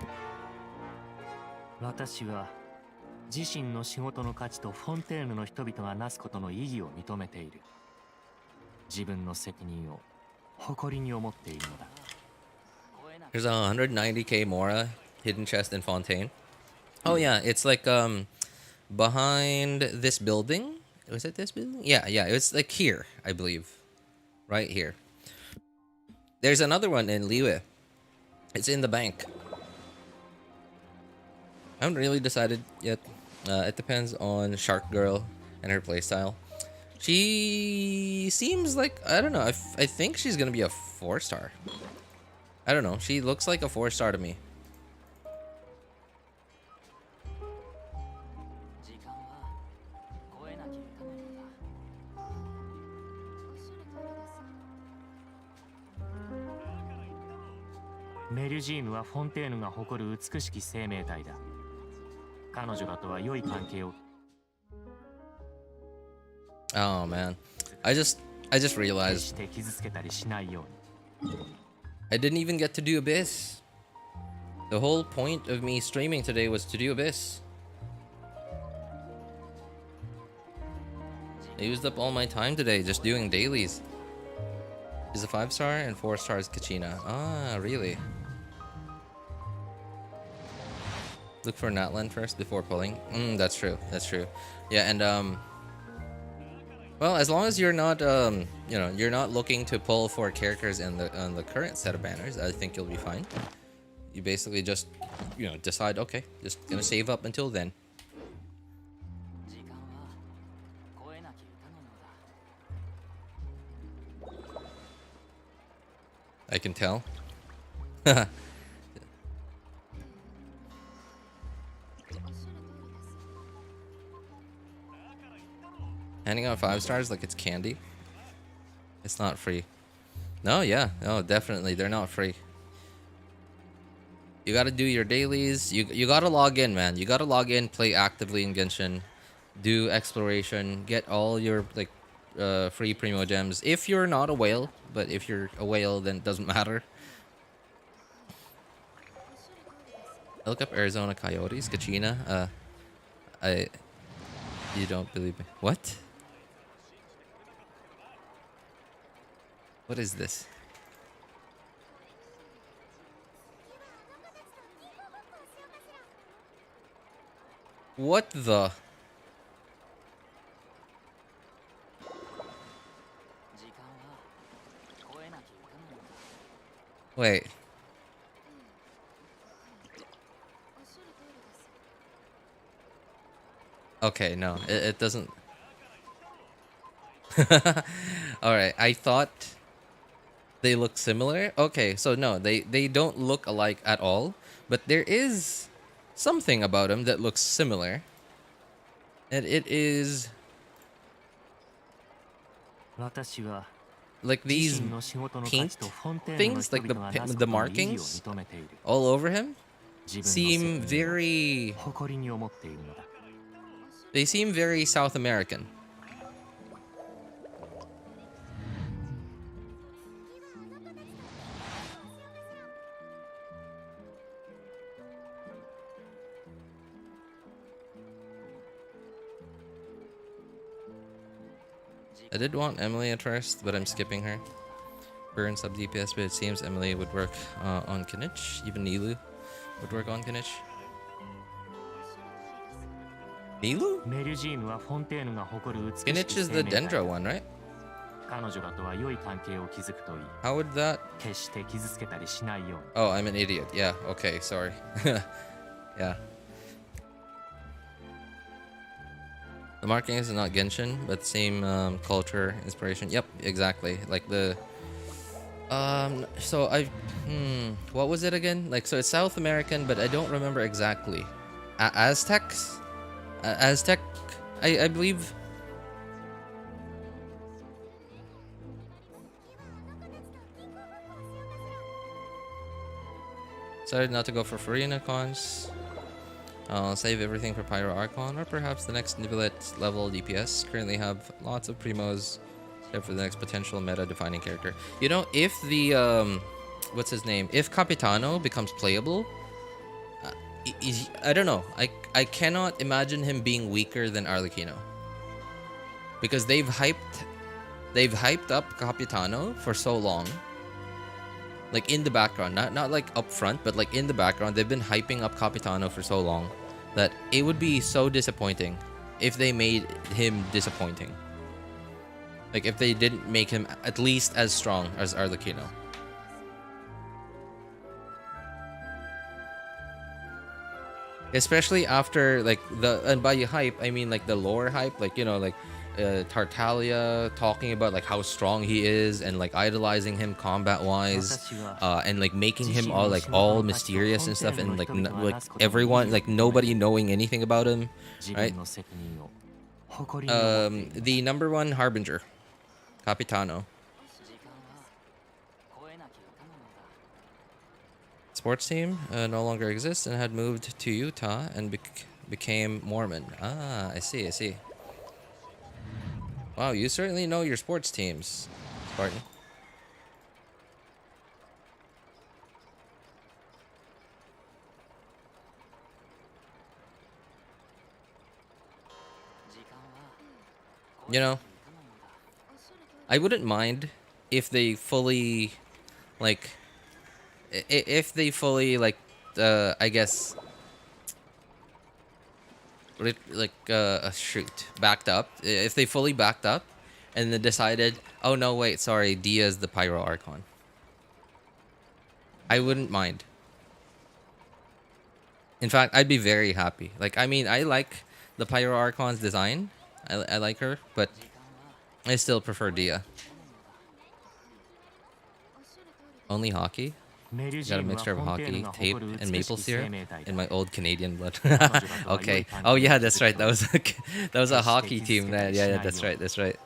Speaker 5: 私は自身の仕事の価値とフォンテーヌの人々がなすことの意義を認めている。自分の責任を誇りに思っているのだ。
Speaker 1: There's a 190k Mora hidden chest in Fontaine. Oh yeah, it's like behind this building. Was it this building? Yeah, it's like here, I believe. Right here. There's another one in Liyue. It's in the bank. I haven't really decided yet. It depends on Shark Girl and her playstyle. She seems like, I don't know, I think she's gonna be a 4-star. I don't know, she looks like a 4-star to me.
Speaker 5: Melusium はフォンテーヌが誇る美しき生命体だ。彼女らとは良い関係を。
Speaker 1: Oh man, I just realized
Speaker 5: 決して傷つけたりしないように。
Speaker 1: I didn't even get to do Abyss. The whole point of me streaming today was to do Abyss. I used up all my time today just doing dailies. Is a 5-star and 4 stars Kachina. Ah, really? Look for Natlan first before pulling. That's true. That's true. Yeah, and well, as long as you're not you know, you're not looking to pull for characters in the current set of banners, I think you'll be fine. You basically just, you know, decide, okay, just gonna save up until then. I can tell. Handing out 5 stars like it's candy. It's not free. No, yeah, no, definitely they're not free. You gotta do your dailies. You gotta log in, man. You gotta log in, play actively in Genshin, do exploration, get all your like free primo gems. If you're not a whale, but if you're a whale, then it doesn't matter. I look up Arizona Coyotes, Kachina. You don't believe me? What? What is this? What the? Wait. Okay, no, it doesn't. Alright, I thought they look similar. Okay, so no, they don't look alike at all, but there is something about them that looks similar. And it is like these pink things, like the markings all over him seem very... They seem very South American. I did want Emelie at first, but I'm skipping her. Burn sub DPS, but it seems Emelie would work on Kinich. Even Nilou would work on Kinich. Nilou? Kinich is the dendro one, right? How would that... Oh, I'm an idiot. Yeah, okay, sorry. Yeah. The marking is not Genshin, but same culture, inspiration. Yep, exactly. Like the... So I... what was it again? Like, so it's South American, but I don't remember exactly. Aztecs? Aztec, I believe. Decided not to go for free in icons. I'll save everything for Pyro Archon, or perhaps the next Nibilet level DPS. Currently have lots of primos, except for the next potential meta-defining character. You know, if the what's his name? If Capitano becomes playable, I don't know. I cannot imagine him being weaker than Arlecchino, because they've hyped they've hyped up Capitano for so long. Like in the background, not like up front, but like in the background, they've been hyping up Capitano for so long that it would be so disappointing if they made him disappointing. Like if they didn't make him at least as strong as Arlecchino. Especially after like and by hype I mean like the lore hype, like you know, like Tartaglia talking about like how strong he is and like idolizing him combat wise, and like making him all mysterious and stuff, and like everyone, like nobody knowing anything about him, right? The number one harbinger, Capitano. Sports team no longer exists and had moved to Utah and became Mormon. Ah, I see, I see. Wow, you certainly know your sports teams, Spartan. You know, I wouldn't mind if they fully, like, I guess, shoot, backed up. If they fully backed up and then decided, oh no, wait, sorry, Dia's the Pyro Archon. I wouldn't mind. In fact, I'd be very happy. Like, I mean, I like the Pyro Archon's design. I like her, but I still prefer Dia. Only hockey? Got a mixture of hockey, tape, and maple syrup in my old Canadian blood. Okay. Oh yeah, that's right. That was a hockey team. Yeah, that's right. That's right.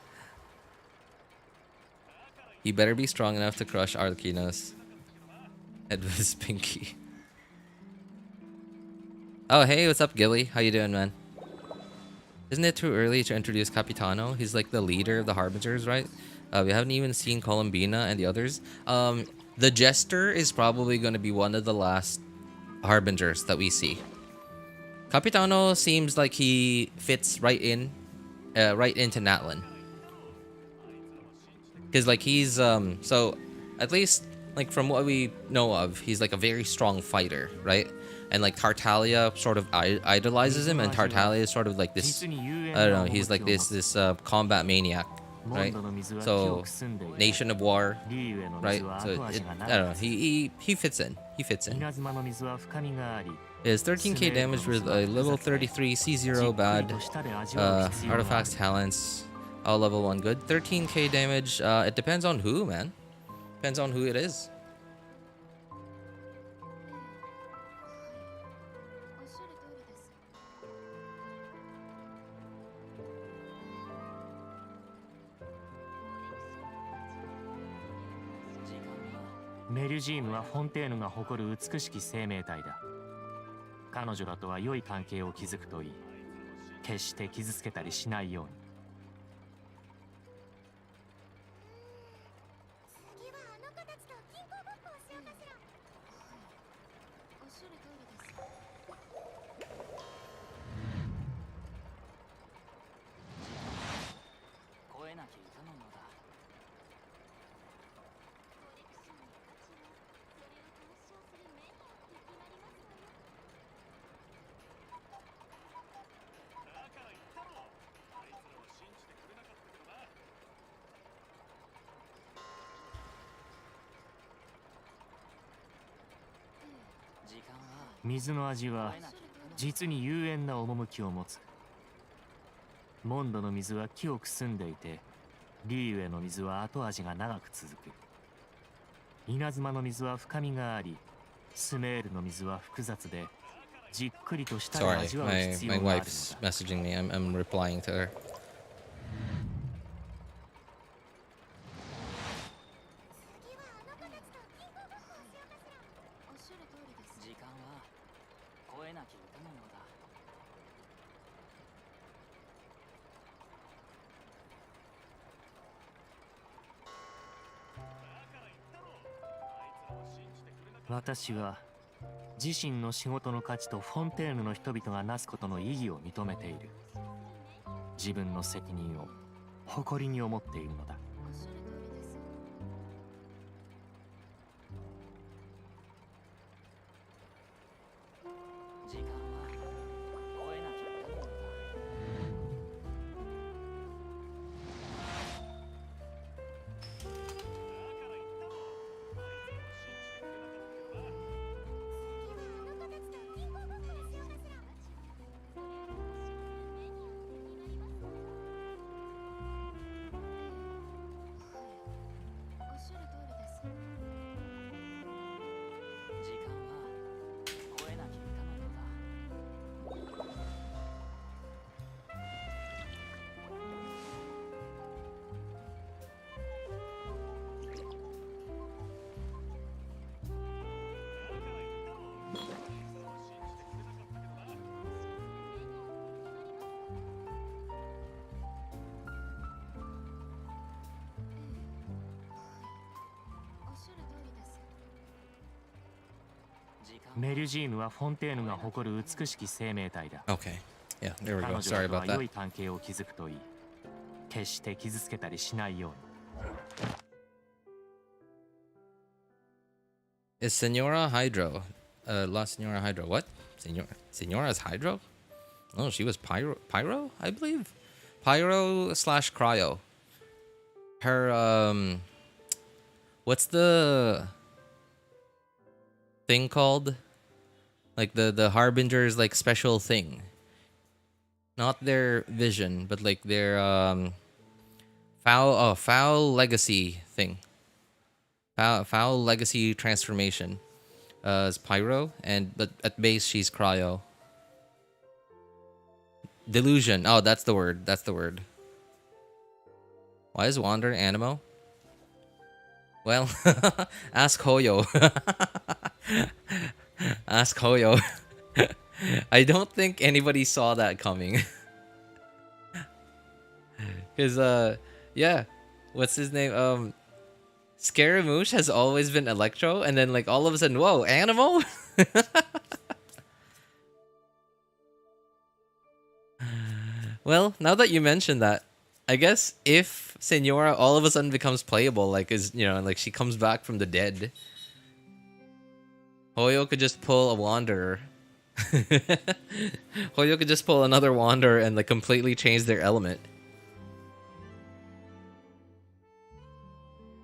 Speaker 1: You better be strong enough to crush Arlecchino's head with his pinky. Oh hey, what's up, Gilly? How you doing, man? Isn't it too early to introduce Capitano? He's like the leader of the Harbingers, right? We haven't even seen Columbina and the others. The Jester is probably going to be one of the last Harbingers that we see. Capitano seems like he fits right into Natlan. Because like he's, so at least like from what we know of, he's like a very strong fighter, right? And like Tartaglia sort of idolizes him, and Tartaglia is sort of like this, I don't know, he's like this combat maniac. Right, so Nation of War, right? So I don't know. He fits in. He fits in. Is 13k damage with a level 33 C0 bad, artifacts, talents, all level 1 good. 13k damage. It depends on who, man. Depends on who it is.
Speaker 5: Melusium はフォンテーヌが誇る美しき生命体だ。彼女らとは良い関係を築くといい。決して傷つけたりしないように。
Speaker 4: 次はあの子たちと銀行ごっこをしようかしら。おっしゃる通りです。
Speaker 3: 越えなきゃいかんのだ。
Speaker 5: 水の味は実に幽怨な趣を持つ。モンドの水は清く澄んでいて、リーウェの水は後味が長く続く。稲妻の水は深みがあり、スメールの水は複雑で、じっくりとした味わう必要があるのだ。
Speaker 1: My wife's messaging me. I'm replying to her.
Speaker 5: 私は自身の仕事の価値とフォンテーヌの人々がなすことの意義を認めている。自分の責任を誇りに思っているのだ。メリュジームはフォンテーヌが誇る美しき生命体だ。
Speaker 1: Okay. Yeah, there we
Speaker 5: 彼
Speaker 1: go.
Speaker 5: 女
Speaker 1: Sorry
Speaker 5: とは
Speaker 1: about
Speaker 5: 良
Speaker 1: that.
Speaker 5: い関係を築くといい。決して傷つけたりしないように。
Speaker 1: Is Senora Hydro? La Senora Hydro. What? Senora's Hydro? Oh, she was Pyro, I believe. Pyro slash Cryo. Her, what's the thing called? Like the Harbinger's like special thing. Not their vision, but like their foul legacy thing. Foul legacy transformation. Is Pyro, but at base she's Cryo. Delusion. Oh, that's the word. That's the word. Why is Wander Animo? Well, ask Hoyo. Ask Hoyo. I don't think anybody saw that coming. Cause yeah, what's his name? Scaramouche has always been Electro, and then like all of a sudden, whoa, Animo? Well, now that you mention that, I guess if Senora all of a sudden becomes playable, like like she comes back from the dead, Hoyo could just pull a Wanderer. Hoyo could just pull another Wanderer and like completely change their element.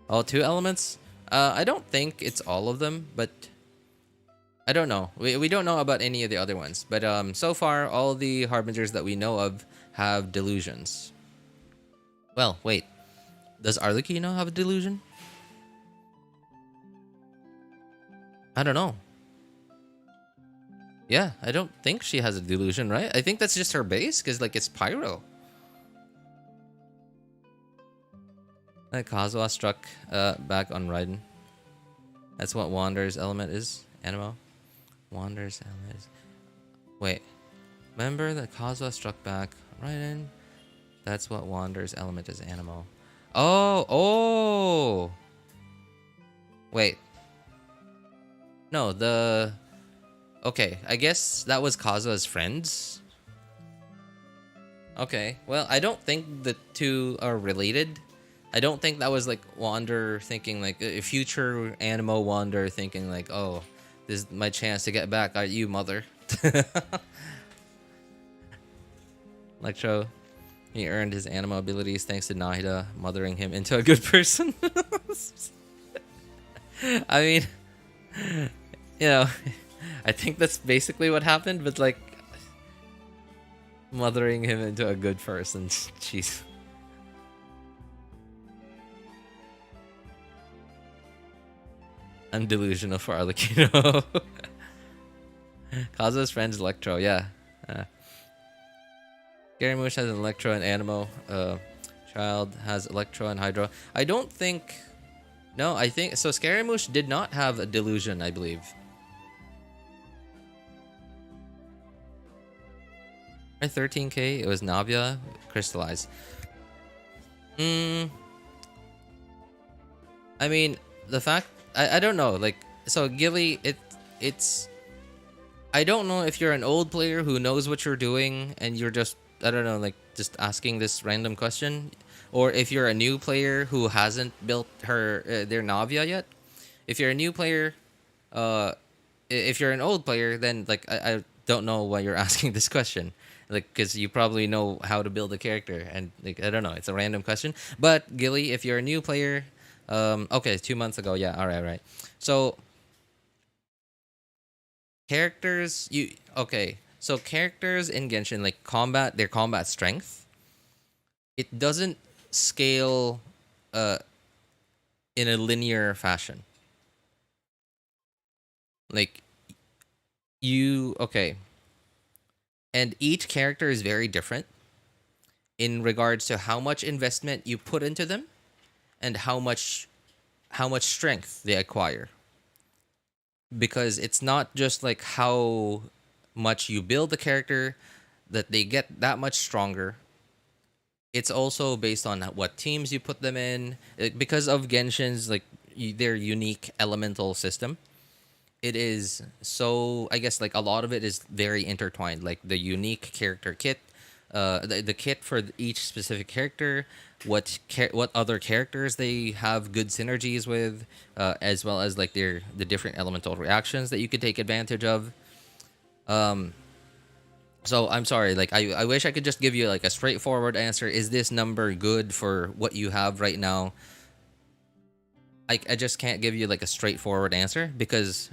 Speaker 1: All 2 elements? I don't think it's all of them, but I don't know. We don't know about any of the other ones, but so far all the Harbingers that we know of have delusions. Well, wait. Does Arlecchino have a delusion? I don't know. Yeah, I don't think she has a delusion, right? I think that's just her base, because like it's Pyro. Kazuha struck back on Raiden. That's what Wander's element is. Animo. Wander's element is. Wait. Remember that Kazuha struck back on Raiden? That's what Wander's element is. Animo. Oh! Wait. No, okay, I guess that was Kazuha's friends. Okay, well, I don't think the 2 are related. I don't think that was like Wander thinking like a future Animo Wander thinking like, oh, this is my chance to get back at you, mother. Electro, he earned his Animo abilities thanks to Nahida mothering him into a good person. I mean, I think that's basically what happened, but like mothering him into a good person. Jeez. I'm delusional for Arlecchino. Kazuha's friend's Electro, yeah. Scaramouche has an Electro and Animo. Child has Electro and Hydro. I don't think... No, I think... So Scaramouche did not have a delusion, I believe. At 13k, it was Navia, Crystallize. I mean, the fact... I don't know, like... So, Gilly, it's... I don't know if you're an old player who knows what you're doing and you're just... I don't know, like, just asking this random question. Or if you're a new player who hasn't built their Navia yet. If you're a new player... if you're an old player, then, like, I don't know why you're asking this question. Like, because you probably know how to build a character. And, like, I don't know, it's a random question. But, Gilly, if you're a new player... okay, 2 months ago, yeah, alright. So... Characters, so characters in Genshin, like their combat strength, it doesn't scale in a linear fashion. Like, and each character is very different in regards to how much investment you put into them and how much strength they acquire. Because it's not just like how much you build the character that they get that much stronger. It's also based on what teams you put them in. Because of Genshin's like their unique elemental system, it is so, I guess, like a lot of it is very intertwined, like the unique character kit, the kit for each specific character, what other characters they have good synergies with, as well as like the different elemental reactions that you could take advantage of. So I'm sorry, like I wish I could just give you like a straightforward answer. Is this number good for what you have right now? I just can't give you like a straightforward answer because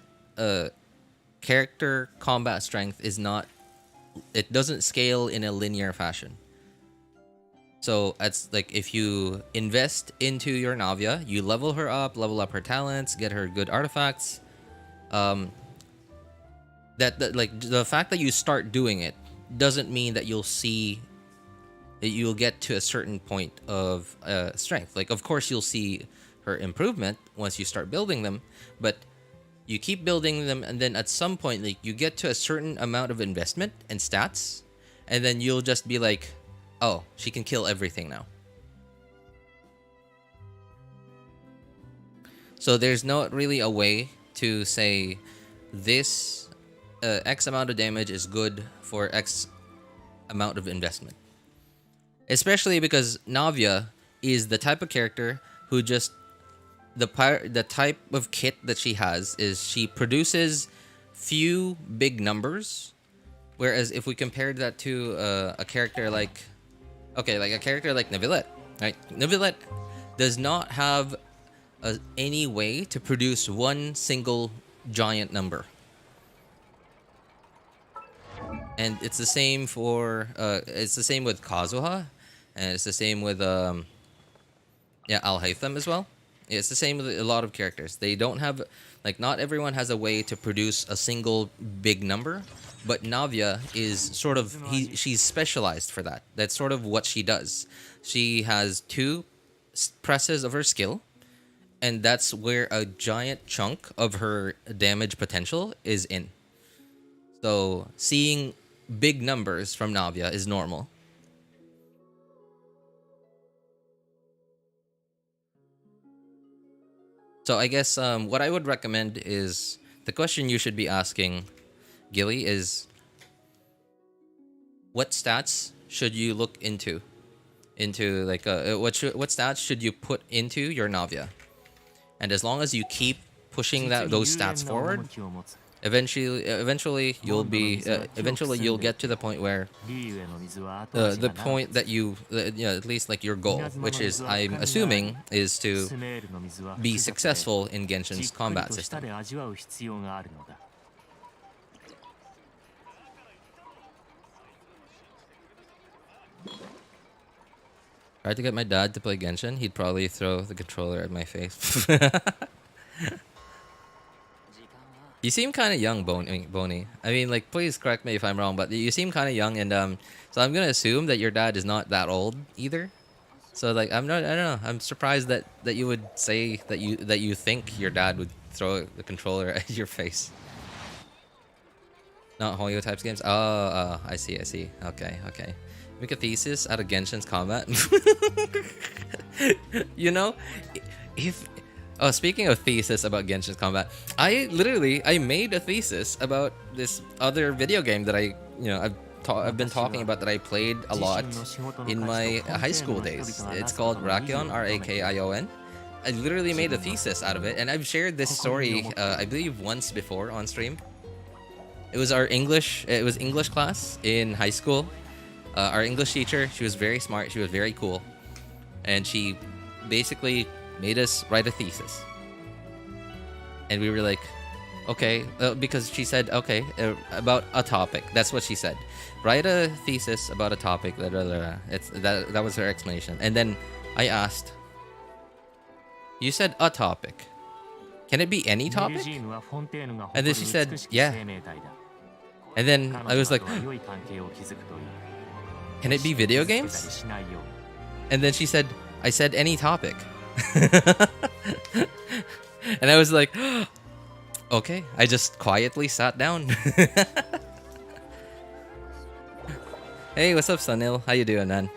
Speaker 1: character combat strength is not, it doesn't scale in a linear fashion. So it's like if you invest into your Navia, you level her up, level up her talents, get her good artifacts. That like the fact that you start doing it doesn't mean that you'll see that you'll get to a certain point of strength. Like of course you'll see her improvement once you start building them, but you keep building them, and then at some point like you get to a certain amount of investment and stats, and then you'll just be like, oh, she can kill everything now. So there's not really a way to say this X amount of damage is good for X amount of investment. Especially because Navia is the type of character who just, the type of kit that she has is she produces few big numbers, whereas if we compared that to a character like, okay, like a character like Neuvillette, right? Neuvillette does not have any way to produce one single giant number. And it's the same for it's the same with Kazuha, and it's the same with Al Haytham as well. It's the same with a lot of characters. They don't have, like, not everyone has a way to produce a single big number, but Navia is sort of, she's specialized for that. That's sort of what she does. She has 2 presses of her skill, and that's where a giant chunk of her damage potential is in. So seeing big numbers from Navia is normal. So I guess what I would recommend is, the question you should be asking, Gilly, is what stats should you look into like what stats should you put into your Navia? And as long as you keep pushing those stats forward, eventually you'll get to the point where the point that you at least like your goal, which is, I'm assuming, is to be successful in Genshin's combat system. Tried to get my dad to play Genshin, he'd probably throw the controller at my face. You seem kind of young, Boney. I mean, like, please correct me if I'm wrong, but you seem kind of young, and so I'm gonna assume that your dad is not that old either. So like, I don't know. I'm surprised that you would say that you think your dad would throw the controller at your face. Not Hoyo types games. Oh, I see. Okay. Make a thesis out of Genshin's combat. You know, if. Oh, speaking of thesis about Genshin's combat, I made a thesis about this other video game that I've been talking about, that I played a lot in my high school days. It's called Rakion, Rakion. I literally made a thesis out of it, and I've shared this story, I believe, once before on stream. It was English class in high school. Our English teacher, she was very smart, she was very cool, and she basically made us write a thesis. And we were like, okay, because she said, okay, about a topic. That's what she said. Write a thesis about a topic. Blah, blah, blah. That was her explanation. And then I asked, you said a topic. Can it be any topic? And then she said, yeah. And then I was like, can it be video games? And then she said, I said any topic. And I was like, okay. I just quietly sat down. Hey, what's up, Sunil? How you doing, man?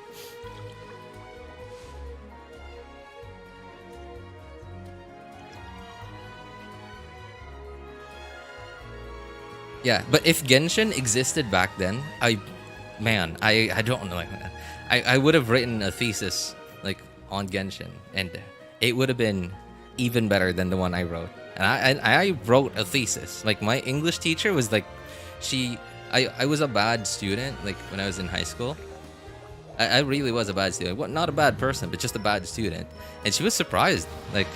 Speaker 1: Yeah, but if Genshin existed back then, I don't know. I would have written a thesis like on Genshin, and it would have been even better than the one I wrote. And I wrote a thesis. Like my English teacher was like, I was a bad student like when I was in high school. I really was a bad student. Well, not a bad person, but just a bad student. And she was surprised, like,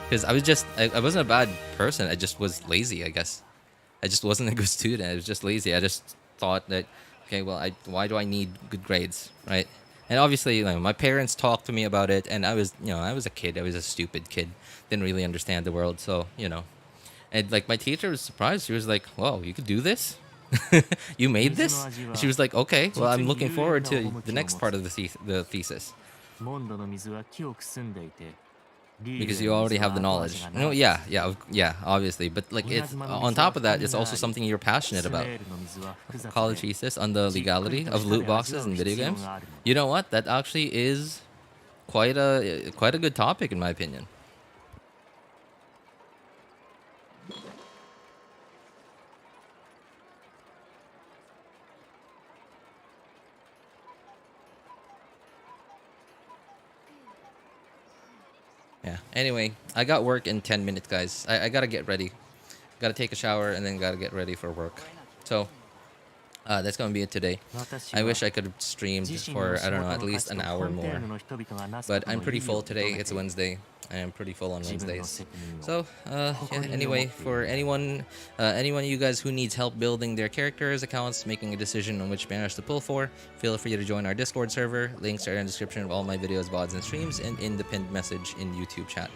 Speaker 1: because I wasn't a bad person. I just was lazy, I guess. I just wasn't a good student. I was just lazy. I just thought that, okay, well, why do I need good grades, right? And obviously, you know, my parents talked to me about it, and I was a kid. I was a stupid kid. Didn't really understand the world, so, you know. And, like, my teacher was surprised. She was like, whoa, you could do this? You made this? She was like, okay, well, I'm looking forward to the next part of the thesis. Because you already have the knowledge. No, yeah, obviously. But like, it's on top of that, it's also something you're passionate about. College thesis on the legality of loot boxes in video games. You know what? That actually is quite a good topic in my opinion. Yeah. Anyway, I got work in 10 minutes, guys. I gotta get ready. Gotta take a shower and then gotta get ready for work. So, that's gonna be it today. I wish I could have streamed for, I don't know, at least an hour more. But I'm pretty full today. It's Wednesday. I am pretty full on Wednesdays. So, yeah, anyway, for anyone you guys who needs help building their characters, accounts, making a decision on which banners to pull for, feel free to join our Discord server. Links are in the description of all my videos, VODs, and streams, and in the pinned message in YouTube chat.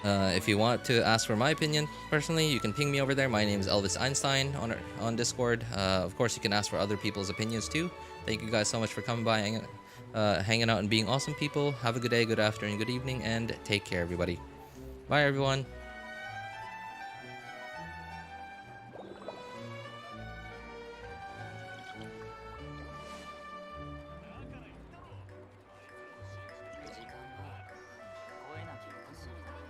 Speaker 1: If you want to ask for my opinion, personally, you can ping me over there. My name is Elvis Einstein on Discord. Of course, you can ask for other people's opinions too. Thank you guys so much for coming by, hanging out and being awesome people. Have a good day, good afternoon, good evening, and take care, everybody. Bye, everyone.